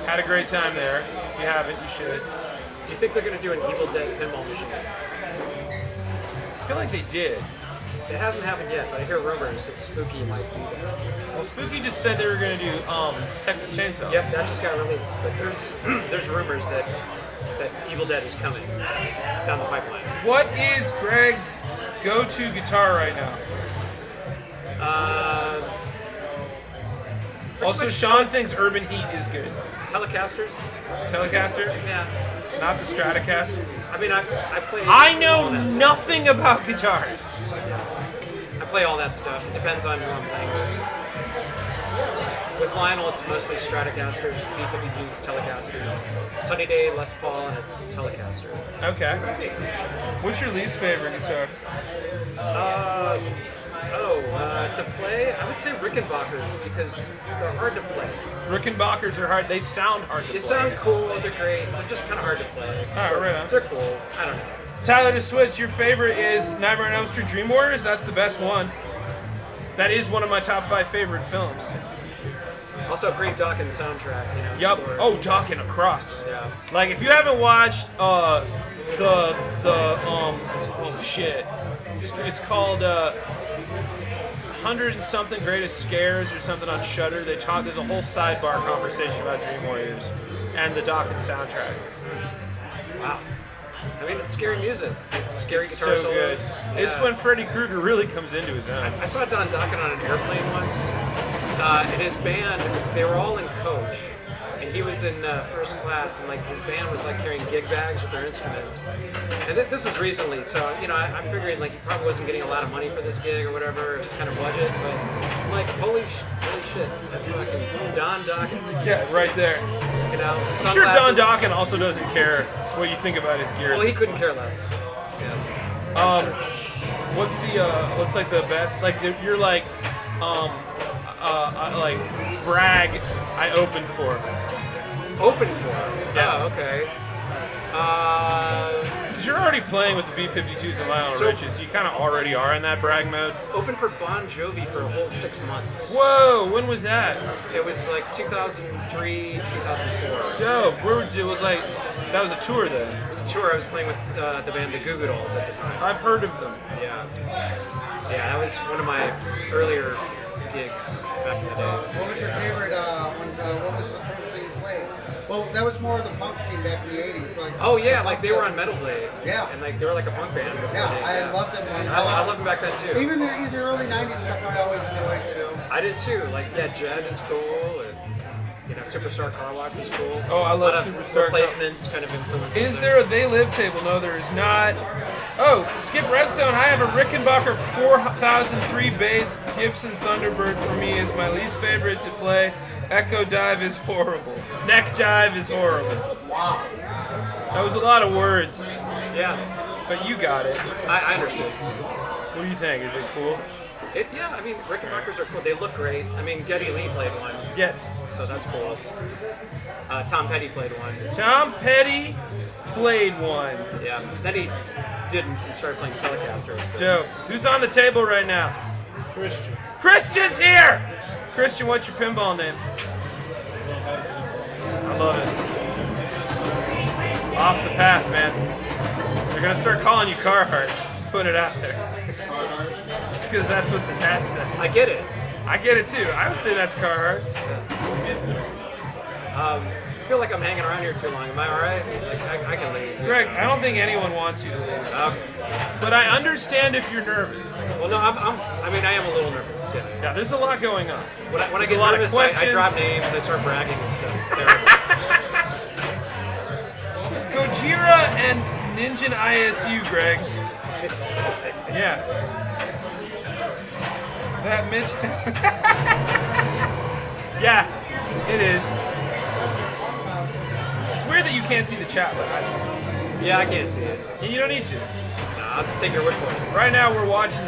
Had a great time there. If you haven't, you should. Do you think they're going to do an Evil Dead pinball machine? I feel like they did. It hasn't happened yet, but I hear rumors that Spooky might do that. Well, Spooky just said they were going to do Texas Chainsaw. Yep, that just got released. But there's rumors that Evil Dead is coming down the pipeline. What is Greg's go-to guitar right now? Also, Sean thinks Urban Heat is good. Telecasters? Telecaster? Yeah. Not the Stratocaster? I mean, I play... I know nothing about guitars. I play all that stuff. It depends on who I'm playing with. With Lionel, it's mostly Stratocasters, B-52s, Telecasters. Sunny Day, Les Paul, and a Telecaster. Okay. What's your least favorite guitar? To play, I would say Rickenbackers because they're hard to play. Rickenbackers are hard. They sound hard to play. They sound cool. They're great. They're just kind of hard to play. All right, right on. They're cool. I don't know. Tyler, to switch, your favorite is Nightmare on Elm Street Dream Warriors? That's the best one. That is one of my top 5 favorite films. Also, great Dokken soundtrack. You know. Yep. Score. Oh, Dokken Across. Yeah. Like, if you haven't watched oh shit, it's called 100 and something greatest scares or something on Shudder. There's a whole sidebar conversation about Dream Warriors and the Dokken soundtrack. Wow. I mean, it's scary music. It's scary guitar so good. solos. It's when Freddy Krueger really comes into his own. I saw Don Dokken on an airplane once, and his band, they were all in coach, and he was in first class, and like his band was like carrying gig bags with their instruments. And this was recently, so you know, I'm figuring like he probably wasn't getting a lot of money for this gig or whatever, it was kind of budget, but I'm like, holy shit, that's fucking Don Dokken. Yeah, right there. You know, I'm sure Don Dokken also doesn't care what you think about his gear. Well, he couldn't care less. Yeah. What's like the best? Like you're like like brag I opened for. Open for? Yeah. Oh, okay. Because you're already playing with the B-52s and Lionel Richie, so you kind of already are in that brag mode. Open for Bon Jovi for a whole 6 months. Whoa! When was that? It was like 2003, 2004. Dope. It was like that was a tour then. It was a tour. I was playing with the band the Goo Goo Dolls at the time. I've heard of them. Yeah. Yeah, that was one of my earlier gigs back in the day. What was your favorite? What was the first thing you played? Well, that was more of the punk scene back in the '80s. Like, oh yeah, like they were on Metal Blade. Yeah. And like they were like a punk band. Yeah, I loved them. I loved them back then too. Even the early '90s stuff, I always enjoyed too. I did too. Like Jed is cool, and you know Superstar Car Wash was cool. Oh, I love Superstar. Replacements kind of influences. Is there a They Live table? No, there is not. Oh, Skip Redstone. I have a Rickenbacker 4003 bass Gibson Thunderbird for me is my least favorite to play. Echo Dive is horrible. Neck Dive is horrible. Wow. That was a lot of words. Yeah. But you got it. I understood. What do you think? Is it cool? Yeah, I mean, Rickenbackers are cool. They look great. I mean, Geddy Lee played one. Yes. So that's cool. Tom Petty played one. Tom Petty played one. Yeah. Then he didn't and started playing Telecasters. But... Dope. Who's on the table right now? Christian. Christian's here! Christian, what's your pinball name? I love it. Off the path, man. They're gonna start calling you Carhartt. Just put it out there. Just because that's what the chat says. I get it. I get it too. I would say that's Carhartt. I feel like I'm hanging around here too long. Am I alright? I can leave. Greg, I don't think anyone wants you to leave. But I understand if you're nervous. Well, no, I am a little nervous. Yeah. Yeah, there's a lot going on. When I There's get a lot nervous, of I questions. drop names, I start bragging and stuff. It's terrible. Gojira and Ninja ISU, Greg. Yeah. That Mitch. Yeah, it is. It's weird that you can't see the chat, but I can. Yeah, I can't see it. You don't need to. No, I'll just take your word for it. Right now, we're watching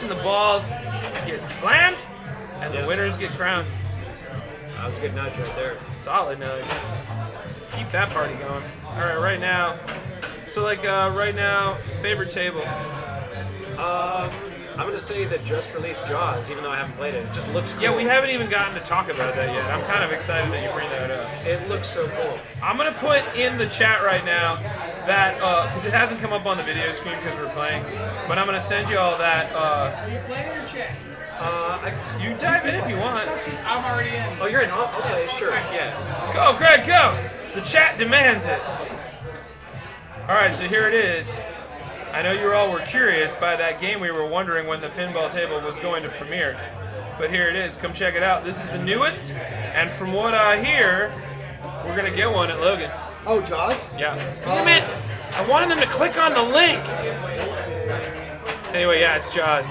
the balls get slammed, and the winners get crowned. That was a good nudge right there. Solid nudge. Keep that party going. All right, right now. So right now, favorite table. I'm gonna say that just released Jaws, even though I haven't played it. It just looks cool. Yeah, we haven't even gotten to talk about that yet. I'm kind of excited that you bring that up. It looks so cool. I'm gonna put in the chat right now that because it hasn't come up on the video screen because we're playing, but I'm gonna send you all that. Are you playing or chat? You dive in if you want. I'm already in. Oh, you're in. I'll play. Sure. Yeah. Go, Greg, go! The chat demands it. All right, so here it is. I know you all were curious by that game. We were wondering when the pinball table was going to premiere, but here it is. Come check it out. This is the newest, and from what I hear, we're gonna get one at Logan. Oh, Jaws? Yeah. Damn it! I wanted them to click on the link. Anyway, yeah, it's Jaws.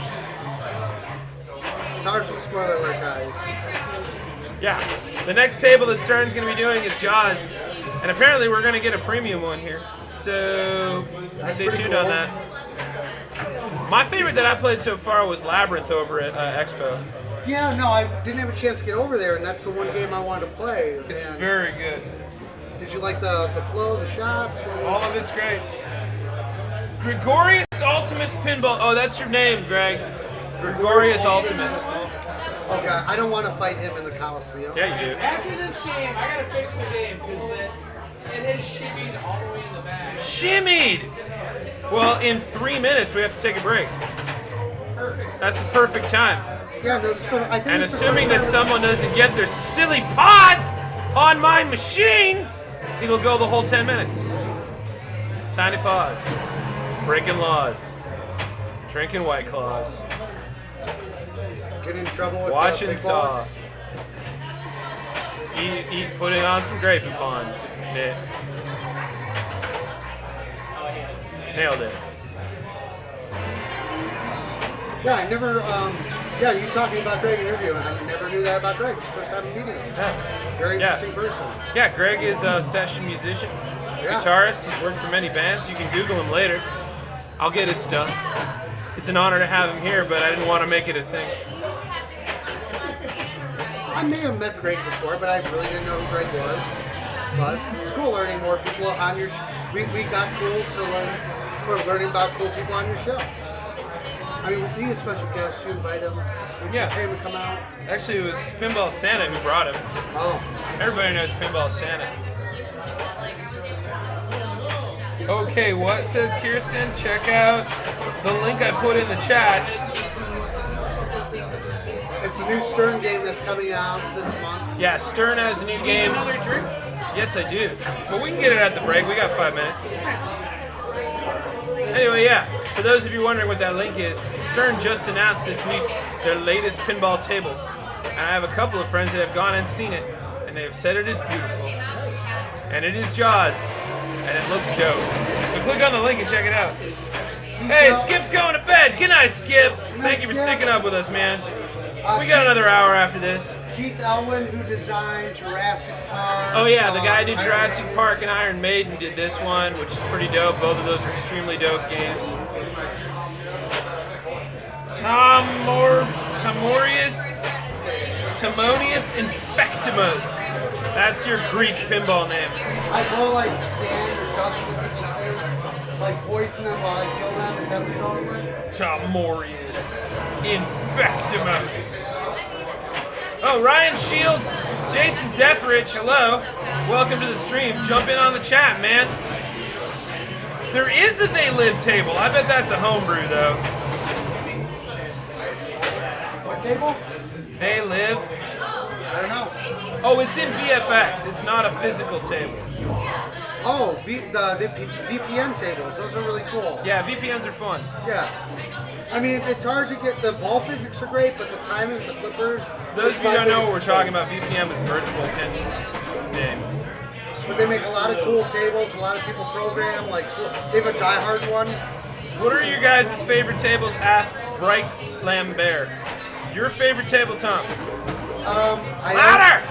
Sorry for the spoiler alert, guys. Yeah. The next table that Stern's going to be doing is Jaws. And apparently we're going to get a premium one here. So stay tuned on that. My favorite that I played so far was Labyrinth over at Expo. Yeah, no, I didn't have a chance to get over there, and that's the one game I wanted to play. It's And very good. Did you like the flow, the shots? All of it's great. Gregorius Ultimus Pinball. Oh, that's your name, Greg. Gregorius Ultimus. Okay, I don't want to fight him in the Coliseum. Yeah, you do. After this game, I gotta fix the game because it has shimmied all the way in the back. Shimmied! Well, in 3 minutes we have to take a break. Perfect. That's the perfect time. Yeah, no, so I think And it's the assuming first that time- someone doesn't get their silly paws on my machine, it'll go the whole 10 minutes. Tiny paws. Breaking laws. Drinking White Claws. Get in trouble with Watching Big Saw. Boss. Putting on some grape and pond. Nailed it. Yeah, I never. Yeah, you talking about Greg interviewing? I never knew that about Greg. It's the first time I'm meeting him. Very interesting person. Yeah, Greg is a session musician, guitarist. He's worked for many bands. You can Google him later. I'll get his stuff. It's an honor to have him here, but I didn't want to make it a thing. I may have met Greg before, but I really didn't know who Greg was. But it's cool learning more people on your. We got cool to learn. For learning about cool people on your show. I mean, was he a special guest? You invite him? Yeah. Pay him to come out? Actually, it was Pinball Santa who brought him. Oh. Everybody knows Pinball Santa. Okay, what says Kirsten? Check out the link I put in the chat. It's the new Stern game that's coming out this month. Yeah, Stern has a new game. Another drink? Yes, I do. But we can get it at the break. We got 5 minutes. Anyway, yeah. For those of you wondering what that link is, Stern just announced this week their latest pinball table. And I have a couple of friends that have gone and seen it, and they have said it is beautiful. And it is Jaws, and it looks dope. So click on the link and check it out. Hey, Skip's going to bed. Good night, Skip. Thank you for sticking up with us, man. We got another hour after this. Keith Elwin, who designed Jurassic Park. Oh yeah, the guy who did Jurassic Park and Iron Maiden did this one, which is pretty dope. Both of those are extremely dope games. Timonius Infectimos. That's your Greek pinball name. I blow like sand or dust in people's face, like poison them while I kill them. Is that what you're going with? Timonius Infectimos. Oh, Ryan Shields, Jason Deathrich, hello. Welcome to the stream. Jump in on the chat, man. There is a They Live table. I bet that's a homebrew, though. What table? They Live. I don't know. Oh, it's in VFX. It's not a physical table. Oh, the VPN tables. Those are really cool. Yeah, VPNs are fun. Yeah. I mean, it's hard to get, the ball physics are great, but the timing, the flippers. Those of you who don't know what we're talking about, VPN is virtual pin game. But they make a lot of cool tables, a lot of people program, like, they have a Die Hard one. What are your guys' favorite tables? Asks Bright Slam Bear. Your favorite table, Tom? Louder!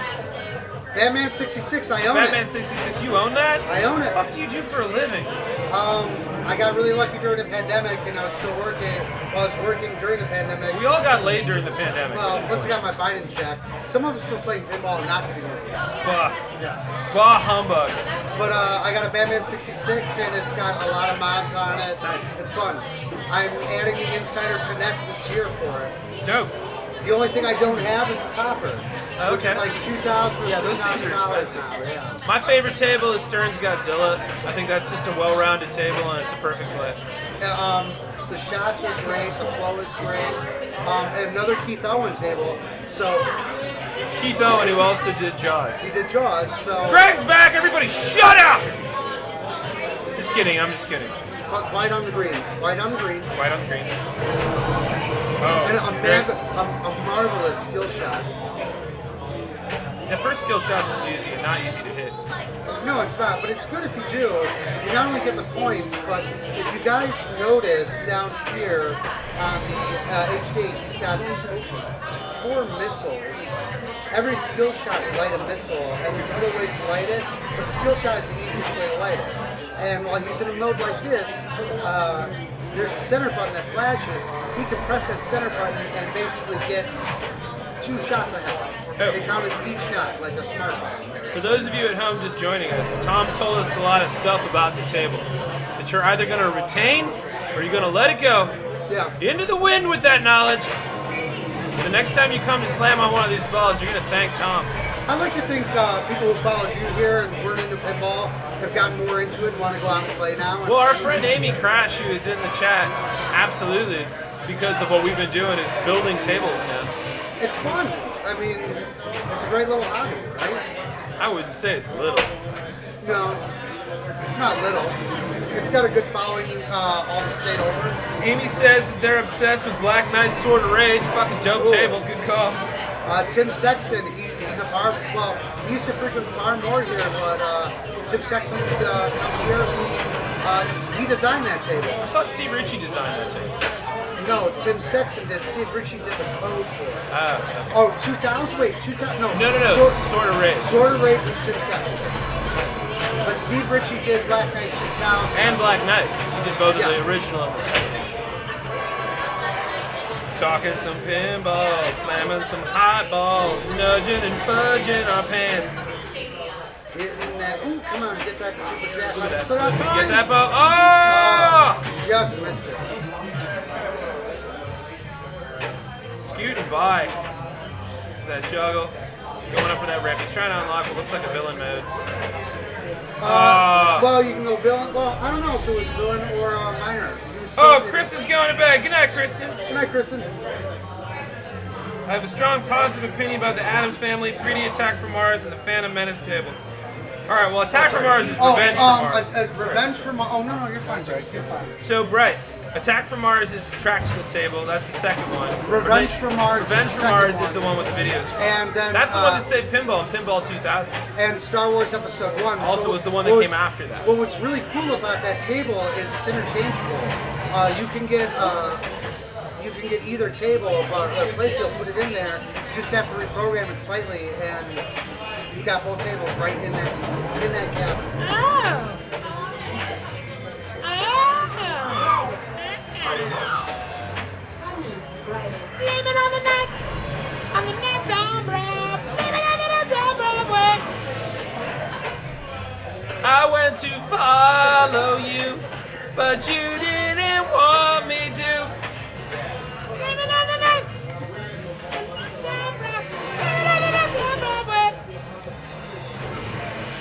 Batman 66, I own Batman it. 66, you own that? I own it. What do you do for a living? I got really lucky during the pandemic, and I was still working. Well, I was working during the pandemic. We all got laid during the pandemic. Well, plus I got my Biden check. Some of us were playing pinball and not getting laid. Bah. Bah humbug. But I got a Batman 66, and it's got a lot of mods on it. Nice. It's fun. I'm adding the Insider Connect this year for it. Dope. The only thing I don't have is the topper. Okay. Which is like $2,000. Yeah, those things are expensive. Now, yeah. My favorite table is Stern's Godzilla. I think that's just a well-rounded table, and it's a perfect play. The shots are great. The flow is great. And another Keith Owen table. So Keith Owen, who also did Jaws. He did Jaws. So Greg's back. Everybody, shut up! Just kidding. I'm just kidding. White on the green. White on the green. White on the green. And Oh, a marvelous skill shot. The first skill shot's a doozy and not easy to hit. No, it's not, but it's good if you do. You not only get the points, but if you guys notice down here on the HD, he's got 4 missiles. Every skill shot you light a missile, and there's other ways to light it, but skill shot is the easiest way to light it. And while he's in a mode like this, there's a center button that flashes. He can press that center button and basically get 2 shots ahead. They count as each shot, like a smartphone. For those of you at home just joining us, Tom told us a lot of stuff about the table that you're either going to retain or you're going to let it go. Yeah. Into the wind with that knowledge. The next time you come to slam on one of these balls, you're going to thank Tom. I'd like to think people who followed you here and weren't into pinball have gotten more into it and want to go out and play now. Well, our friend Amy Crash, who is in the chat, absolutely, because of what we've been doing, is building tables now. It's fun. I mean, it's a great little hobby, right? I wouldn't say it's little. No, not little. It's got a good following all the state over. Amy says that they're obsessed with Black Knight's Sword of Rage. Fucking dope table. Good call. Tim Sexton, he's a bar. Well, he used to frequent the bar more here, but Tim Sexton comes here. He designed that table. I thought Steve Ritchie designed that table. No, Tim Sexton did. Steve Ritchie did the code for it. Okay. Oh, 2000? Wait, 2000? No. No. Sword of Rage. Sword of Rage was Tim Sexton. But Steve Ritchie did Black Knight 2000. And Black Knight. He did both of the original and the second. Talking some pinball, slamming some hot balls, nudging and fudging our pants. Hitting that. Ooh, come on, get that super jack. Look at that. Still got time. Get that ball. Oh! Just missed it. Scooting by. That juggle. Going up for that rip. He's trying to unlock what looks like a villain mode. Well, you can go villain. Well, I don't know if it was villain or minor. Oh, Kristen's going to bed. Good night, Kristen. Good night, Kristen. I have a strong positive opinion about the Addams Family, 3D Attack from Mars, and the Phantom Menace table. Alright, well, Attack from Mars is Revenge from Mars. Revenge from Mars. Oh, no, you're fine, Greg. You're fine. So, Bryce, Attack from Mars is a practical table. That's the second one. Revenge from Mars. Revenge from Mars is the one with the video screen. And then that's the one that saved Pinball in Pinball 2000. And Star Wars Episode 1 also was the one that came after that. Well, what's really cool about that table is it's interchangeable. You can get either table, but playfield, put it in there. You just have to reprogram it slightly, and you've got both tables right in that cabinet. went to follow you, but you didn't want me to.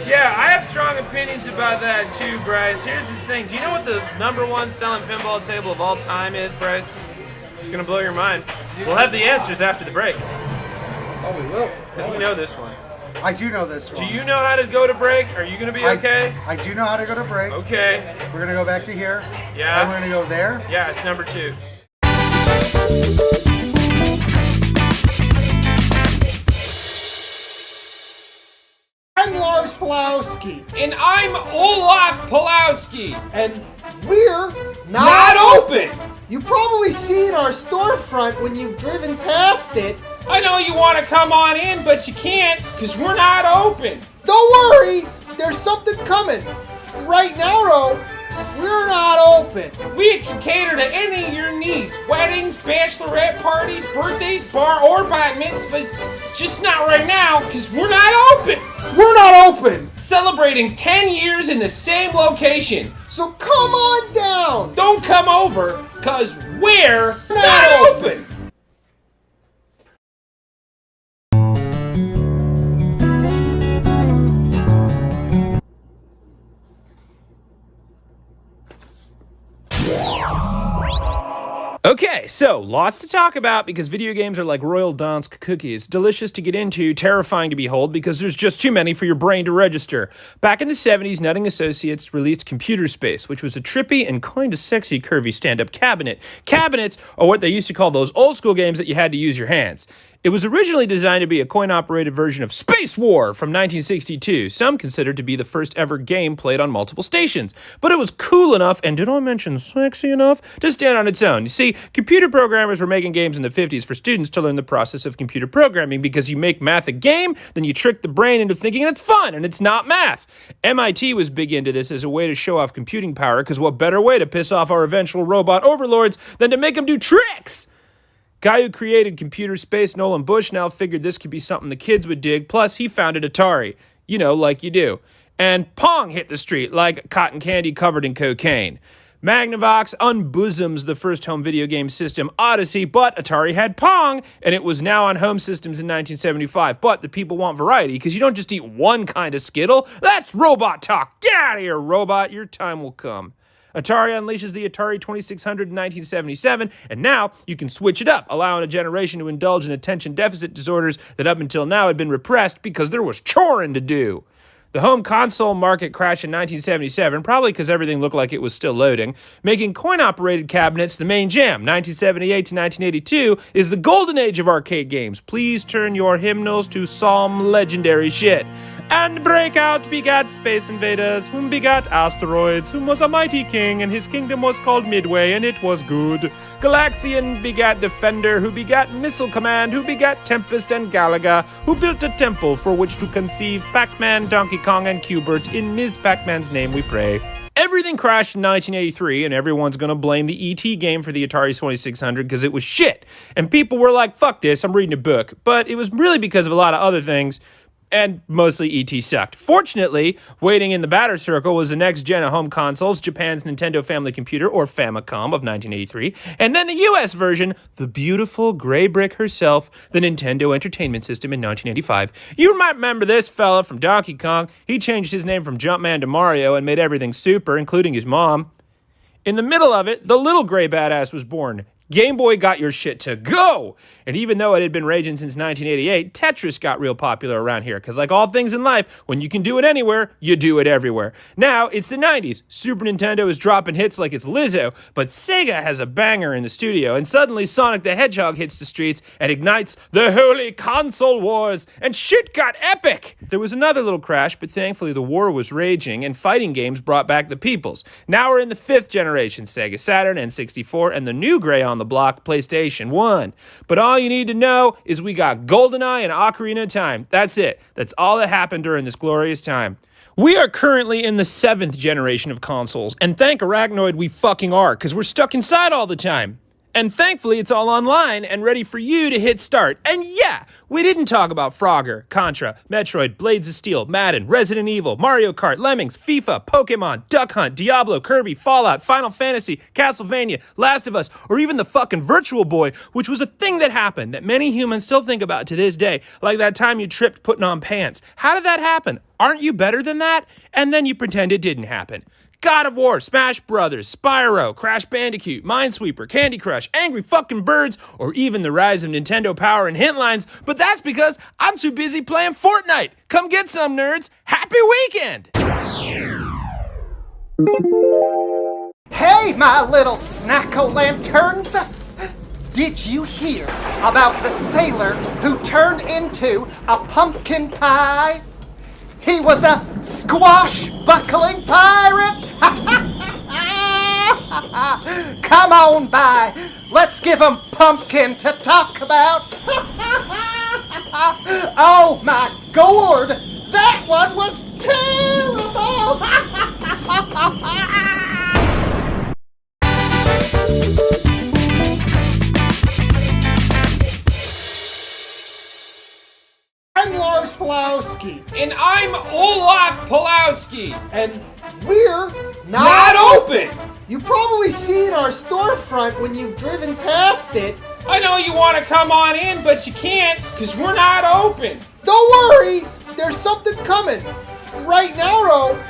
Yeah, I have strong opinions about that too, Bryce. Here's the thing. Do you know what the #1 selling pinball table of all time is, Bryce? It's gonna blow your mind. We'll have the answers after the break. Oh, we will. Because we know this one. I do know this one. Do you know how to go to break? Are you gonna be okay? I do know how to go to break. Okay. We're gonna go back to here. Yeah. And we're gonna go there. Yeah, it's #2. I'm Lars Pulowski. And I'm Olaf Pulowski. And we're Not open! You've probably seen our storefront when you've driven past it. I know you want to come on in, but you can't, because we're not open. Don't worry, there's something coming. Right now, though, we're not open. We can cater to any of your needs. Weddings, bachelorette parties, birthdays, bar, or bat mitzvahs. Just not right now, because we're not open. We're not open. Celebrating 10 years in the same location. So come on down. Don't come over, because we're not open. Okay, so lots to talk about because video games are like Royal Dansk cookies. Delicious to get into, terrifying to behold because there's just too many for your brain to register. Back in the 70s, Nutting Associates released Computer Space, which was a trippy and kind of sexy curvy stand-up cabinet. Cabinets are what they used to call those old school games that you had to use your hands. It was originally designed to be a coin-operated version of Space War from 1962, some considered to be the first ever game played on multiple stations. But it was cool enough, and did I mention sexy enough, to stand on its own. You see, computer programmers were making games in the 50s for students to learn the process of computer programming because you make math a game, then you trick the brain into thinking it's fun, and it's not math. MIT was big into this as a way to show off computing power, because what better way to piss off our eventual robot overlords than to make them do tricks? Guy who created Computer Space, Nolan Bush, now figured this could be something the kids would dig, plus he founded Atari. You know, like you do. And Pong hit the street like cotton candy covered in cocaine. Magnavox unbosoms the first home video game system, Odyssey, but Atari had Pong, and it was now on home systems in 1975. But the people want variety, because you don't just eat one kind of Skittle. That's robot talk. Get out of here, robot. Your time will come. Atari unleashes the Atari 2600 in 1977, and now you can switch it up, allowing a generation to indulge in attention deficit disorders that up until now had been repressed because there was choring to do. The home console market crashed in 1977, probably because everything looked like it was still loading, making coin-operated cabinets the main jam. 1978 to 1982 is the golden age of arcade games. Please turn your hymnals to psalm legendary shit. And Breakout begat Space Invaders, whom begat Asteroids, whom was a mighty king, and his kingdom was called Midway, and it was good. Galaxian begat Defender, who begat Missile Command, who begat Tempest and Galaga, who built a temple for which to conceive Pac-Man, Donkey Kong, and Q*bert. In Ms. Pac-Man's name we pray. Everything crashed in 1983, and everyone's gonna blame the E.T. game for the Atari 2600 because it was shit. And people were like, fuck this, I'm reading a book. But it was really because of a lot of other things. And mostly E.T. sucked. Fortunately, waiting in the batter circle was the next gen of home consoles, Japan's Nintendo Family Computer, or Famicom, of 1983, and then the US version, the beautiful gray brick herself, the Nintendo Entertainment System in 1985. You might remember this fella from Donkey Kong. He changed his name from Jumpman to Mario and made everything super, including his mom. In the middle of it, the little gray badass was born. Game Boy got your shit to go! And even though it had been raging since 1988, Tetris got real popular around here, because like all things in life, when you can do it anywhere, you do it everywhere. Now, it's the 90s. Super Nintendo is dropping hits like it's Lizzo, but Sega has a banger in the studio, and suddenly Sonic the Hedgehog hits the streets and ignites the holy console wars, and shit got epic! There was another little crash, but thankfully the war was raging, and fighting games brought back the peoples. Now we're in the 5th generation, Sega Saturn, N64, and the new gray on the block, PlayStation 1. But all you need to know is we got GoldenEye and Ocarina of Time. That's it. That's all that happened during this glorious time. We are currently in the 7th generation of consoles, and thank Arachnoid we fucking are, because we're stuck inside all the time. And thankfully, it's all online and ready for you to hit start. And yeah, we didn't talk about Frogger, Contra, Metroid, Blades of Steel, Madden, Resident Evil, Mario Kart, Lemmings, FIFA, Pokemon, Duck Hunt, Diablo, Kirby, Fallout, Final Fantasy, Castlevania, Last of Us, or even the fucking Virtual Boy, which was a thing that happened that many humans still think about to this day, like that time you tripped putting on pants. How did that happen? Aren't you better than that? And then you pretend it didn't happen. God of War, Smash Brothers, Spyro, Crash Bandicoot, Minesweeper, Candy Crush, Angry Fucking Birds, or even the rise of Nintendo Power and hint lines, but that's because I'm too busy playing Fortnite. Come get some, nerds. Happy weekend! Hey, my little snack-o'-lanterns! Did you hear about the sailor who turned into a pumpkin pie? He was a squash-buckling pirate! Come on by. Let's give him pumpkin to talk about. Oh my gourd! That one was terrible! I'm Lars Pulowski. And I'm Olaf Pulowski. And we're not open. You probably seen our storefront when you've driven past it. I know you want to come on in, but you can't because we're not open. Don't worry, there's something coming. Right now, though,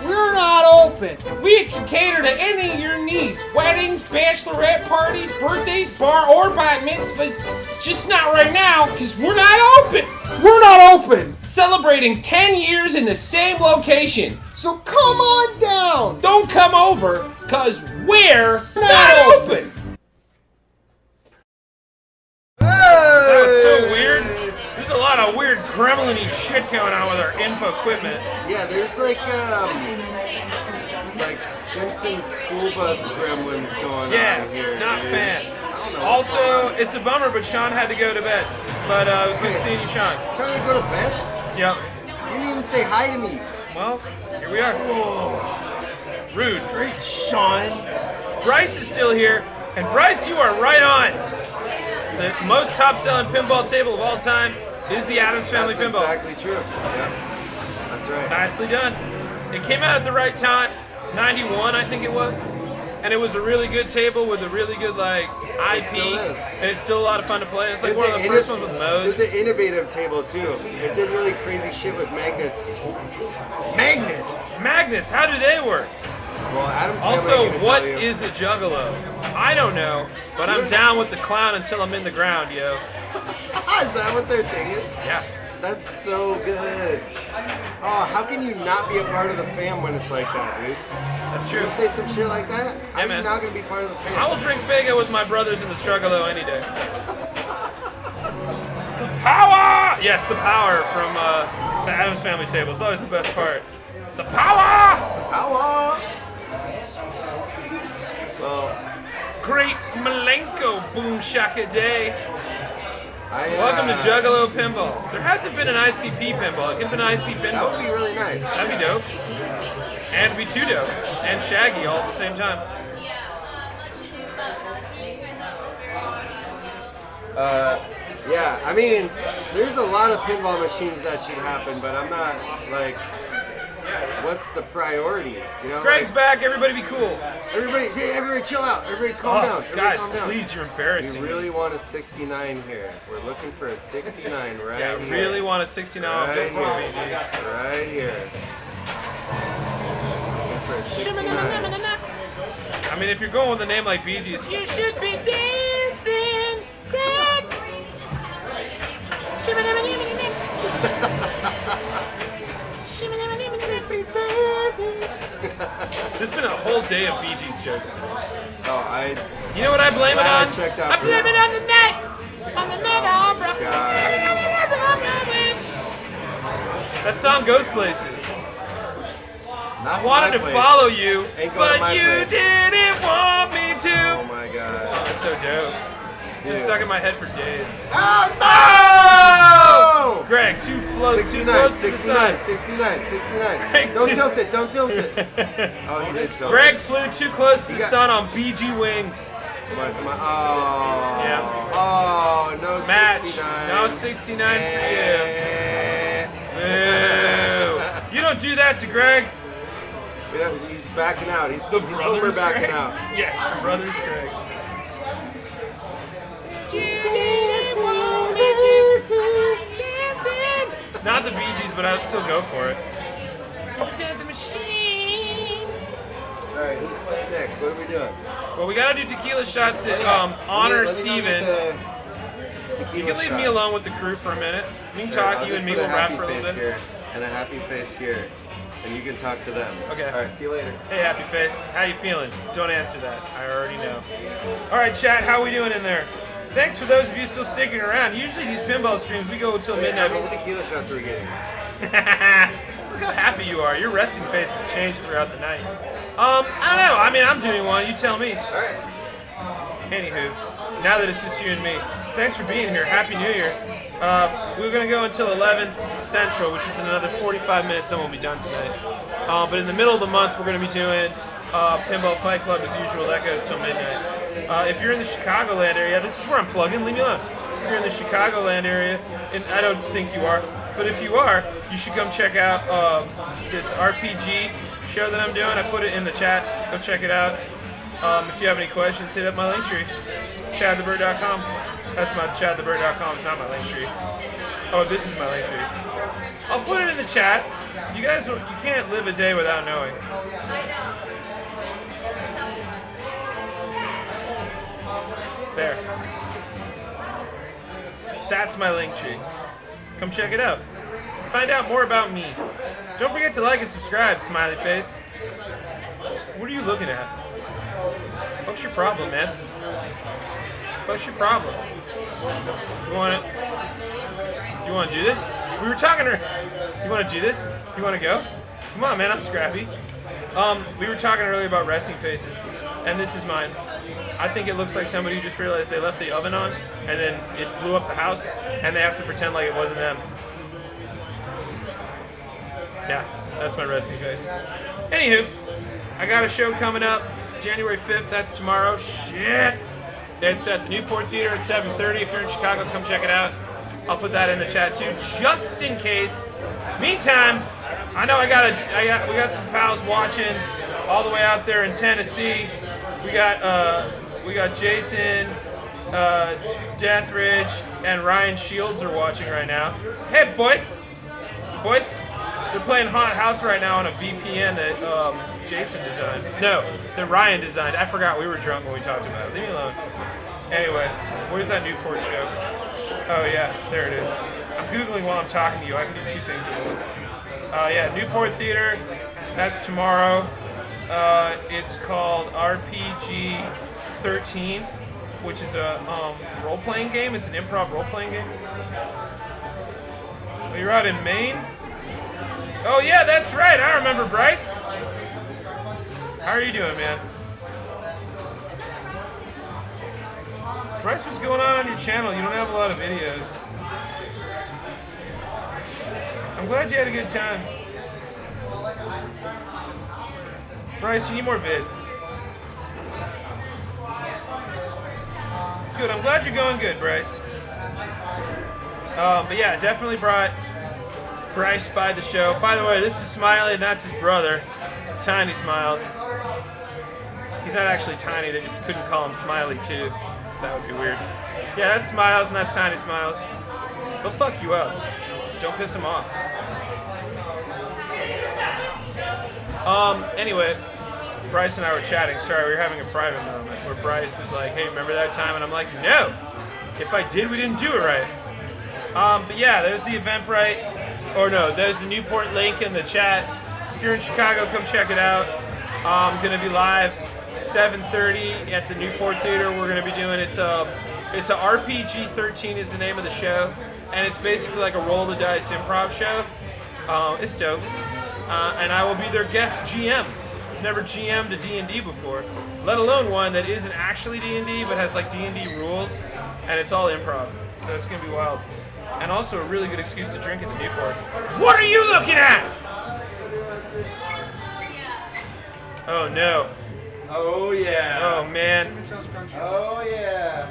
we're not open. We can cater to any of your needs. Weddings, bachelorette parties, birthdays, bar or bat mitzvahs. Just not right now, because we're not open. We're not open. Celebrating 10 years in the same location. So come on down. Don't come over, because we're not open. That was so weird. There's a lot of weird gremlin-y shit going on with our info equipment. Yeah, there's like Simpsons school bus gremlins going on here. Not dude. fan. Also, it's a bummer, but Sean had to go to bed. But it was good seeing you, Sean. Sean had to go to bed? Yep. You didn't even say hi to me. Well, here we are. Whoa. Rude. Great, Sean. Bryce is still here, and Bryce, you are right on. The most top-selling pinball table of all time is the Addams Family Pinball. That's exactly true. Yeah, that's right. Nicely done. It came out at the right time, 91, I think it was. And it was a really good table with a really good IP, still is. And it's still a lot of fun to play. It's like one of the first ones with modes. It's an innovative table too. It did really crazy shit with magnets. Magnets! Magnets, how do they work? Well, Adam's also, what is a juggalo? I don't know, but I'm down with the clown until I'm in the ground, yo. Is that what their thing is? Yeah. That's so good. Oh, how can you not be a part of the fam when it's like that, dude? That's true. You say some shit like that, I'm not gonna be part of the fam. I will drink Faygo with my brothers in the Struggalo any day. The power! Yes, the power from the Addams Family table. It's always the best part. The power! Power! Well, great Malenko boom shaka day. Welcome to Juggalo Pinball. There hasn't been an ICP pinball. It could have been an IC pinball. That would be really nice. That'd be dope. And be too dope. And Shaggy all at the same time. Yeah, I mean, there's a lot of pinball machines that should happen, but I'm not like, what's the priority? You know, Greg's back. Everybody be cool. Everybody chill out. Everybody calm down. Everybody Guys, calm down. please, you're embarrassing. We really want a 69 here. We're looking for a 69 right here. here. Really want a 69 on base with BGs. Right here. Looking for a 69. I mean, if you're going with a name like BGs, you should be dancing, Greg. There's been a whole day of Bee Gees jokes. Oh, You know what I blame it on? I blame it on the net. On the net, That song goes places. Not I wanted to place. follow you, Ain't going to but my you place. didn't want me to. Oh my god. This song is so dope. It's been stuck in my head for days. Oh, no! Greg, too close to the sun. 69. Greg, Don't tilt it. Oh, he did tilt Greg flew too close to the sun on BG wings. Come on, come on. Oh. Yeah. Oh, no Match. 69. No 69 for you. Boo. You don't do that to Greg. Yeah, he's backing out. He's The Homer brothers backing Greg? out. Yes, the brothers Greg. Not the Bee Gees, but I'll still go for it. Dancing machine. Alright, who's playing next? What are we doing? Well, we gotta do tequila shots to honor Steven. You can leave me alone with the crew for a minute. We can talk, you and me will rap for a little bit. Here, and a happy face here. And you can talk to them. Okay. Alright, see you later. Hey, Happy Face. How you feeling? Don't answer that. I already know. All right, chat. How we doing in there? Thanks for those of you still sticking around. Usually these pinball streams, we go until midnight. How many tequila shots are we getting? Look how happy you are. Your resting face has changed throughout the night. I don't know. I mean, I'm doing one. You tell me. All right. Anywho, now that it's just you and me, thanks for being here. Happy New Year. We're going to go until 11 Central, which is in another 45 minutes, then we'll be done tonight. But in the middle of the month, we're going to be doing Pinball Fight Club as usual. That goes till midnight. If you're in the Chicagoland area, this is where I'm plugging. Leave me alone. If you're in the Chicagoland area, and I don't think you are, but if you are, you should come check out this RPG show that I'm doing. I put it in the chat. Go check it out. If you have any questions, hit up my link tree. It's chadthebird.com. That's my chadthebird.com. It's not my link tree. Oh, this is my link tree. I'll put it in the chat. You guys, you can't live a day without knowing. There. That's my link tree. Come check it out. Find out more about me. Don't forget to like and subscribe, smiley face. What are you looking at? What's your problem, man? What's your problem? You want to do this? We were talking to her. You want to do this? You want to go? Come on, man, I'm scrappy. We were talking earlier about resting faces, and this is mine. I think it looks like somebody who just realized they left the oven on, and then it blew up the house, and they have to pretend like it wasn't them. Yeah, that's my resting face. Anywho, I got a show coming up January 5th. That's tomorrow. Shit! It's at the Newport Theater at 7:30. If you're in Chicago, come check it out. I'll put that in the chat too, just in case. Meantime, I know we got some pals watching all the way out there in Tennessee. We got Jason, Deathridge, and Ryan Shields are watching right now. Hey, boys! They're playing Haunted House right now on a VPN that Jason designed. No, that Ryan designed. I forgot we were drunk when we talked about it. Leave me alone. Anyway, where's that Newport show? Oh yeah, there it is. I'm Googling while I'm talking to you. I can do two things at once. Yeah, Newport Theater. That's tomorrow. It's called RPG 13, which is a role-playing game. It's an improv role-playing game. Oh, you're out in Maine? Oh yeah, that's right. I remember Bryce. How are you doing, man? Bryce, what's going on your channel? You don't have a lot of videos. I'm glad you had a good time. Bryce, you need more vids. Good, I'm glad you're going good, Bryce. But yeah, definitely brought Bryce by the show. By the way, this is Smiley, and that's his brother, Tiny Smiles. He's not actually tiny, they just couldn't call him Smiley too, so that would be weird. Yeah, that's Smiles, and that's Tiny Smiles. They'll fuck you up. Don't piss him off. Anyway, Bryce and I were chatting. Sorry, we were having a private moment where Bryce was like, hey, remember that time? And I'm like, no. If I did, we didn't do it right. But yeah, there's the Eventbrite. Or no, there's the Newport link in the chat. If you're in Chicago, come check it out. I'm going to be live 7:30 at the Newport Theater. We're going to be doing, it's a RPG 13 is the name of the show. And it's basically like a roll the dice improv show. It's dope. And I will be their guest GM. Never GM'd a D&D before, let alone one that isn't actually D&D but has like D&D rules, and it's all improv. So it's gonna be wild. And also a really good excuse to drink at the Newport. What are you looking at? Oh no. Oh yeah. Oh man. country. Oh yeah.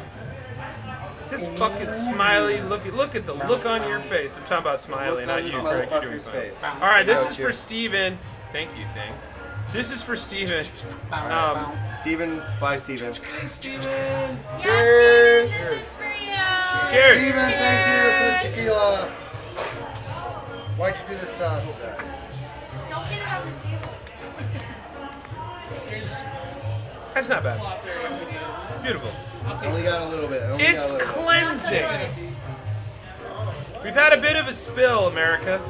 This fucking Smiley, look at the look on your face. I'm talking about Smiley, not you, Greg. You're doing fine. Face. All right, this is for Steven. Thank you, thing. This is for Steven. Steven, bye, Steven. Cheers. Cheers. This is for you. Cheers. Steven, thank you for the tequila. Why'd you do this to us? Don't get it on the table. That's not bad. Beautiful. Only got a little bit. It's cleansing. We've had a bit of a spill, America.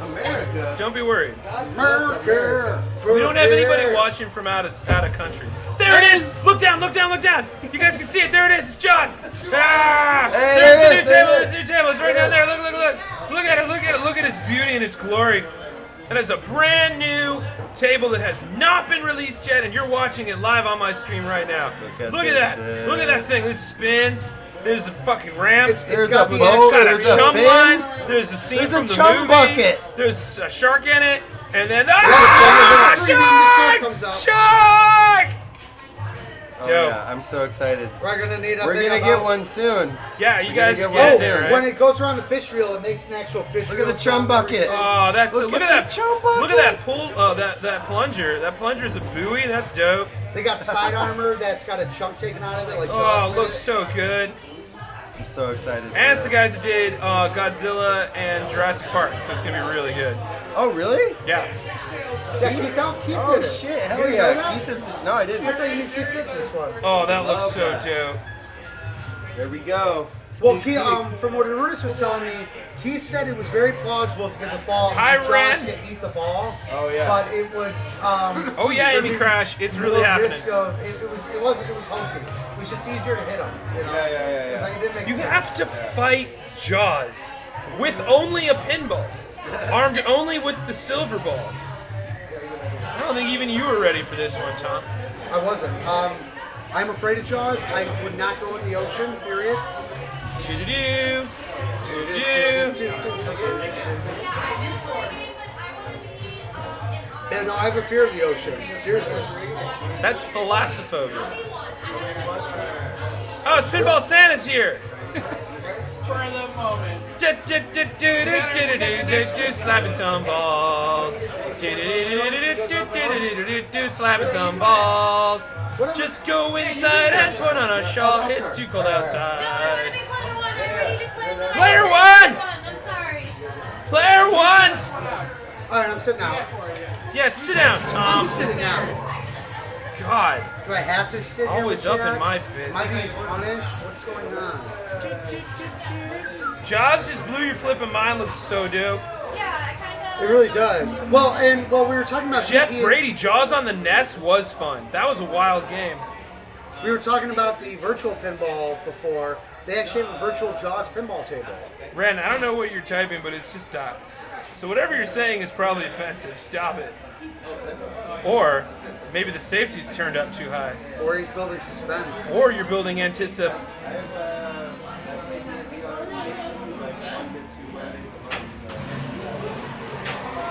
America. Don't be worried. America. We don't have anybody watching from out of country. There it is! Look down, look down, look down! You guys can see it. There it is. It's Jaws. Ah! Hey, There's the there new table. There's the new table. It's right down there. Look, look, look. Look at it. Look at it. Look at its beauty and its glory. That is a brand new table that has not been released yet, and you're watching it live on my stream right now. Look at that. Look at that thing. It spins. There's a fucking ramp. There's got a the- boat, It's got there's a a chum fin. line. There's a scene There's a from the chum movie. bucket. There's a shark in it, and then The shark comes up. Shark! Oh, Dope. yeah, I'm so excited. We're gonna need a We're big gonna amount. get one soon. Yeah, you guys We're get gonna it, get one right? When it goes around the fish reel, it makes an actual fish Look reel. at the chum bucket. Oh, that's Look look at at that the chum bucket. Look at that pull. Oh, that plunger. That plunger is a buoy. That's dope. They got side armor that's got a chunk taken out of it. Like Oh, Jaws looks did. so good. I'm so excited. for And it's the this. guys that did Godzilla and Jurassic Park, so it's gonna be really good. Oh, really? Yeah. Yeah, Keith Oh, did it. shit. Hell You didn't know yeah. that? Keith is no, I didn't. I thought you knew Keith did this one. Oh, that looks Love so that. dope. There we go. Well, Sneak Keith, peek. from what Ernest was telling me, he said it was very plausible to get the ball. Hi, Jaws Ren. to eat the ball. Oh, yeah. But it would. Oh yeah, there'd Amy be Crash. It's no really happening. risk of it was hokey. It was just easier to hit him. You know? Yeah. It's like it didn't make You sense. have to fight Jaws with only a pinball, armed only with the silver ball. I don't think even you were ready for this one, Tom. I wasn't. I'm afraid of Jaws. I would not go in the ocean. Period. Do-do-do. Do-do-do. And I have a fear of the ocean. Seriously. That's thalassophobia. Oh, it's Pinball Santa's here. For the moment. Slapping some balls. Slapping some balls. Just go inside and put on a shawl. It's too cold outside. Player one! I'm sorry. Player one! Alright, I'm sitting out. Yes, sit down, I'm Tom. sitting out. God. Do I have to sit here? Always with up in Chad? my Am I being business. punished? What's going on? Jaws just blew your flipping mind. Looks so dope. It really does. Well, we were talking about Jeff PPE Brady, Jaws on the NES was fun. That was a wild game. We were talking about the virtual pinball before. They actually have a virtual Jaws pinball table. Ren, I don't know what you're typing, but it's just dots. So whatever you're saying is probably offensive. Stop it. Or maybe the safety's turned up too high. Or he's building suspense. Or you're building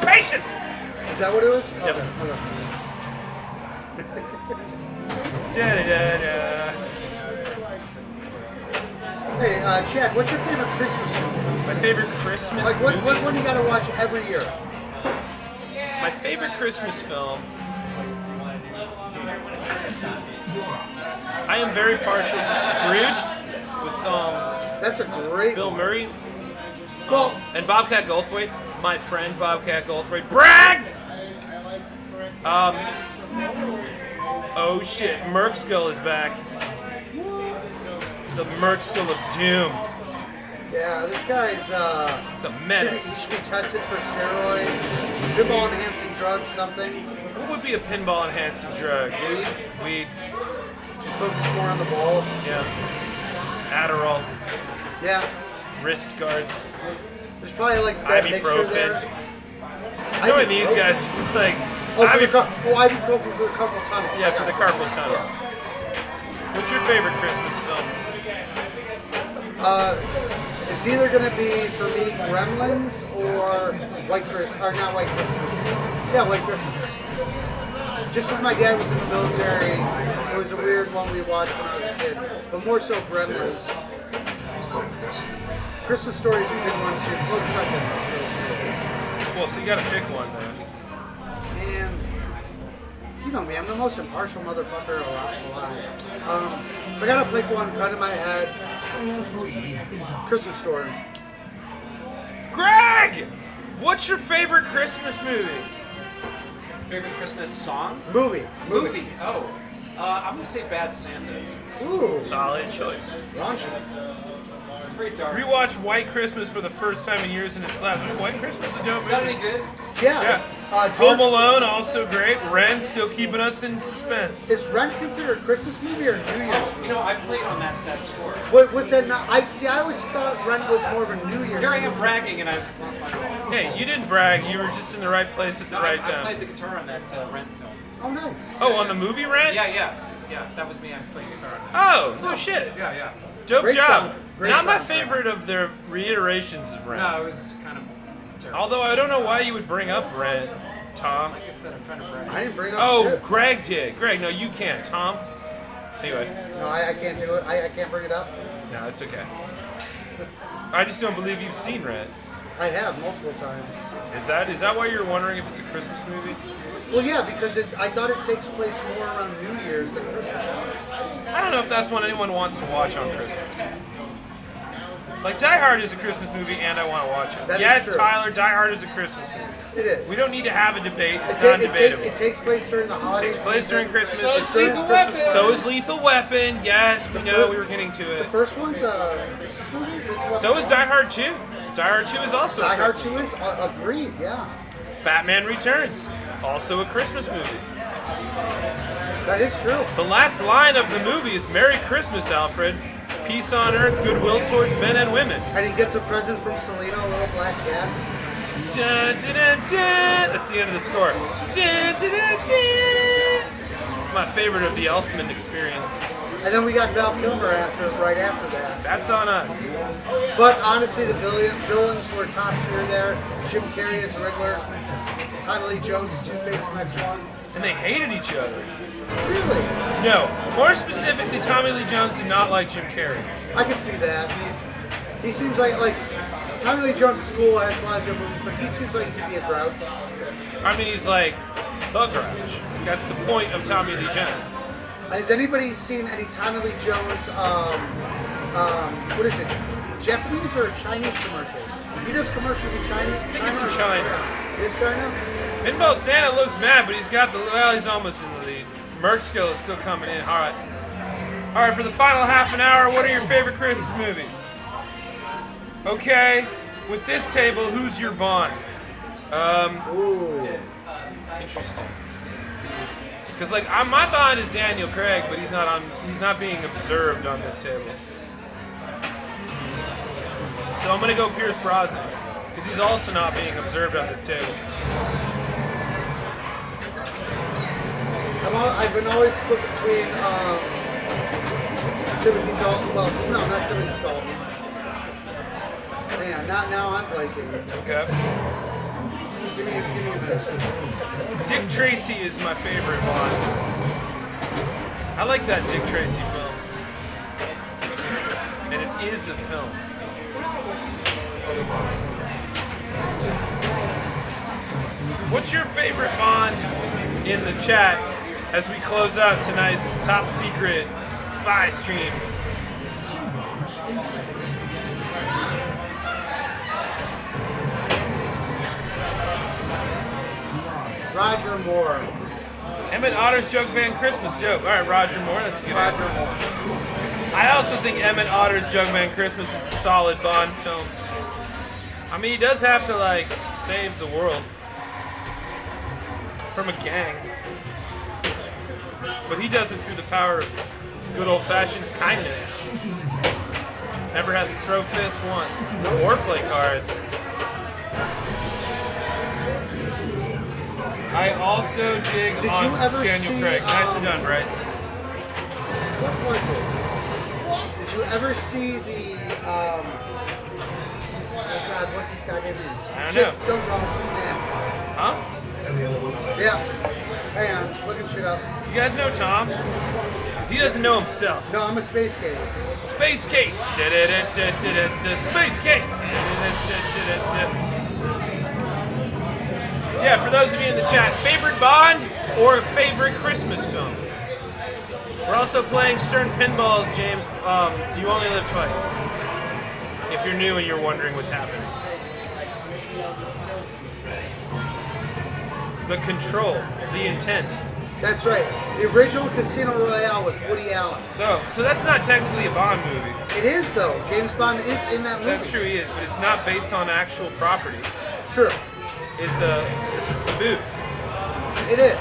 Patient! Is that what it was? Yep. Da-da-da-da. Hey, Chad, what's your favorite Christmas movie? My favorite Christmas Like, what movie? one you gotta watch every year? My favorite Christmas film. I am very partial to Scrooged with That's a great Bill one. Murray. Well, And Bobcat Goldthwait, my friend Bobcat Goldthwait. Brag! Oh shit, Merc Skull is back. The Merc Skull of Doom. yeah, this guy's It's a menace. should be tested for steroids, pinball enhancing drugs, something. What would be a pinball enhancing drug? Weed. Just focus more on the ball. Yeah. Adderall. Yeah. Wrist guards. There's probably like that mixture there. Ibuprofen. Knowing these guys, it's like ibuprofen for the carpal tunnel. Yeah, for the carpal tunnel. What's your favorite Christmas film? It's either gonna be for me Gremlins or White Christmas, or not White Christmas. Yeah, White Christmas. Just because my dad was in the military, it was a weird one we watched when I was a kid. But more so Gremlins. Christmas Story is a good one too. Close second. Well, so you gotta pick one then. And you know me, I'm the most impartial motherfucker alive. I gotta pick one, cut in my head. Christmas Story. Greg! What's your favorite Christmas movie? Favorite Christmas song? Movie. Oh. I'm gonna say Bad Santa. Ooh. Solid choice. Raunchy. Very dark. Rewatched White Christmas for the first time in years and it slaps. White Christmas is a dope Is that movie. any good? Yeah. Home Alone, also great. Ren still keeping us in suspense. Is Rent considered a Christmas movie or a New Year's movie? You know, I played on that score. Was that not? I always thought Rent was more of a New Year's. Here I am movie. bragging and I've lost my ball. Hey, you didn't brag. You were just in the right place at the right I time. played the guitar on that Rent film. Oh, nice. Oh, on the movie Rent? Yeah, that was me. I played guitar. Oh, no shit. Yeah. Dope Great job. sound. Great Not my sound. favorite of their reiterations of Rent. No, it was kind of terrible. Although I don't know why you would bring up Rent, Tom. Like I said, I'm trying to brag. I didn't bring up Oh, shit. Greg did. Greg, no, you can't. Tom. Anyway, No, I can't do it. I can't bring it up. no, it's okay. I just don't believe you've seen Rent. I have multiple times. Is that why you're wondering if it's a Christmas movie? Well, yeah, because I thought it takes place more around New Year's than Christmas. I don't know if that's what anyone wants to watch on Christmas. Like, Die Hard is a Christmas movie, and I want to watch it. That is Yes, true. Tyler, Die Hard is a Christmas movie. It is. We don't need to have a debate. It's It non-debatable. takes place during the It holidays. takes place during Christmas. So It's is during Lethal Christmas. Weapon. So is Lethal Weapon. Yes, we know we were getting to The it. first one's a Christmas movie. So is Die Hard 2. Die Hard 2 is also Die a Hard Christmas 2 is agreed. Yeah, Batman Returns, also a Christmas movie. that is true. The last line of the movie is Merry Christmas, Alfred. Peace on earth, goodwill towards men and women. And he gets a present from Selena, a little black cat. Dun, dun, dun, dun. That's the end of the score. Dun, dun, dun, dun. It's my favorite of the Elfman experiences. And then we got Val Kilmer right after that. That's on us. But honestly, the villains were top tier there. Jim Carrey as Riddler, Tommy Lee Jones as Two-Face, the next one. And they hated each other. Really? No, more specifically, Tommy Lee Jones did not like Jim Carrey. I can see that. He seems like Tommy Lee Jones is cool, has a lot of good movies, but he seems like he could be a grouch. I mean, he's like the Grouch. That's the point of Tommy Lee Jones. Has anybody seen any Tommy Lee Jones, what is it, Japanese or Chinese commercials? He does commercials in Chinese? I think it's in China. It is China? Pinball Santa looks mad, but he's got he's almost in the lead. Merch skill is still coming in. All right, for the final half an hour, what are your favorite Christmas movies? Okay, with this table, who's your Bond? Ooh. Interesting. Because my Bond is Daniel Craig, but he's not being observed on this table. So I'm gonna go Pierce Brosnan, because he's also not being observed on this table. I've been always split between Timothy Dalton. Well, no, not Timothy Dalton. Man, now I'm blanking. Okay. Give me a minute. Dick Tracy is my favorite Bond. I like that Dick Tracy film. And it is a film. What's your favorite Bond in the chat as we close out tonight's top secret spy stream? Roger Moore. Emmett Otter's Jug Band Christmas, dope. All right, Roger Moore, that's a good answer. I also think Emmett Otter's Jug Band Christmas is a solid Bond film. I mean, he does have to, save the world from a gang. But he does it through the power of good old-fashioned kindness. Never has to throw fists once or play cards. I also dig on Daniel Craig. Nicely done, Bryce. What was it? Did you ever see the, oh God, what's this guy name? I don't know. Don't tell him. Huh? Yeah. Hang on, looking shit up. You guys know Tom? Because he doesn't know himself. No, I'm a space case. Space case. Space case. Yeah, for those of you in the chat, favorite Bond or favorite Christmas film? We're also playing Stern Pinballs, James. You only live twice. If you're new and you're wondering what's happening. The control, the intent. That's right. The original Casino Royale with Woody Allen. Oh, so that's not technically a Bond movie. It is though. James Bond is in that movie. That's true, he is, but it's not based on actual property. True. It's a spoof. It is.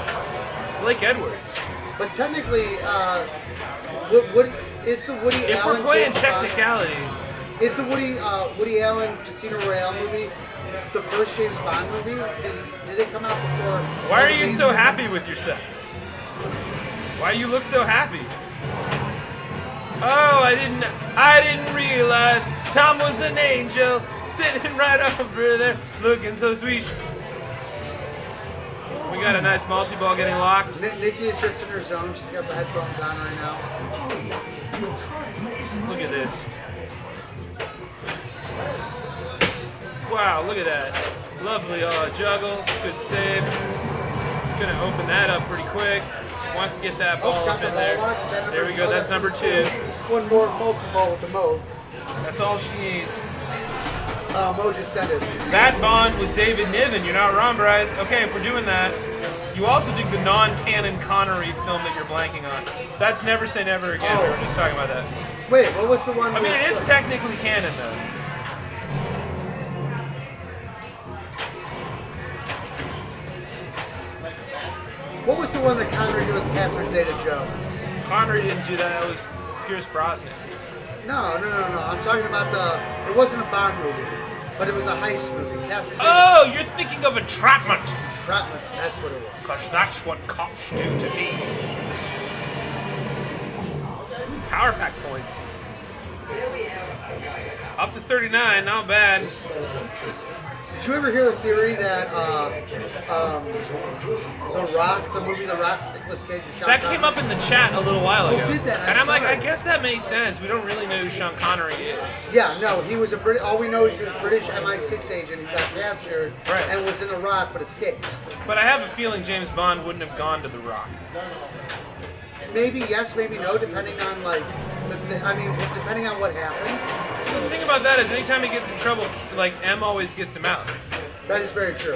It's Blake Edwards. But technically, is the Woody If Allen... we're playing James Bond- technicalities, Is the Woody Allen Casino Royale movie the first James Bond movie? Did it come out before? why are you so happy with yourself? Why you look so happy? Oh, I didn't realize Tom was an angel sitting right over there, looking so sweet. We got a nice multi-ball getting locked. Nikki is just in her zone. She's got the headphones on right now. Look at this. Wow, look at that. Lovely juggle. Good save. Gonna open that up pretty quick. Just wants to get that ball up in there. There we go. That's number 2. One more multi-ball with the Mo. That's all she needs. Mo just ended. That Bond was David Niven. You're not wrong, Bryce. Okay, if we're doing that, you also did the non-canon Connery film that you're blanking on. That's Never Say Never Again. We were just talking about that. Wait, what was the one? I mean, it is technically canon, though. What was the one that Connery did with Catherine Zeta-Jones? Connery didn't do that. That was Pierce Brosnan. No. I'm talking about it wasn't a Bond movie, but it was a heist movie. Catherine Oh, you're thinking of Entrapment. Entrapment, that's what it was. Because that's what cops do to thieves. Power pack points. Up to 39, not bad. Did you ever hear the theory that The Rock, the movie The Rock, Nicolas Cage and Sean That Connery? came up in the chat a little while ago. Oh, did that? And I'm like, sorry. I guess that makes sense. We don't really know who Sean Connery is. Yeah, no, he was a British. All we know is he was a British MI6 agent who got captured and was in The Rock but escaped. But I have a feeling James Bond wouldn't have gone to The Rock. Maybe yes, maybe no, depending on depending on what happens. The thing about that is anytime he gets in trouble, like, M always gets him out. That is very true.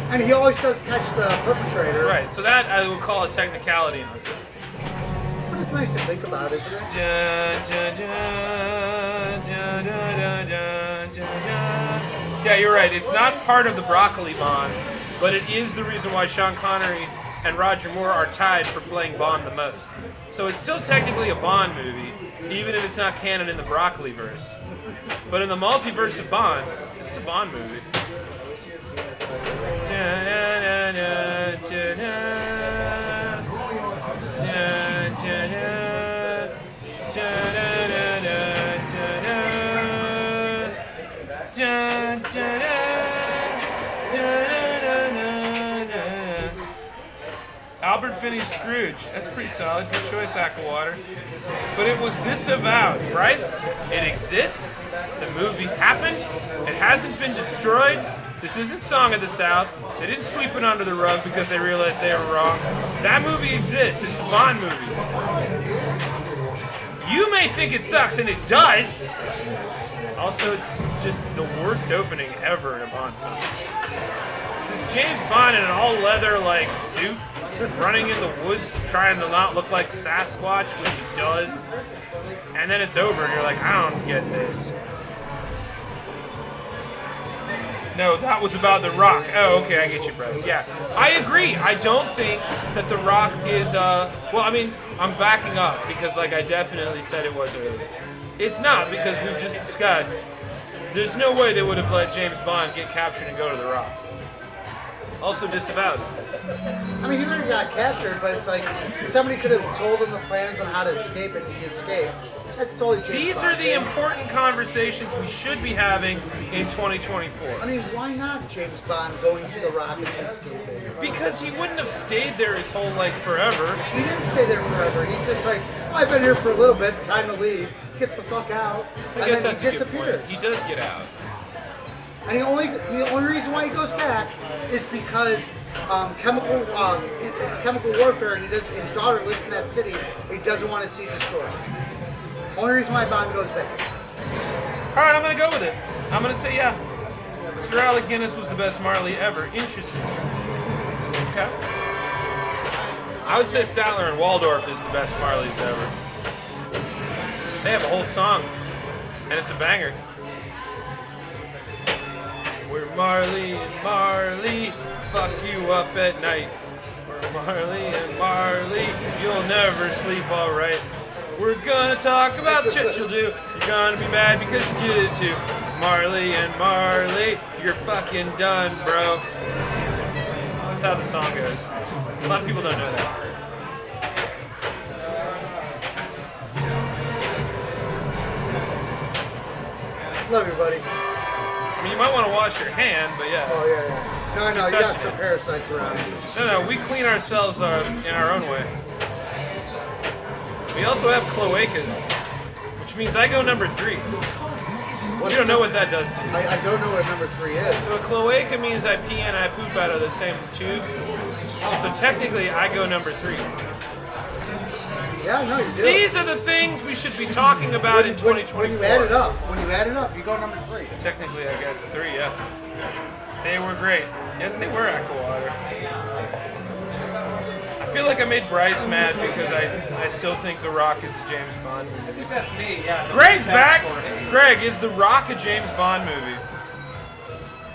And he always does catch the perpetrator. Right, so that I would call a technicality on it. But it's nice to think about, isn't it? Yeah, you're right. It's not part of the broccoli bonds, but it is the reason why Sean Connery and Roger Moore are tied for playing Bond the most. So it's still technically a Bond movie, even if it's not canon in the broccoli verse. But in the multiverse of Bond, it's a Bond movie. Albert Finney's Scrooge. That's pretty solid. Good choice, Aquawater. But it was disavowed. Bryce, it exists. The movie happened. It hasn't been destroyed. This isn't Song of the South. They didn't sweep it under the rug because they realized they were wrong. That movie exists. It's a Bond movie. You may think it sucks, and it does. Also, it's just the worst opening ever in a Bond film. It's James Bond in an all-leather, like, suit, running in the woods, trying to not look like Sasquatch, which he does. And then it's over, and you're like, I don't get this. No, that was about The Rock. Oh, okay, I get you, Bryce. Yeah, I agree. I don't think that The Rock is, well, I mean, I'm backing up, because, like, I definitely said it was a... It's not, because we've just discussed, there's no way they would have let James Bond get captured and go to The Rock. Also disavowed. I mean, he already got captured, but it's like somebody could have told him the plans on how to escape, and he escaped. That's totally James These Bond. are the important conversations we should be having in 2024. I mean, why not James Bond going to the Rock and escaping? Because he wouldn't have stayed there his whole life forever. He didn't stay there forever. He's just like, well, I've been here for a little bit, time to leave. Gets the fuck out, I and guess then that's he a good disappears. point. He does get out. And the only reason why he goes back is because it's chemical warfare, and his daughter lives in that city. He doesn't want to see destroyed. Only reason why Bond goes back. All right, I'm gonna go with it. I'm gonna say yeah. Sir Alec Guinness was the best Marley ever. Interesting. Okay. I would say Statler and Waldorf is the best Marleys ever. They have a whole song, and it's a banger. We're Marley and Marley, fuck you up at night. We're Marley and Marley, you'll never sleep alright. We're gonna talk about the shit you'll do. You're gonna be mad because you did it too. Marley and Marley, you're fucking done, bro. That's how the song goes. A lot of people don't know that. Love you, buddy. I mean, you might want to wash your hand, but yeah. Oh, yeah. No, you touching got some it. parasites around you. No, we clean ourselves in our own way. We also have cloacas, which means I go number 3. You don't know what that does to you. I don't know what number 3 is. So a cloaca means I pee and I poop out of the same tube. So technically, I go number 3. Yeah, no, you do. These are the things we should be talking about in 2024. When you add it up, you go number 3. Technically, I guess 3, yeah. They were great. Yes, they were Aquawater. I feel like I made Bryce mad because I still think The Rock is a James Bond movie. I think that's me, yeah. Greg's back! Greg, is The Rock a James Bond movie?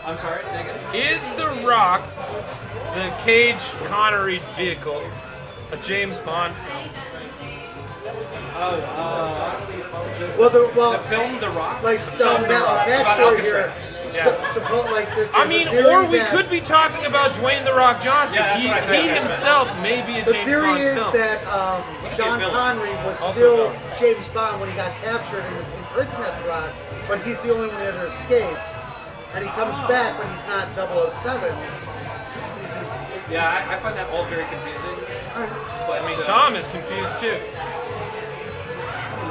I'm sorry, say again? Is The Rock, the Cage Connery vehicle, a James Bond film? The film The Rock? Like, film The Rock, about Alcatraz. I mean, or we could be talking about Dwayne The Rock Johnson. Yeah, that's what I he think. himself may be a The James theory Bond is film. that Sean Connery was Also still villain. James Bond when he got captured and was in prison at the Rock, but he's the only one that ever escapes. And he comes back when he's not 007. Yeah, I find that all very confusing. But I mean, Tom is confused too.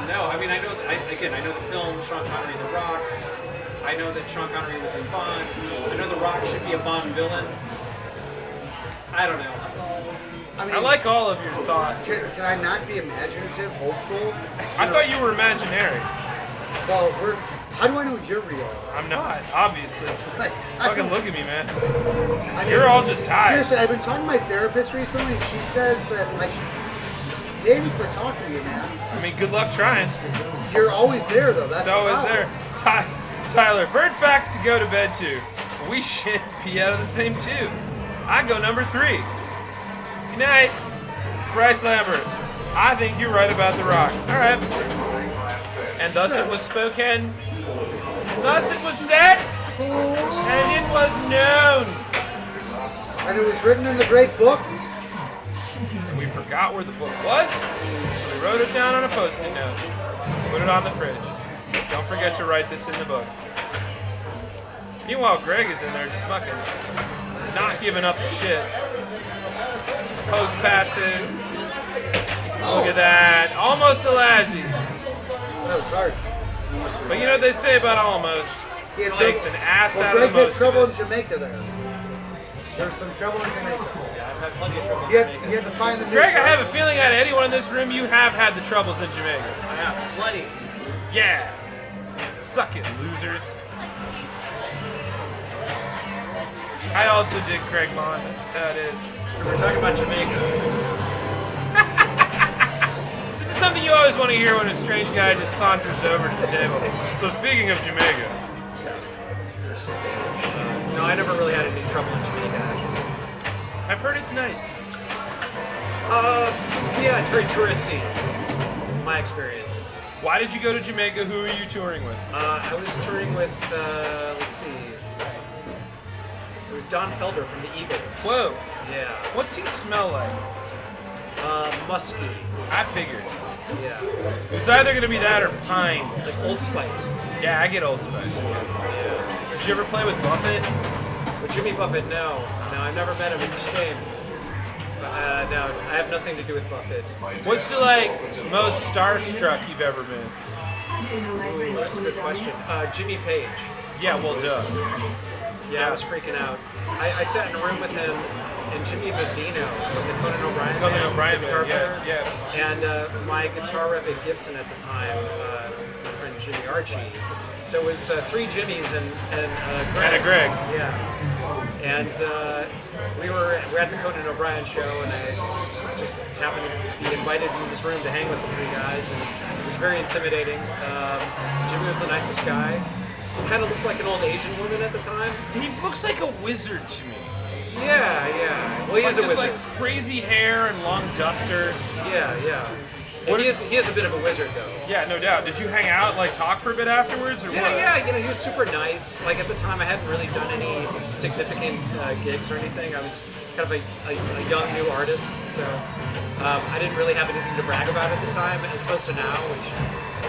No, I mean, I know the film Sean Connery, The Rock. I know that Sean Connery was in Bond. I know The Rock should be a Bond villain. I don't know. I like all of your thoughts. Can I not be imaginative, hopeful? I thought you were imaginary. Well, how do I know you're real? I'm not, obviously. Fucking look at me, man. I mean, You're all just high. Seriously, I've been talking to my therapist recently, and she says that I should maybe quit talking to you, man. I mean, good luck trying. You're always there, though. That's So the is problem. there. Tyler, bird facts to go to bed to. We shit and pee out of the same tube. I go number 3. Good night, Bryce Lambert. I think you're right about The Rock. All right. And thus it was spoken. Thus it was said. And it was known. And it was written in the great book. And we forgot where the book was, so we wrote it down on a Post-it note. Put it on the fridge. Don't forget to write this in the book. Meanwhile, Greg is in there just fucking not giving up the shit. Post passing. Look at that. Almost a Lazzy. That was hard. But you know what they say about almost? He had Takes an ass well, out Greg of the most had trouble of in us. Jamaica there. There was some trouble in Jamaica. Yeah, I've had plenty of trouble in You Jamaica. had to find the new Greg, I have a trouble. feeling out of anyone in this room, you have had the troubles in Jamaica. I have plenty. Yeah. Suck it, losers. I also did Craig Mon. That's just how it is. So we're talking about Jamaica. This is something you always want to hear when a strange guy just saunters over to the table. So speaking of Jamaica. No, I never really had any trouble in Jamaica, actually. I've heard it's nice. Yeah, it's very touristy. My experience. Why did you go to Jamaica? Who are you touring with? I was touring with, let's see. It was Don Felder from the Eagles. Whoa. Yeah. What's he smell like? Musky. I figured. Yeah. It's either gonna be that or pine. Like Old Spice. Yeah, I get Old Spice. Yeah. Did you ever play with Buffett? With Jimmy Buffett, no. No, I've never met him. It's a shame. No, I have nothing to do with Buffett. What's the most starstruck you've ever been? Ooh, that's a good question. Jimmy Page. Yeah, well, duh. Yeah, I was freaking out. I sat in a room with him and Jimmy Vivino from the Conan O'Brien band, the guitar player. Yeah. And my guitar rep at Gibson at the time, my friend Jimmy Archie. So it was 3 Jimmys and Greg. And a Greg. Yeah. And we were at the Conan O'Brien show, and I just happened to be invited into this room to hang with the 3 guys, and it was very intimidating. Jimmy was the nicest guy. He kind of looked like an old Asian woman at the time. He looks like a wizard to me. Yeah. Well, he is a wizard. Like crazy hair and long duster. Yeah. And he is a bit of a wizard, though. Yeah, no doubt. Did you hang out, talk for a bit afterwards, or what? Yeah. He was super nice. Like at the time, I hadn't really done any significant gigs or anything. I was kind of a young new artist, so I didn't really have anything to brag about at the time, as opposed to now, which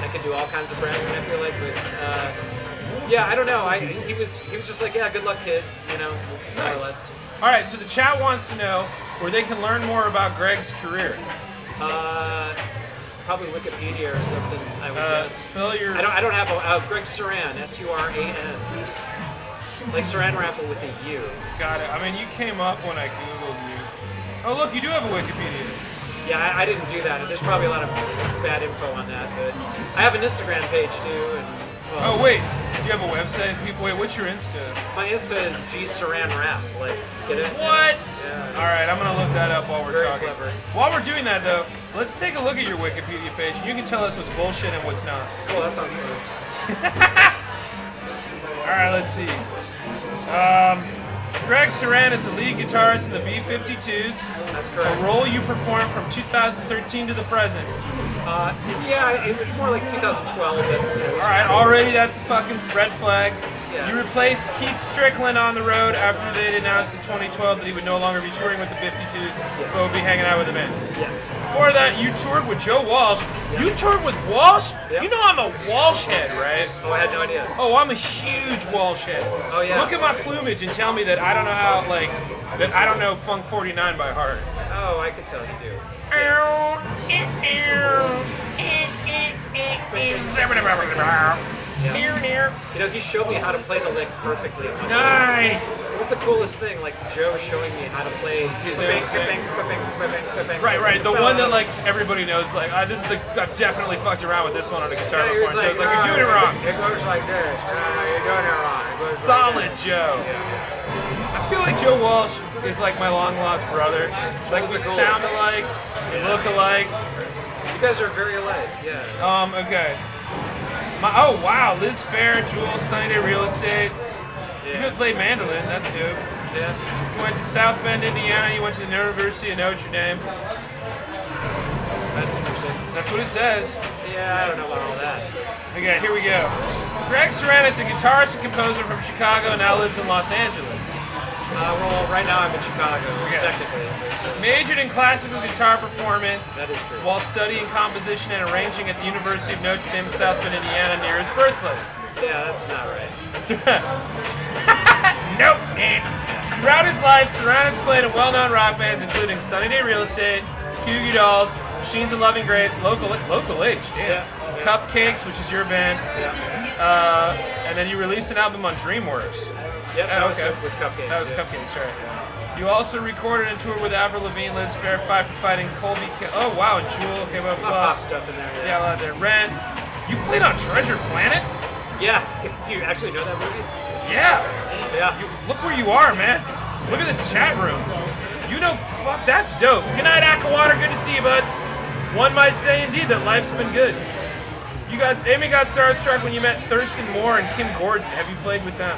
I can do all kinds of bragging. I feel like, but yeah, I don't know. He was just like, yeah, good luck, kid. More or less. All right, so the chat wants to know where they can learn more about Greg's career. Probably Wikipedia or something. I would guess. Spell your. I don't have Greg Suran, Suran, like Saran wrapper with a U. Got it. I mean, you came up when I googled you. Oh, look, you do have a Wikipedia. Yeah, I didn't do that. There's probably a lot of bad info on that, but I have an Instagram page too. And oh wait, do you have a website? People, wait, what's your Insta? My Insta is G Saran Rap. Like, get it? What? Yeah. All right, I'm gonna look that up while we're Very talking. clever. While we're doing that though, let's take a look at your Wikipedia page, and you can tell us what's bullshit and what's not. Cool, that sounds fun. All right, let's see. Greg Suran is the lead guitarist in the B-52s. That's correct. A role you performed from 2013 to the present. Yeah, it was more like 2012. All right, already that's a fucking red flag. Yeah. You replaced Keith Strickland on the road after they'd announced in 2012 that he would no longer be touring with the 52s, but would be hanging out with the band. Yes. Before that, you toured with Joe Walsh. Yeah. You toured with Walsh? Yeah. You know I'm a Walsh head, right? Oh, I had no idea. Oh, I'm a huge Walsh head. Oh, yeah. Look at my plumage and tell me that I don't know how, that I don't know Funk 49 by heart. Oh, I could tell you do. Yeah. He showed me how to play the lick perfectly. Nice! It was the coolest thing, Joe showing me how to play his Right. The one that everybody knows. This is I've definitely fucked around with this one on a guitar before. And Joe's you're doing it wrong. It goes like this. You're doing it wrong. It goes Solid like Joe. Yeah. I feel like Joe Walsh is like my long lost brother. We sound alike, we look alike. You guys are very alike. Yeah. Okay. Oh wow, Liz Fair, Jules, Sunday Real Estate. Yeah. You played mandolin, that's dope. Yeah. You went to South Bend, Indiana, you went to the University of Notre Dame. That's interesting. That's what it says. Yeah, I don't know about all that. Okay, here we go. Greg Suran is a guitarist and composer from Chicago and now lives in Los Angeles. Well, right now I'm in Chicago, technically. Majored in classical guitar performance. That is true. While studying composition and arranging at the University of Notre Dame in South Bend, Indiana, near his birthplace. Yeah, that's not right. Nope. Throughout his life, Suran has played in well-known rock bands including Sunny Day Real Estate, Hugh Dolls, Machines of Loving Grace, Local H, damn. Yeah. Cupcakes, which is your band. Yeah. And then you released an album on DreamWorks. Yep, that was with Cupcakes. That was Cupcakes, right. You also recorded and toured with Avril Lavigne, Liz Fair, Five for Fighting, Colby. Oh, wow, and Jewel. Okay, well, pop stuff in there. Yeah, a lot there. Ren. You played on Treasure Planet? Yeah. You actually know that movie? Yeah. Yeah. Look where you are, man. Look at this chat room. Fuck, that's dope. Good night, Aquawater. Good to see you, bud. One might say, indeed, that life's been good. Amy got starstruck when you met Thurston Moore and Kim Gordon. Have you played with them?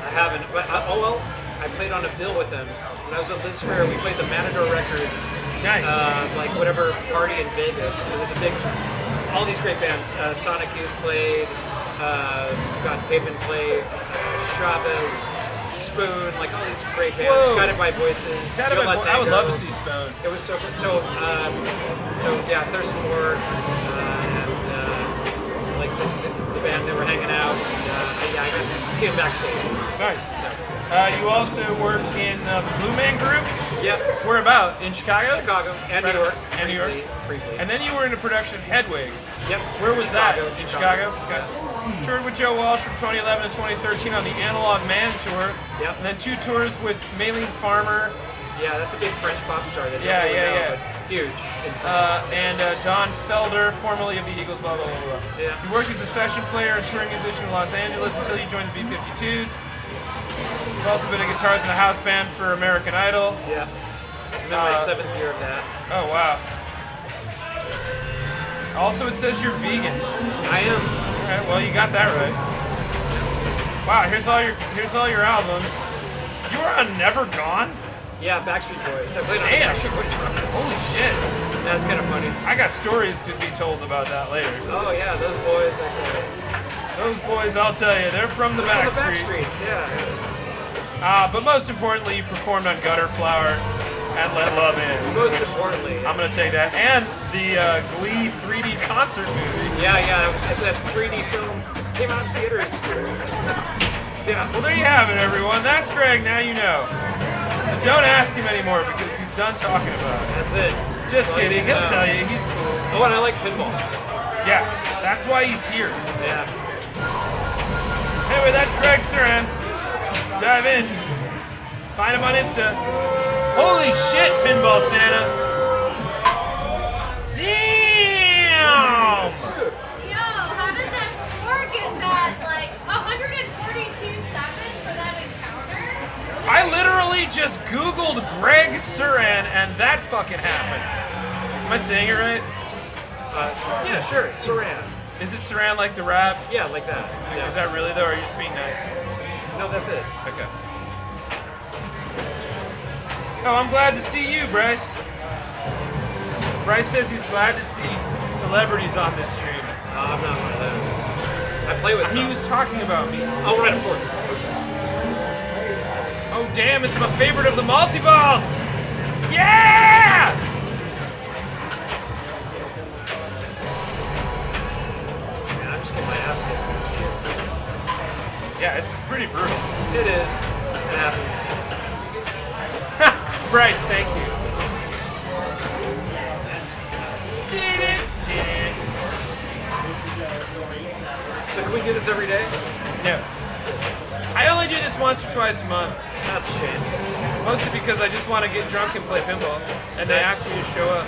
I haven't, but I played on a bill with them. When I was at Liz Fair, we played the Matador Records. Nice. Whatever party in Vegas. It was a big, all these great bands. Sonic Youth played, God Pavement played, Chavez, Spoon, like all these great bands, Whoa. Guided by Voices. Guided by I would love to see Spoon. It was so good. So yeah, Thurston Moore and like the band, they were hanging out. And, yeah, I got to see them backstage. Nice. You also worked in the Blue Man Group. Yep. Where about? In Chicago? Chicago and New York. And New York. Briefly. And then you were in a production of Hedwig. Yep. Where was Chicago, that? In Chicago. Okay. Toured with Joe Walsh from 2011 to 2013 on the Analog Man tour. Yep. And then 2 tours with Maylene Farmer. Yeah, that's a big French pop star. That Yeah. but huge in France. And Don Felder, formerly of the Eagles, blah, blah, blah, blah. Yeah. You worked as a session player and touring musician in Los Angeles until you joined the B-52s. You've also been a guitarist in a house band for American Idol. Yeah. I'm in my 7th year of that. Oh, wow. Also, it says you're vegan. I am. All right, well, you got that right. Wow, here's all your albums. You were on Never Gone? Yeah, Backstreet Boys. I played on Damn. Backstreet Boys. Holy shit. That's kind of funny. I got stories to be told about that later. Oh yeah, those boys, I tell you. Those boys, I'll tell you, they're from the They're from Backstreets. the Backstreets, yeah. But most importantly, you performed on Gutter Flower and Let Love In. Most importantly, I'm going to take that. And the Glee 3D concert movie. Yeah, it's a 3D film. Came out in theaters. Yeah. Well, there you have it, everyone. That's Greg. Now you know. So don't ask him anymore because he's done talking about it. That's it. Just kidding. He'll tell you. He's cool. Oh, and I like pinball. Yeah, that's why he's here. Yeah. Anyway, that's Greg Suran. Dive in. Find him on Insta. Holy shit, Pinball Santa. Damn! Yo, how did that score get that? Like 142.7 for that encounter? I literally just Googled Greg Suran and that fucking happened. Am I saying it right? Yeah, sure. Saran. Is it Suran like the rap? Yeah, like that. Yeah. Is that really though, or are you just being nice? No, that's it. Okay. Oh, I'm glad to see you, Bryce. Bryce says he's glad to see celebrities on this stream. I'm not one of those. I play with some. He was talking about me. Oh, right, of course. Oh, damn, it's my favorite of the multi-balls! Yeah! Man, I'm just getting my ass kicked in this game. Yeah, it's pretty brutal. It is. It happens. Bryce, thank you. So can we do this every day? No. I only do this once or twice a month. That's a shame. Mostly because I just want to get drunk and play pinball, and they ask me to show up.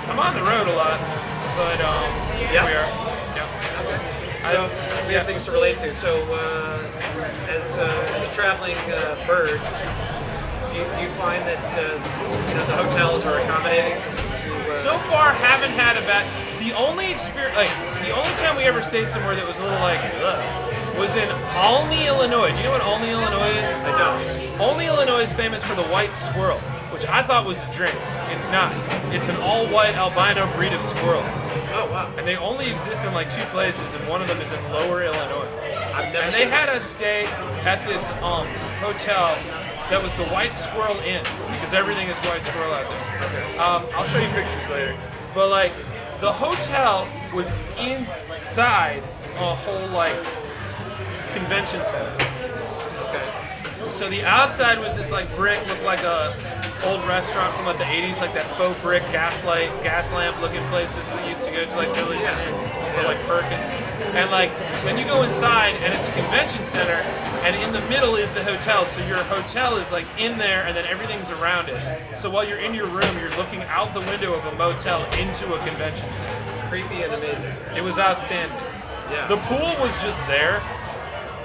I'm on the road a lot, but here we are. Yeah. So we have things to relate to. So as a traveling bird, do you find that the hotels are accommodating to So far, haven't had a bad. The only experience, the only time we ever stayed somewhere that was a little like, was in Olney, Illinois. Do you know what Olney, Illinois is? I don't. Olney, Illinois is famous for the white squirrel, which I thought was a drink. It's not. It's an all-white albino breed of squirrel. Oh wow! And they only exist in like 2 places, and one of them is in Lower Illinois. I've never And they had us stay at this hotel that was the White Squirrel Inn, because everything is white squirrel out there. Okay. I'll show you pictures later. But like, the hotel was inside a whole like convention center. Okay. So the outside was this like brick, looked like a old restaurant from like the 80s, like that faux brick gas lamp looking places that we used to go to, like Village or like Perkins. And like, then you go inside and it's a convention center, and in the middle is the hotel. So your hotel is like in there, and then everything's around it. So while you're in your room, you're looking out the window of a motel into a convention center. Creepy and amazing. It was outstanding. Yeah. The pool was just there.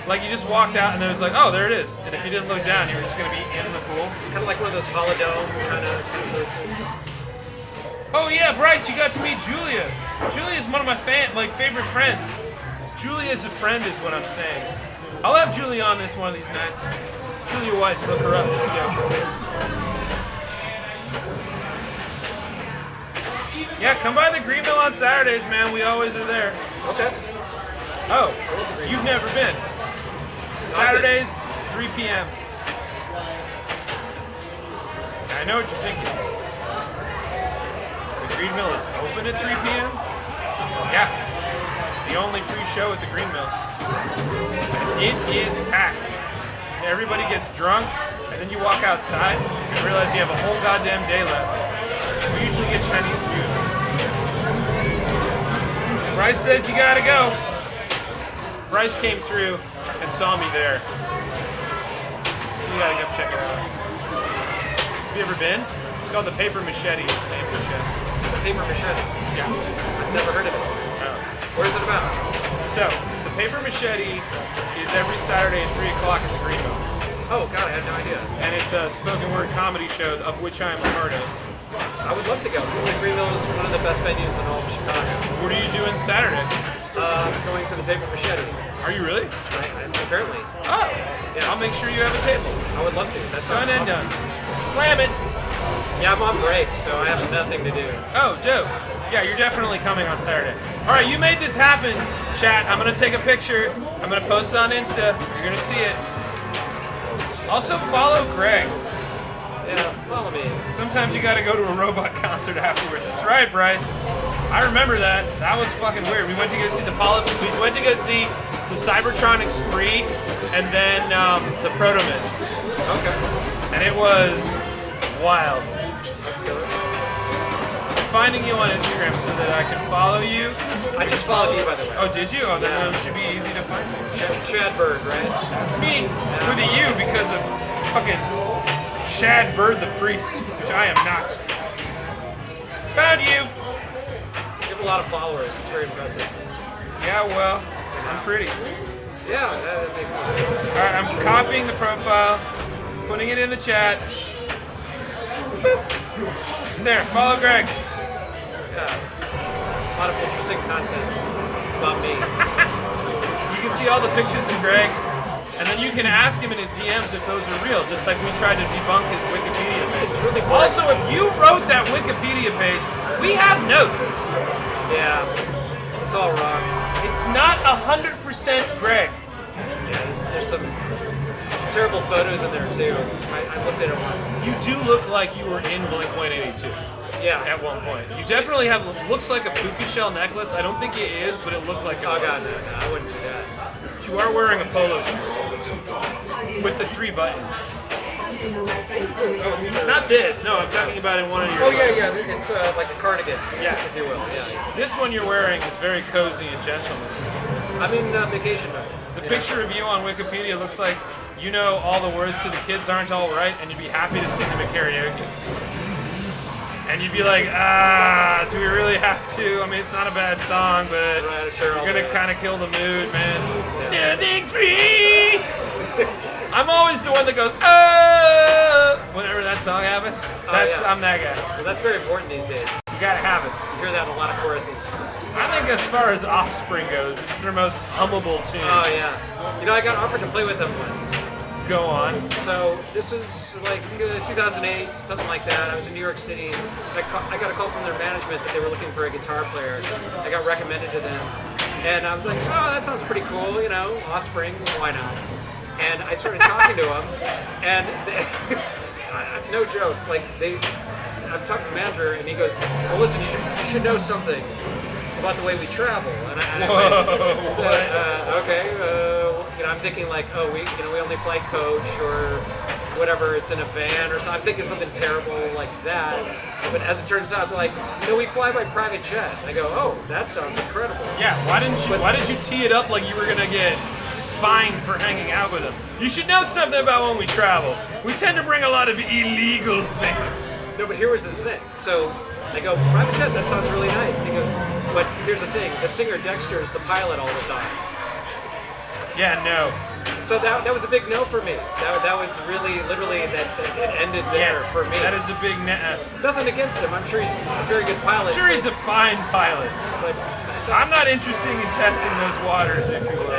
Like, you just walked out and there was like, oh, there it is. And if you didn't look down, you were just going to be in the pool. Kind of like one of those holodome kind of places. Oh yeah, Bryce, you got to meet Julia. Julia is one of my favorite friends. Julia is a friend is what I'm saying. I'll have Julia on this one of these nights. Julia Weiss, look her up. She's dope. Yeah, come by the Green Mill on Saturdays, man. We always are there. Okay. Oh, you've never been. Saturdays, 3 p.m. I know what you're thinking. The Green Mill is open at 3 p.m.? Yeah. It's the only free show at the Green Mill. It is packed. Everybody gets drunk, and then you walk outside and realize you have a whole goddamn day left. We usually get Chinese food. Bryce says you gotta go. Bryce came through and saw me there. So you gotta go check it out. Have you ever been? It's called the Paper Machete. It's the name of the show. The Paper Machete? Yeah. I've never heard of it. Oh. Where is it about? So, the Paper Machete is every Saturday at 3 o'clock at the Green Mill. Oh, God, I had no idea. And it's a spoken word comedy show of which I am a part of. I would love to go. The Green Mill is one of the best venues in all of Chicago. What are you doing Saturday? Going to the Paper Machete. Are you really? Apparently. Oh! Yeah. I'll make sure you have a table. I would love to. That sounds Done and awesome. done. Slam it! Yeah, I'm on break, so I have nothing to do. Oh, dope. Yeah, you're definitely coming on Saturday. All right, you made this happen, chat. I'm going to take a picture. I'm going to post it on Insta. You're going to see it. Also, follow Greg. Yeah, follow me. Sometimes you got to go to a robot concert afterwards. That's right, Bryce. I remember that. That was fucking weird. We went to go see the We went to go see the Cybertronic Spree and then the Protoman. Okay. And it was wild. Let's go. I'm finding you on Instagram so that I can follow you. I just followed you, by the way. Oh, did you? Oh, then it should be easy to find me. Chad Bird, right? That's me. With a U because of fucking Chad Bird the Priest, which I am not. Found you. You have a lot of followers. It's very impressive. Yeah, well, I'm pretty. Yeah, that makes sense. All right, I'm copying the profile, putting it in the chat. Boop. There, follow Greg. Yeah, a lot of interesting content about me. You can see all the pictures of Greg, and then you can ask him in his DMs if those are real, just like we tried to debunk his Wikipedia page. It's really cool. Also, if you wrote that Wikipedia page, we have notes. Yeah, it's all wrong. It's not 100% Greg. Yeah, there's some terrible photos in there too. I looked at it once. You do look like you were in Blink-182. Yeah. At one point. You definitely have, looks like a puka shell necklace. I don't think it is, but it looked like it was. Oh god, no, I wouldn't do that. But you are wearing a polo shirt. With the 3 buttons. Not this, no, I'm talking about in one of your... Oh yeah, it's like a cardigan, yeah, if you will, yeah. This one you're wearing is very cozy and gentlemanly. I'm in vacation mode. The picture of you on Wikipedia looks like you know all the words to The Kids Aren't All Right, and you'd be happy to sing them at karaoke. And you'd be like, do we really have to? I mean, it's not a bad song, but you're gonna kind of kill the mood, man. Nothing's free! I'm always the one that goes, oh! Whenever that song happens, I'm that guy. Well, that's very important these days. You gotta have it. You hear that in a lot of choruses. I think as far as Offspring goes, it's their most hummable tune. Oh yeah. You know, I got offered to play with them once. Go on. So this was like 2008, something like that. I was in New York City. I got a call from their management that they were looking for a guitar player. I got recommended to them, and I was like, oh, that sounds pretty cool. You know, Offspring, why not? And I started talking to them, and no joke, like I'm talking to the manager, and he goes, well, listen, you should know something about the way we travel. And I said, okay. You know, I'm thinking like, oh, we only fly coach or whatever. It's in a van or something. I'm thinking something terrible like that. But as it turns out, like, we fly by private jet. And I go, oh, that sounds incredible. Yeah. Why did you tee it up like you were gonna get fined for hanging out with them? You should know something about when we travel. We tend to bring a lot of illegal things. No, but here was the thing. So I go, private jet, that sounds really nice. They go, but here's the thing, the singer Dexter is the pilot all the time. Yeah, no. So that was a big no for me. That was really, literally, that it ended there for me. That is a big Nothing against him. I'm sure he's a very good pilot. I'm sure he's a fine pilot. But I'm not interested in testing those waters, if you will.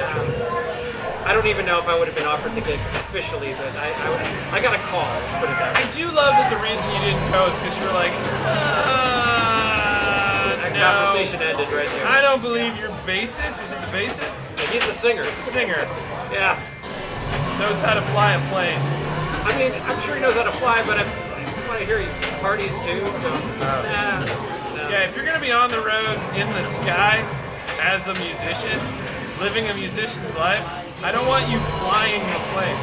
I don't even know if I would have been offered the gig officially, but I got a call, let's put it that way. I do love that the reason you didn't go is because you were like, that conversation ended right there. I don't believe your bassist. Was it the bassist? Yeah, he's the singer. The singer. Yeah. Knows how to fly a plane. I mean, I'm sure he knows how to fly, but want to hear parties too, so. No. Yeah, if you're gonna be on the road in the sky as a musician, living a musician's life, I don't want you flying the plane.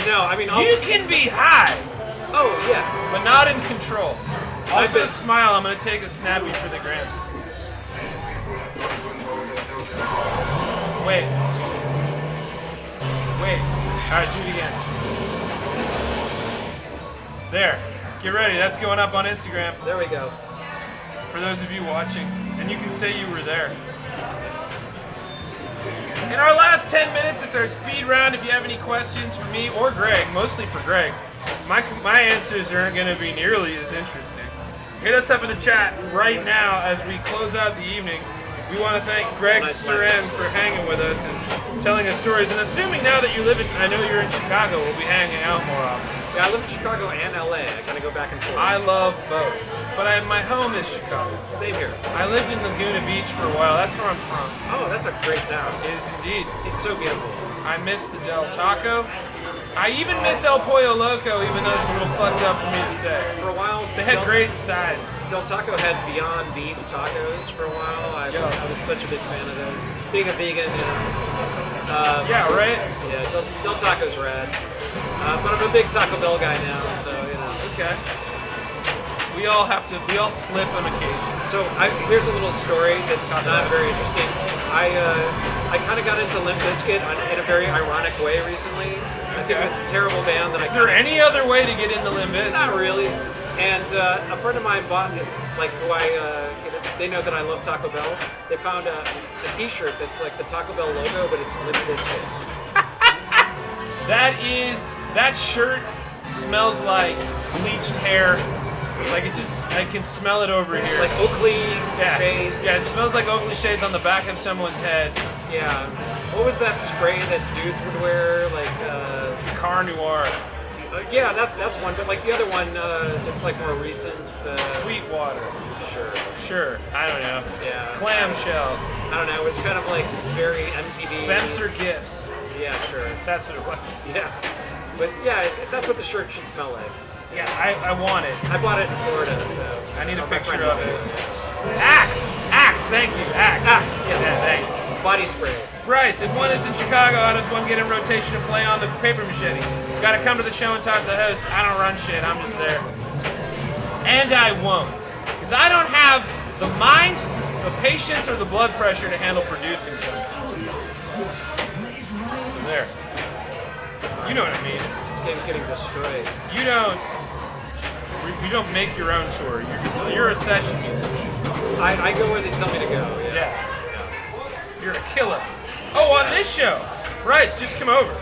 No, I mean, you can be high. Oh yeah, but not in control. Also, smile. I'm gonna take a snappy for the grams. Wait. All right, do it again. There. Get ready. That's going up on Instagram. There we go. For those of you watching, and you can say you were there. In our last 10 minutes, it's our speed round. If you have any questions for me or Greg, mostly for Greg, my answers aren't going to be nearly as interesting. Hit us up in the chat right now as we close out the evening. We want to thank Greg Surin for hanging with us and telling us stories. And assuming now that you live in, I know you're in Chicago, we'll be hanging out more often. Yeah, I live in Chicago and LA. I kind of go back and forth. I love both. But my home is Chicago. Same here. I lived in Laguna Beach for a while. That's where I'm from. Oh, that's a great town. It is indeed. It's so beautiful. I miss the Del Taco. I even miss El Pollo Loco, even though it's a little fucked up for me to say. For a while, they had great sides. Del Taco had Beyond Beef tacos for a while. I was such a big fan of those. Being a vegan, yeah, right? Yeah, Del Taco's rad. But I'm a big Taco Bell guy now, so, you know. Okay. We all slip on occasion. So here's a little story that's not very interesting. I kind of got into Limp Bizkit in a very ironic way recently. I think it's a terrible band that Is there any other way to get into Limp Bizkit? Not really. And a friend of mine bought it, like who they know that I love Taco Bell. They found a T-shirt that's like the Taco Bell logo, but it's Limp Bizkit. That shirt smells like bleached hair. Like I can smell it over here. Like Oakley shades. Yeah, it smells like Oakley shades on the back of someone's head. Yeah. What was that spray that dudes would wear? Like Car Noir. Yeah, that's one. But like the other one, it's like more recent. Sweetwater. Sure. I don't know. Yeah. Clamshell. I don't know. It was kind of like very MTV. Spencer Gifts. Yeah, sure. That's what it was. Yeah. But yeah, that's what the shirt should smell like. Yeah, I want it. I bought it in Florida, so I need a picture of it. Axe, thank you, Axe. Yes. Yeah, thank you. Body spray. Bryce, if one is in Chicago, how does one get in rotation to play on the paper machete? Got to come to the show and talk to the host. I don't run shit. I'm just there, and I won't, because I don't have the mind, the patience, or the blood pressure to handle producing something. So there. You know what I mean. This game's getting destroyed. You don't make your own tour. You're a session musician. I go where they tell me to go. Yeah. You're a killer. Oh, on this show, Bryce, just come over.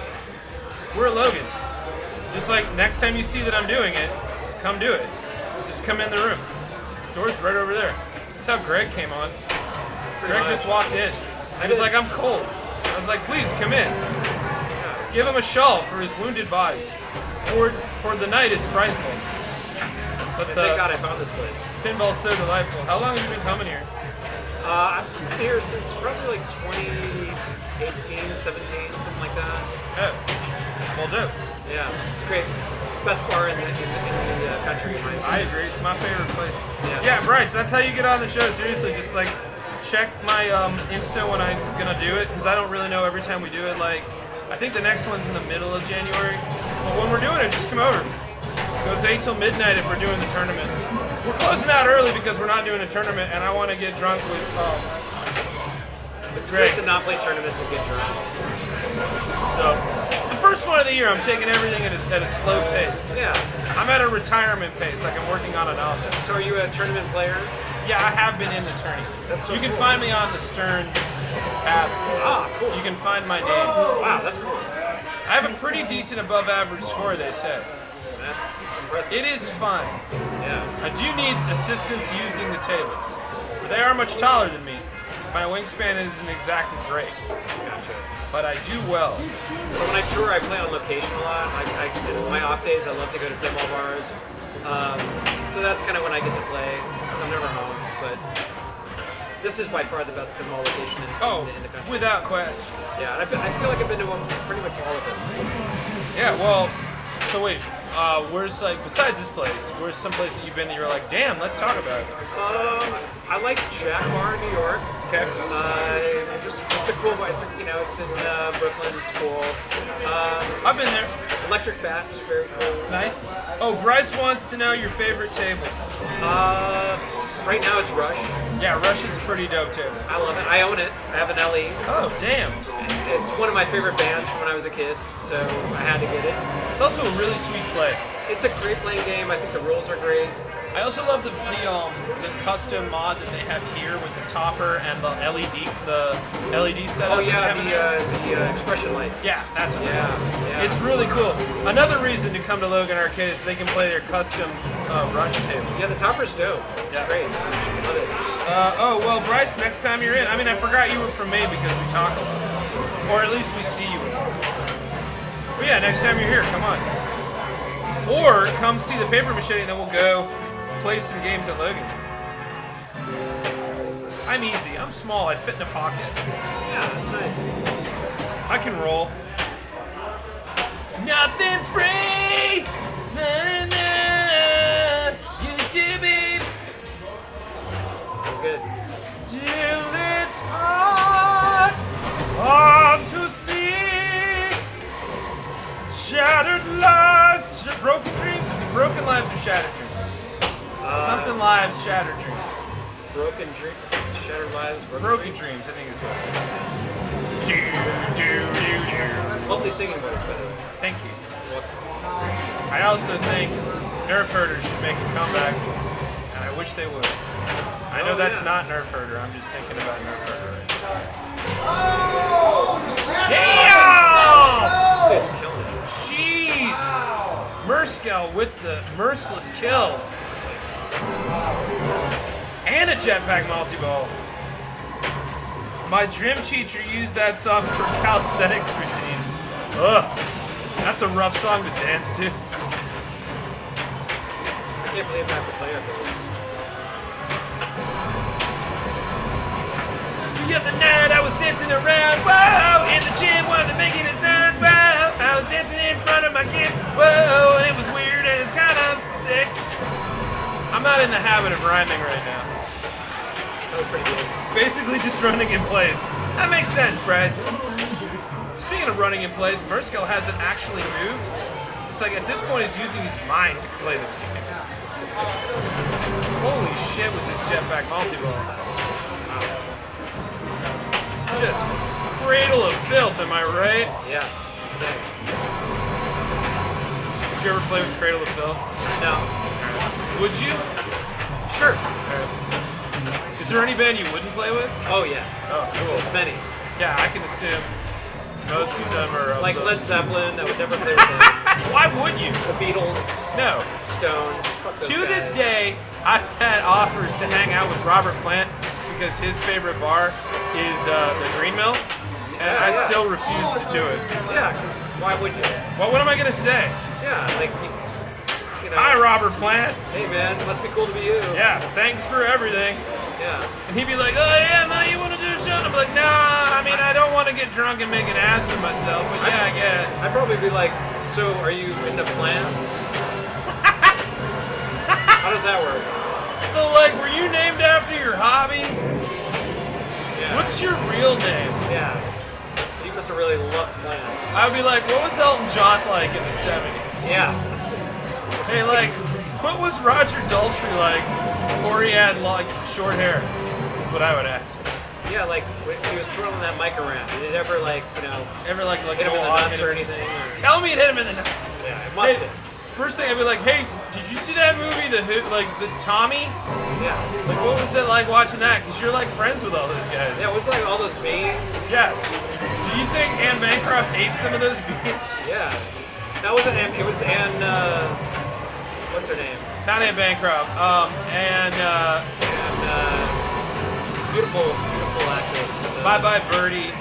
We're at Logan. Just like next time you see that I'm doing it, come do it. Just come in the room. Door's right over there. That's how Greg came on. Greg just walked in. He was like, I'm cold. I was like, please come in. Give him a shawl for his wounded body. For the night is frightful. But thank God I found this place. Pinball's so delightful. How long have you been coming here? I've been here since probably like 2018, 17, something like that. Oh, well, dope. Yeah, it's great. Best bar in the country. I agree. It's my favorite place. Yeah, Bryce, that's how you get on the show. Seriously, just like check my Insta when I'm gonna do it, because I don't really know every time we do it. Like, I think the next one's in the middle of January. But when we're doing it, just come over. Goes 8 till midnight if we're doing the tournament. We're closing out early because we're not doing a tournament, and I want to get drunk with. It's great to not play tournaments and get drunk. So it's the first one of the year. I'm taking everything at a slow pace. Yeah. I'm at a retirement pace, like I'm working on an awesome. So are you a tournament player? Yeah, I have been in the tourney. That's so You can cool. find me on the Stern app. Ah, cool. You can find my name. Wow, that's cool. I have a pretty decent above average score, they say. That's impressive. It is fun. Yeah. I do need assistance using the tables. They are much taller than me. My wingspan isn't exactly great. Gotcha. But I do well. So when I tour, I play on location a lot. In my off days, I love to go to pinball bars. So that's kind of when I get to play, because I'm never home. But this is by far the best pinball location in the country. Without question. Yeah, and I feel like I've been to pretty much all of them. Yeah, well, So wait, where's like besides this place? Where's some place that you've been that you're like, damn, let's talk about it? I like Jack Bar in New York. Okay. It's a cool. It's in Brooklyn. It's cool. I've been there. Electric Bat's very cool. Nice. Oh, Bryce wants to know your favorite table. Right now it's Rush. Yeah, Rush is a pretty dope table. I love it. I own it. I have an LE. Oh, damn. It's one of my favorite bands from when I was a kid, so I had to get it. It's also a really sweet play. It's a great playing game. I think the rules are great. I also love the custom mod that they have here with the topper and the LED setup. Oh yeah, the expression lights. Yeah, that's what. Yeah. It's really cool. Another reason to come to Logan Arcade is they can play their custom Rush table. Yeah, the topper's dope. It's great. Love it. Oh well, Bryce, next time you're in. I mean, I forgot you were from Maine because we talk a lot, or at least we see you. But yeah, next time you're here, come on. Or come see the paper machete, and then we'll go play some games at Logan. I'm easy. I'm small. I fit in a pocket. Yeah, that's nice. I can roll. Nothing's free. Na, na, used to be. That's good. Still, it's hard to see. Shattered lives, broken dreams. Is it broken lives or shattered dreams? Something lives, shattered dreams. Broken dreams, shattered lives, broken dreams. I think is what. Do. Lovely singing voice, by the way. Thank you. I also think Nerf Herder should make a comeback, and I wish they would. I know that's not Nerf Herder. I'm just thinking about Nerf Herder. Damn! This dude's killing it. Jeez! Murskel with the merciless kills. And a jetpack multi-ball. My gym teacher used that song for calisthenics routine. Ugh. That's a rough song to dance to. I can't believe I have to play after this. The other night I was dancing around, whoa, in the gym while they're making a sound, whoa. I was dancing in front of my kids, whoa, and it was weird and it was kind of sick. I'm not in the habit of rhyming right now. That was pretty good. Basically just running in place. That makes sense, Bryce. Speaking of running in place, Murskel hasn't actually moved. It's like at this point he's using his mind to play this game. Holy shit with this jetpack multi-ball. Just cradle of filth, am I right? Yeah, it's insane. Did you ever play with Cradle of Filth? No. Would you? Sure. Is there any band you wouldn't play with? Oh yeah. Oh, cool. There's many. Yeah, I can assume most of them are like Led Zeppelin. I would never play with them. Why would you? The Beatles. No. Stones. Fuck those To guys. this day, I've had offers to hang out with Robert Plant because his favorite bar is the Green Mill, and I still refuse to do it. Yeah, because why would you? Well, what am I gonna say? Yeah, like. Hi, Robert Plant. Hey, man, must be cool to be you. Yeah, thanks for everything. Yeah. And he'd be like, oh, yeah, man, you want to do a show? And I'm like, nah, I mean, I don't want to get drunk and make an ass of myself, but yeah, I guess. I'd probably be like, so are you into plants? How does that work? So, like, were you named after your hobby? Yeah. What's your real name? Yeah. So you must have really loved plants. I would be like, what was Elton John like in the 70s? Yeah. Hey, like, what was Roger Daltrey like before he had, like, short hair? That's what I would ask. Yeah, like, when he was twirling that mic around, did it ever, like, hit him in the go on nuts or anything? Or... Tell me it hit him in the nuts. Yeah, it must have. First thing I'd be like, hey, did you see that movie, the Tommy? Yeah. Like, what was it like watching that? Because you're, like, friends with all those guys. Yeah, it was like all those beans. Yeah. Do you think Anne Bancroft ate some of those beans? Yeah. That wasn't Anne, it was Anne, what's her name? Not Anne Bancroft. Beautiful actress. Bye Bye Birdie.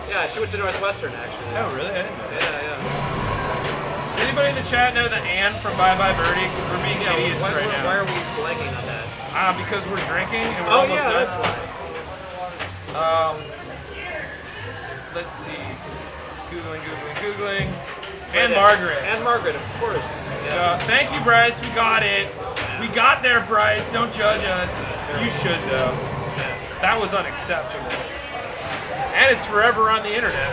Yeah, she went to Northwestern, actually. Oh, really? I didn't know that. Yeah. Does anybody in the chat know the Anne from Bye Bye Birdie? Because we're being idiots right now. Why are we blanking on that? Because we're drinking and we're almost done. That's why. Let's see. Googling. And Margaret. And Margaret, of course. Yeah. Thank you, Bryce. We got it. We got there, Bryce. Don't judge us. You should, though. That was unacceptable. And it's forever on the internet.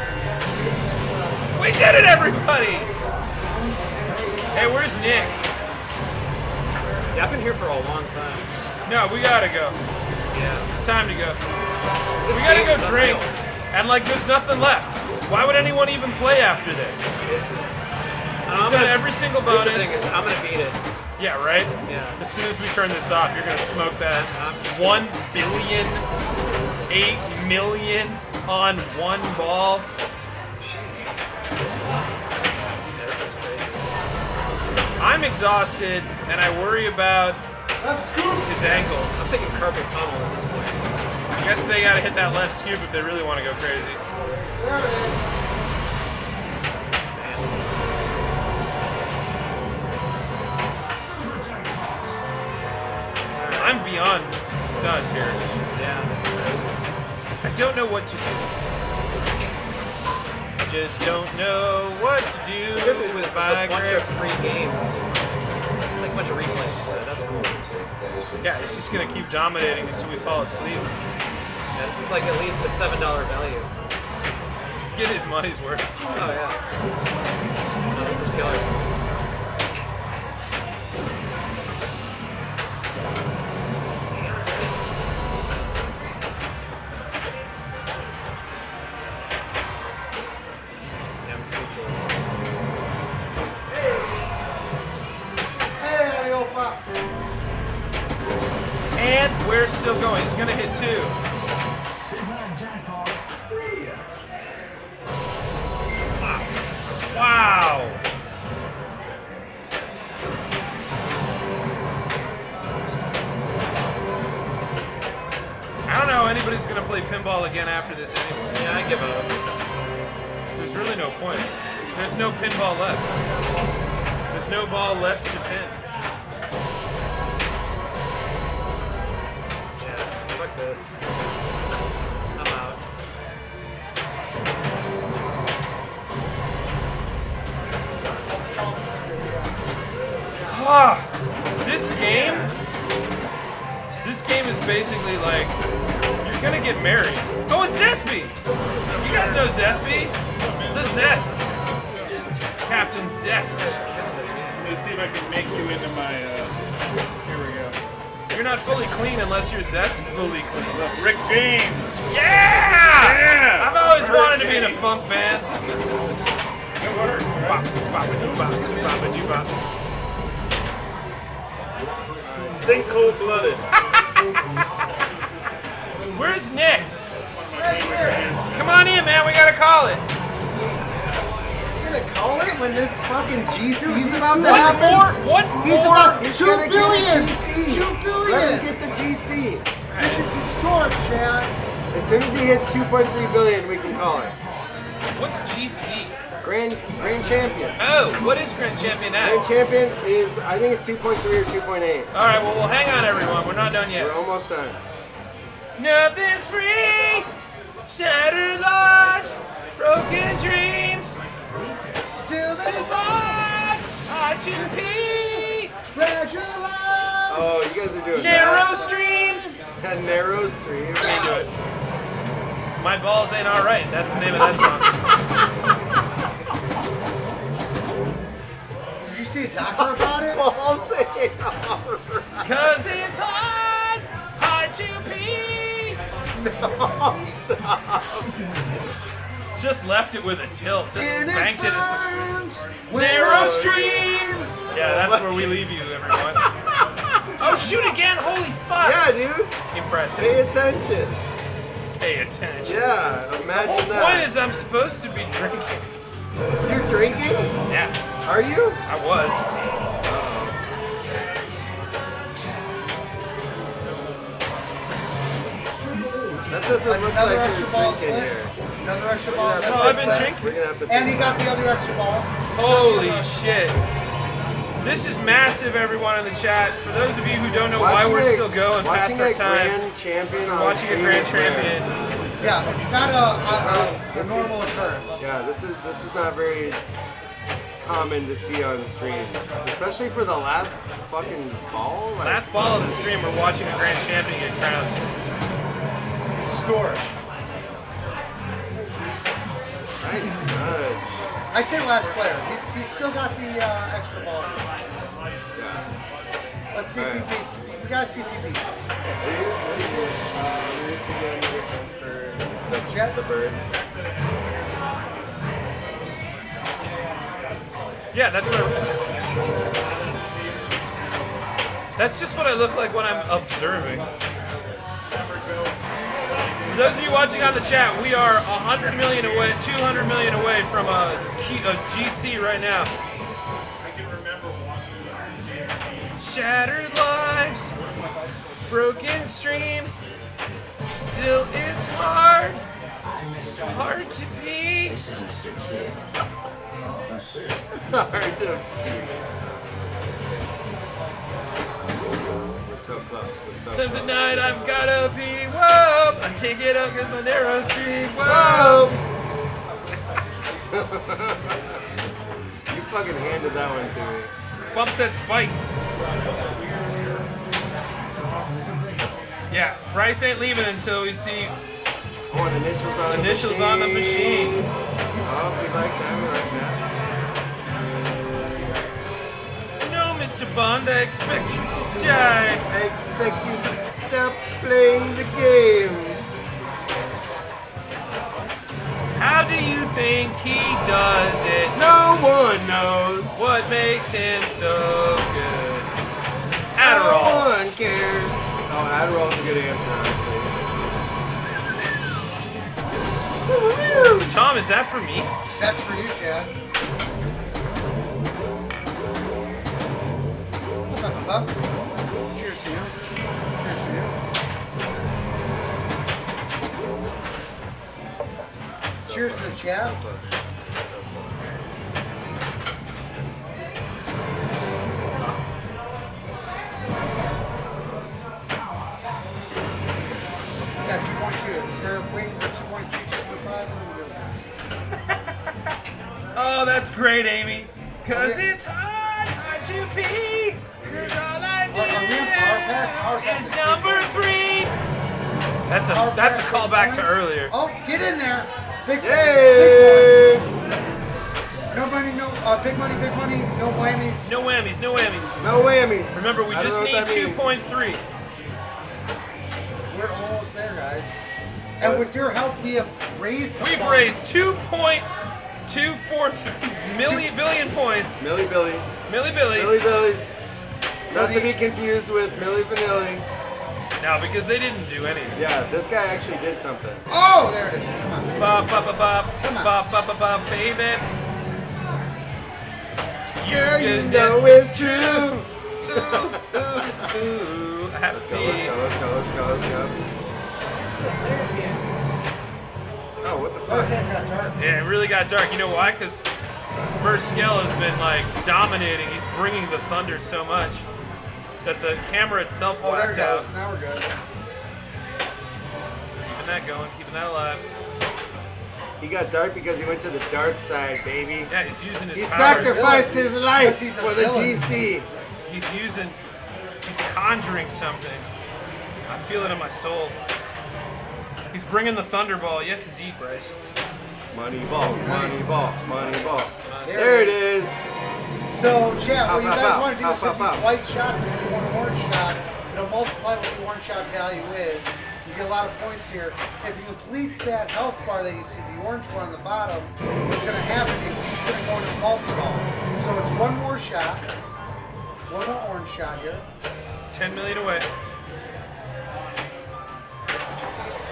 We did it, everybody! Hey, where's Nick? Yeah, I've been here for a long time. No, we gotta go. Yeah. It's time to go. This We gotta go game's drink. unreal. And, like, there's nothing left. Why would anyone even play after this? He's done every single bonus. The thing is, I'm gonna beat it. Yeah, right? Yeah. As soon as we turn this off, you're gonna smoke that 1 billion, 8 million on one ball. Jesus. This is crazy. I'm exhausted, and I worry about his ankles. I'm thinking carpal tunnel at this point. I guess they gotta hit that left scoop if they really want to go crazy. I'm beyond stunned here. Yeah. I don't know what to do. I just don't know what to do. The good news is with there's my a bunch grip. of free games. Like a bunch of replays, so that's cool. Yeah, it's just gonna keep dominating until we fall asleep. Yeah, this is like at least a $7 value. Let's get his money's worth. Oh yeah. No, this is killer. Yeah, I'm speechless. And we're still going. He's gonna hit 2. Wow. I don't know how anybody's gonna play pinball again after this anyway. Yeah, I give up. There's really no point. There's no pinball left. There's no ball left to pin. Yeah, fuck this. I'm out. Ah, this game is basically like you're gonna get married. Oh, it's Zespy. You guys know Zespy? The Zest. Captain Zest. Let me see if I can make you into my. Here we go. You're not fully clean unless you're Zest fully clean. Look, Rick James. Yeah! Yeah! I've always wanted to be in a funk band. Good work. Bop, bop, bop, bop, bop. Sing cold blooded. Where's Nick? Come on in, man. We gotta call it. You're gonna call it when this fucking GC's about to happen? What He's more? about he's 2 gonna billion. get a GC. 2 billion. Let him get the GC. This is historic, Chad. As soon as he hits 2.3 billion, we can call it. What's GC? Grand Champion. Oh, what is Grand Champion at? Grand Champion is, I think it's 2.3 or 2.8. All right, well, hang on, everyone. We're not done yet. We're almost done. Nothing's free. Shattered lives, broken dreams. Still It's hard, R2P. fragile life. Oh, you guys are doing Narrow streams. that. Narrow stream. Let me do it. My balls ain't all right. That's the name of that song. Did you see a doctor about it? Balls ain't alright. Cause it's hard to pee. No, stop. Just left it with a tilt. Just spanked it. When Narrow I- streams. Yeah, that's where we leave you, everyone. Oh, shoot again! Holy fuck! Yeah, dude. Impressive. Pay attention. Pay attention. Yeah, The imagine whole that. point is I'm supposed to be drinking. You're drinking? Yeah, Are you? I was. That doesn't look Another like extra there's ball drinking split. here. Another extra ball. No, I've been We're drinking. gonna have to And fix he got that. the other extra ball. Holy shit. This is massive, everyone in the chat. For those of you who don't know why we're still going past our time, Grand Champion we're on watching a stream Grand is rare. Champion. Yeah, it's not a This is- normal occurrence. Yeah, this is not very. common to see on stream, especially for the last fucking ball. Like, Last ball of the stream, we're watching a grand champion get crowned. Historic. Nice nudge. I say last player. He's still got the extra ball. Yeah. Let's see if he beats. We gotta see if he beats. The jet, the bird. Yeah, that's what that's just what I look like when I'm observing. For those of you watching on the chat, we are 100 million away, 200 million away from a GC right now. Shattered lives, broken streams, still it's hard to be. Hard to We're so close. We're so Times close. at night I've gotta pee. Whoa! I can't get up because my narrow street. Whoa! You fucking handed that one to me. Bump said spike. Yeah, Bryce ain't leaving until we see initials on initials the on the machine. Oh, we like that. We like that. No, Mr. Bond, I expect you to die. I expect you to stop playing the game. How do you think he does it? No one knows. What makes him so good? Adderall. No one cares. Oh, Adderall's a good answer, honestly. Tom, is that for me? That's for you, Chad. What's up, Buck? Cheers to you. Cheers to you. Cheers to the chat. So close. Got 2.2. They're waiting for 2.3, 2.5. Oh, that's great, Amy. Cause it's hard to pee. Cause all I do is number 3. That's a callback to earlier. Oh, get in there. Big Yay! No money, big money, no whammies. No whammies, no whammies. No whammies. Remember, we just need 2.3. We're almost there, guys. And with your help, we have raised the We've fund. raised 2.24 billion points. Millie Billies. Millie Billies. Millie Billies. Not to be confused with Millie Vanilli. No, because they didn't do anything. Yeah, this guy actually did something. Oh, there it is. Come on. Bop, bop, bop, bop. Come on. Bop, bop, bop, bop, baby. Girl, you know it's true. Ooh, I have Let's to go, pee. let's go. Oh, what the fuck? Yeah, it really got dark. You know why? Because Merskell has been like dominating. He's bringing the thunder so much that the camera itself Oh, there it whacked out. goes. Now we're good. Keeping that going, keeping that alive. He got dark because he went to the dark side, baby. Yeah, he's using his He powers. sacrificed his life He's a for the villain. GC. He's conjuring something. I feel it in my soul. He's bringing the Thunderball. Yes, indeed, Bryce. Money ball. There There it it is. So, chat, what Pow, you pow, guys pow. want to do is Pow, get pow, these pow. white shots and get one orange shot. It'll multiply what the orange shot value is. You get a lot of points here. If he completes that health bar that you see, the orange one on the bottom, what's going to happen is he's going to go into multi-ball. So it's one more shot. One more orange shot here. 10 million away.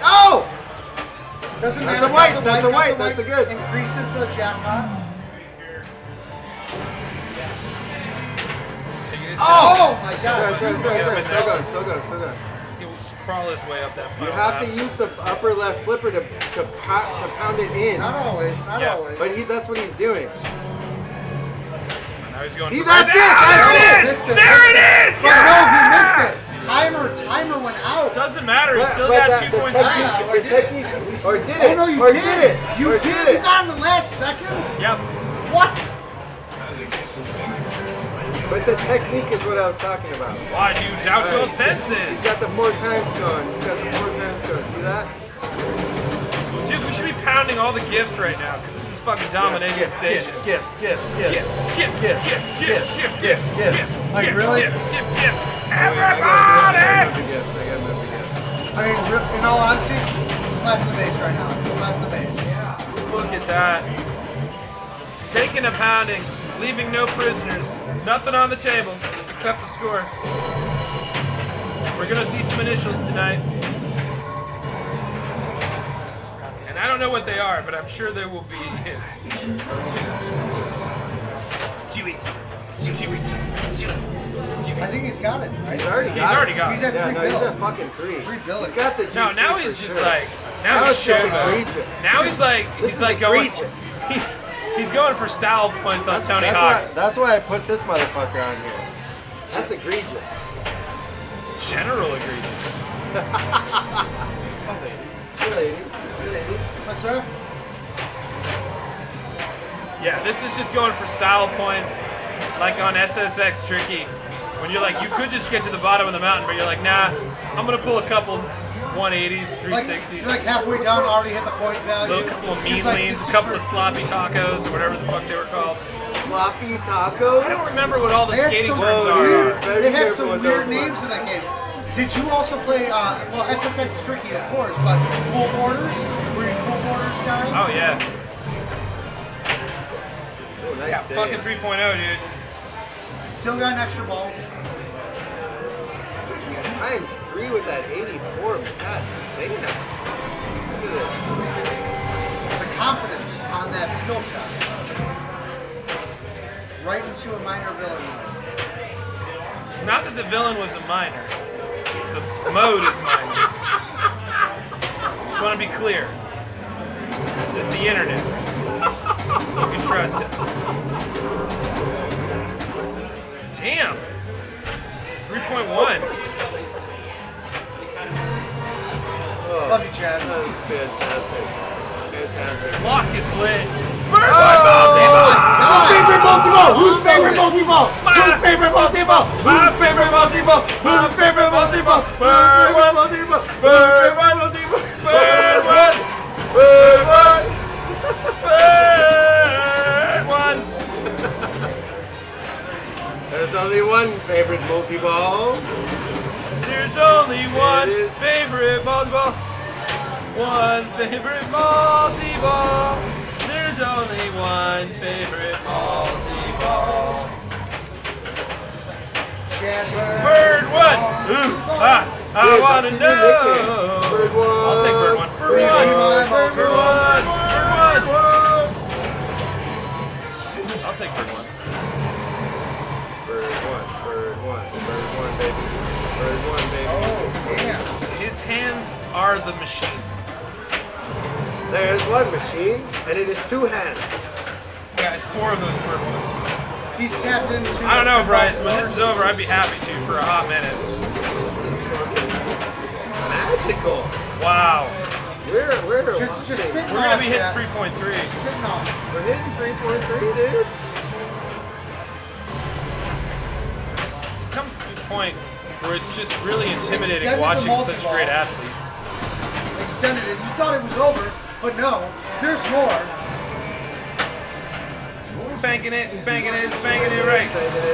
Oh! Doesn't That's matter. a white, Got the that's a got white, the that's a good. Increases the jackpot. Taking his Oh shot. my god. So good. He'll crawl his way up that You final have to lap. use the upper left flipper to pound it in. Not always, not Yeah. always. But that's what he's doing. Now he's going See, for that's Bryce. it, Ah, that's there it it. is! Missed it. There it is! But no, he missed it. Timer went out. Doesn't matter. He's still But got the 2.3. technique, or did it? Oh no, you or did. did it? You or did. did You it? got in the last second. Yep. What? But the technique is what I was talking about. Why do you doubt your He's senses? got the 4 times going. He's got the 4 times going. See that? Dude, we should be pounding all the gifts right now because this is fucking domination station. Gifts. Gifts. Like, really? Everybody! I got the gifts. I mean, in all honesty, slap the bass right now. Slap the bass. Look at that. Taking a pounding, leaving no prisoners, nothing on the table except the score. We're gonna see some initials tonight. And I don't know what they are, but I'm sure they will be his. I think he's got it. Right? He's already got it. He's at yeah, 3 no, bills. he's at fucking 3. 3 bills. He's got the GC No, now for he's just sure. like, now he's it's just showboat. egregious. Now he's like, This he's is like going, egregious. he's going for style points on Tony Hawk. That's why I put this motherfucker on here. That's egregious. General egregious. Good lady. What's that? Yeah, this is just going for style points, like on SSX Tricky. When you're like, you could just get to the bottom of the mountain, but you're like, nah, I'm gonna pull a couple 180s, 360s. You're like halfway down, already hit the point value. A couple of mean Just like, leans, this a is couple for- of sloppy tacos, or whatever the fuck they were called. Sloppy tacos? I don't remember what all the They had skating some terms weird- are. They had some weird names in that game. Did you also play, well, SSX Tricky, of course, but Cool Borders? Were you Cool Borders guy? Oh, yeah. Oh, nice Yeah, save. fucking 3.0, dude. Still got an extra ball. Times 3 with that 84. God damn. Look at this. The confidence on that skill shot. Right into a minor villain. Not that the villain was a minor. The mode is minor. Just want to be clear. This is the internet. You can trust us. Damn. 3.1. Love you, Chad. That was fantastic. Fantastic. Lock is lit. Favorite multi-ball! Who's favorite multi-ball? Who's favorite multi-ball? Who's favorite multi-ball? Who's favorite multi-ball? Who's favorite multi-ball? Bird one multi-ball. Bird one. Bird one. Bird one. There's only one favorite multi-ball. There's only one favorite multi-ball. One favorite multi-ball. There's only one favorite multi-ball. Bird one. Ooh, I want to know. Bird one. I'll take bird one. Bird one. Bird one. Bird one. I'll take bird one. Bird one. Bird one. Bird one, baby. Bird one, baby. Oh, damn. His hands are the machine. There's one machine, and it is 2 hands. Yeah, it's 4 of those bird ones. He's tapped into. I don't know, Bryce. When this is over, I'd be happy to for a hot minute. This is fucking magical. Wow. We're Just sitting We're gonna on be hitting that. 3.3. Sitting on. We're hitting 3.3, dude. It comes to the point where it's just really intimidating Extended the watching such multi-ball. great athletes. Extended it. You thought it was over, but no. There's more. Spanking it, spanking it, spanking it right.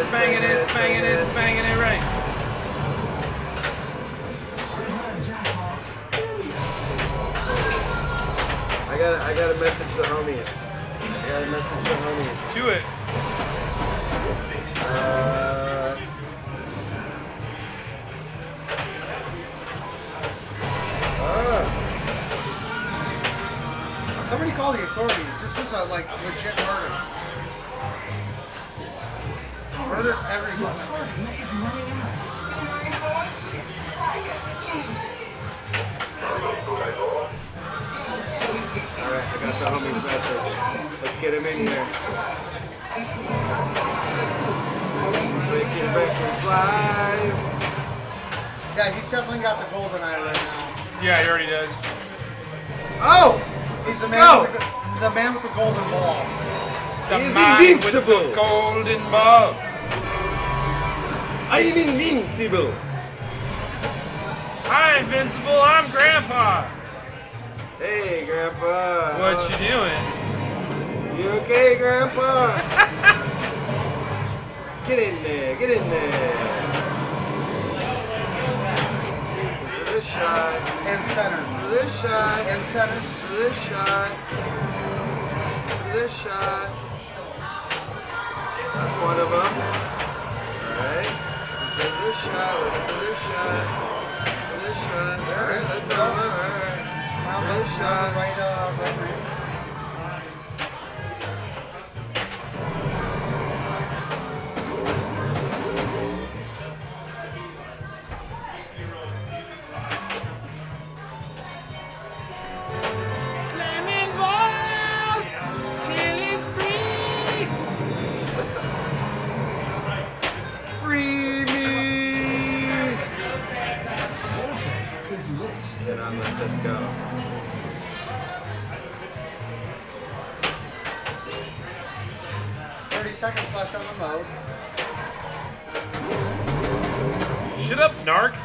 Spanking it, spanking it, spanking it right. I gotta message the homies. I gotta message the homies. Do it. Somebody call the authorities. This was a like legit murder. Murdered everyone. Alright, I got the homie's message. Let's get him in here. Breaking records live. Yeah, he's definitely got the golden eye right now. Yeah, he already does. Oh! He's the Go! man, the man with the golden ball. The He is man with invincible. the golden ball. I'm invincible. Hi, Invincible. I'm Grandpa. Hey, Grandpa. What you doing? You okay, Grandpa? Get in there. Get in there. For this shot. And center. For this shot. And center. For this shot. For this shot. That's one of them. Alright. For this shot. For this shot. For this shot. Alright, that's one of them. Alright. For this shot. Right. Slamming balls till it's free. Free me! Then I'm let this go. Seconds left on the mode. Shut up, narc.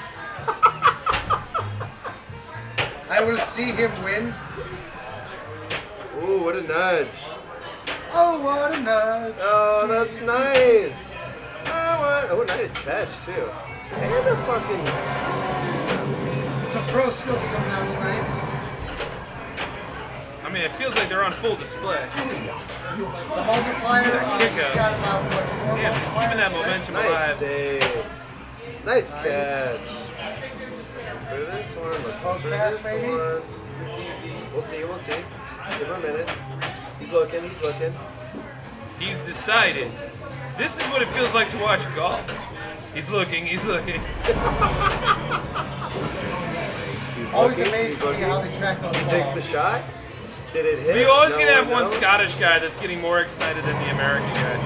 I will see him win. Ooh, what a nudge. Oh, what a nudge. Oh, that's nice. Oh, nice catch, too. And a fucking... Some pro skills coming out tonight. I mean, it feels like they're on full display. The multiplier Kick got up. about what, 4 Damn, just keeping that momentum Nice alive. save. Nice catch. For this one, look for pass, this maybe? one. We'll see, we'll see. Give him a minute. He's looking, he's looking. He's decided. This is what it feels like to watch golf. He's looking, he's looking. He's Always looking, amazed he's to me looking. how they track those He balls. takes the shot. Did it hit? We always gonna have No one knows. Scottish guy that's getting more excited than the American guy.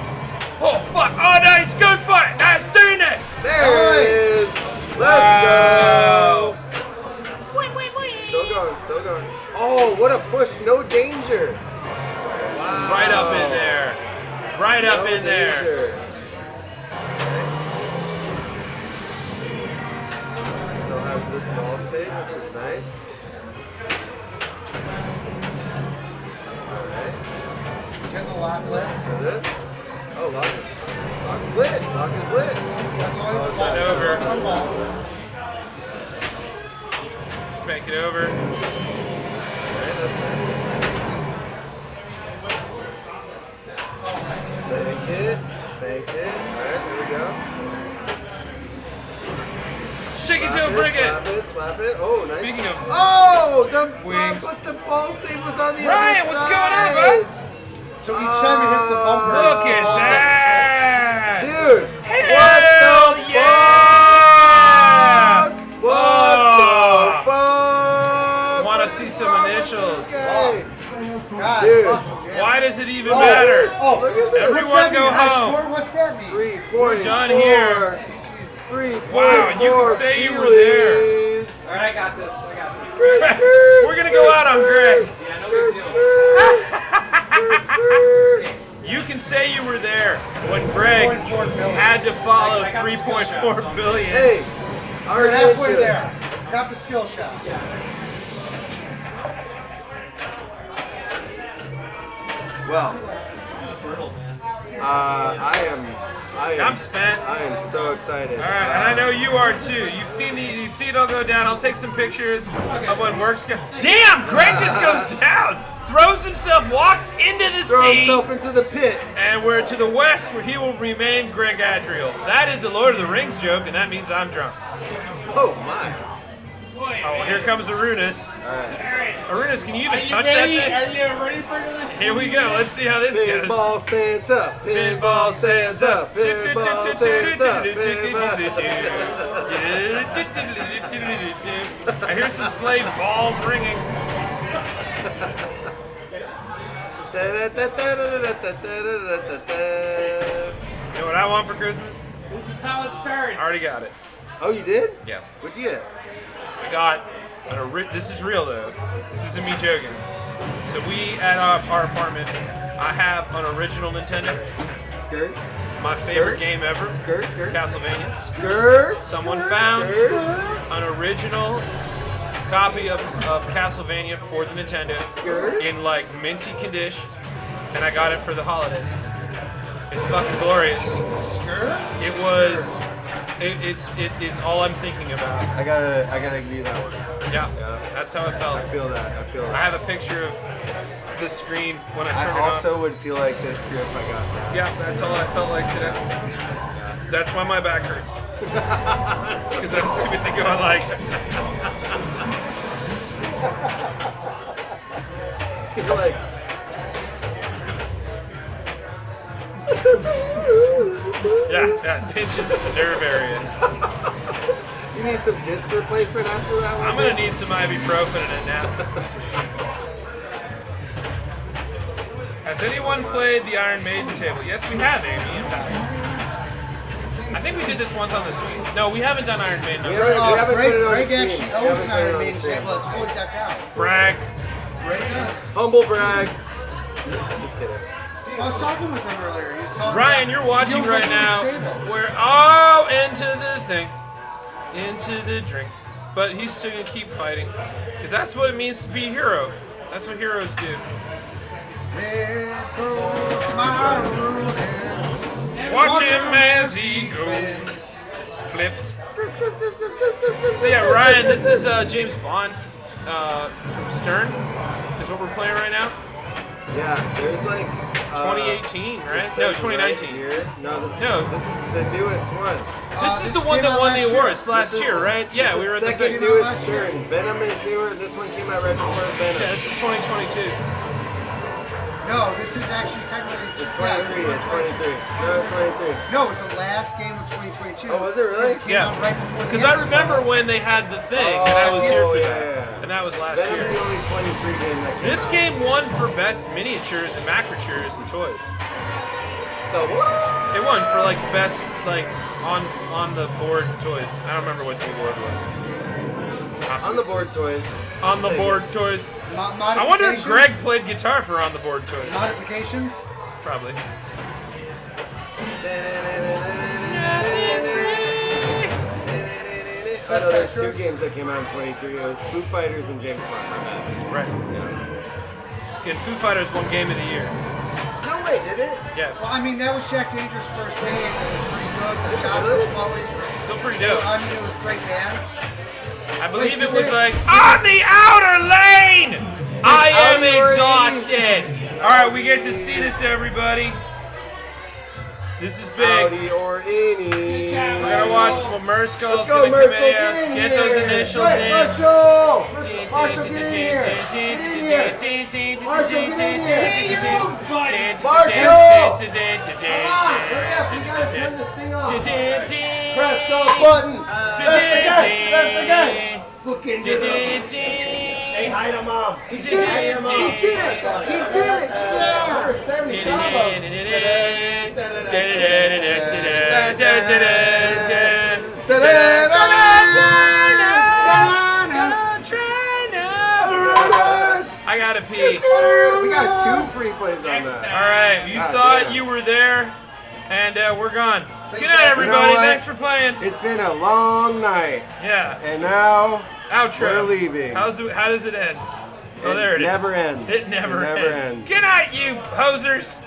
Oh fuck! Oh nice, good fight! Nice doing it! There it is! Let's go! Still going, still going. Oh, what a push! No danger! Wow. Right up in there. Right up No in there. danger. Still has this ball save, which is nice. Getting a lot lit. For this. Oh, lock it. Lock is lit. Lock is lit. That's why Oh, it's that over. one ball. Spank it over. Alright, that's nice. That's nice. Spank it. Spank it. Alright, there we go. Shake it Slap till bring it. Slap it, slap it. Oh, nice. Speaking of Oh, the wings. but the ball save was on the Ryan, other what's side. going on, bud? So each time it hits the bumper. Look at that! Dude, Hell what the yeah! fuck? What the fuck? Want to What see is some wrong with initials? this guy? God, Dude. Why does it even Oh, matter? look at this. Everyone go home. What's that mean? 3.4. done here. 3.4. Wow, and you can say you were there. Heelys. Alright, I got this. I got this. Skirt, skirt, We're gonna go out on Greg. Yeah, no skirt, big deal. skirt, skirt. You can say you were there when Greg had to follow 3.4 billion. Hey, You're already halfway into it. there. Got the skill shot. Well, I'm spent. I am so excited. All right, and I know you are too. You've seen you see it all go down. I'll take some pictures of when work's go. Damn, Greg just goes down, throws himself, walks into the Throw sea, himself into the pit. and we're to the west where he will remain Greg Adriel. That is a Lord of the Rings joke, and that means I'm drunk. Oh my. Oh, here comes Arunas. Arunas, can you even touch ready? that Are you ready for this? thing? Here we go. Let's see how this goes. Pinball Santa, Pinball Santa, Pinball Santa, I hear some slave balls ringing. You know what I want for Christmas? This is how it starts. I already got it. Oh, you did? Yeah. What'd you get? I got this is real though. This isn't me joking. So we at our apartment, I have an original Nintendo. Skirt? My favorite game ever. Castlevania. Someone found an original copy of Castlevania for the Nintendo in like minty condition, and I got it for the holidays. It's fucking glorious. It was. It's all I'm thinking about. I gotta give you that one. Yeah, that's how I felt. I feel that. I have a picture of the screen when I turned it on. I also would feel like this too if I got that. Yeah, that's all I felt like today. That's why my back hurts. Because I'm too busy going like. You're like. Yeah, pinches at the nerve area. You need some disc replacement after that one? I'm gonna need some ibuprofen in it now. Has anyone played the Iron Maiden table? Yes, we have, Amy. In fact, I think we did this once on the street. No, we haven't done Iron Maiden. Greg actually owns an Iron Maiden table that's fully decked out. Brag. Greg does. Humble brag. Just kidding. I was talking with him earlier. He was talking Ryan, about, you're watching he owns right like now. 6 tables. We're into the thing, into the drink, but he's still gonna keep fighting, because that's what it means to be a hero. That's what heroes do. Watch him as he goes, flips. So yeah, Ryan, this is James Bond from Stern. Is what we're playing right now. Yeah, there's like 2018, right? No, 2019. No, this is the newest one. This is the one that won the awards last year, right? Yeah, we were at the second newest Stern. Venom is newer. This one came out right before Venom. Yeah, this is 2022. No, this is actually technically. It's 23. It's 23. No, it's 23. No, it was the last game of 2022. Oh, was it really? Yeah, because I remember when they had the thing, and I was here for that, and that was last year. Venom's the only 23 game that came This out. game won for best miniatures and macroatures and toys. The what? It won for like best like on the board toys. I don't remember what the award was. On the board toys. On the board toys. I wonder if Greg played guitar for On the Board toys. Modifications? Probably. I know there's 2 games that came out in 23. It was Foo Fighters and James Bond. My bad. Right. Yeah. And Foo Fighters won Game of the Year. No way, did it? Yeah. Well, I mean, that was Jack Danger's first game. It was pretty good. The shots were flowing. Still pretty dope. I mean, it was a great band. I believe it was like, on the outer lane! I am exhausted! Alright, we get to see this, everybody. This is big. Outie or innie. We're gonna watch what Merskell's Let's go, gonna come Merskell, in here. get in Get those here. initials Right, in. Marshall, get in here. Press the button. Press the game. Look into it. Say hi to mom. He did it. He did it. He did it. Yeah. 70 I gotta pee. We got 2 free plays on that. Alright, you saw it, you were there, and we're gone. Good night, everybody. You know what? Thanks for playing. It's been a long night. Yeah. And now Outro. we're leaving. How does it end? Oh, there it is. Never ends. It never ends. Good night, you posers.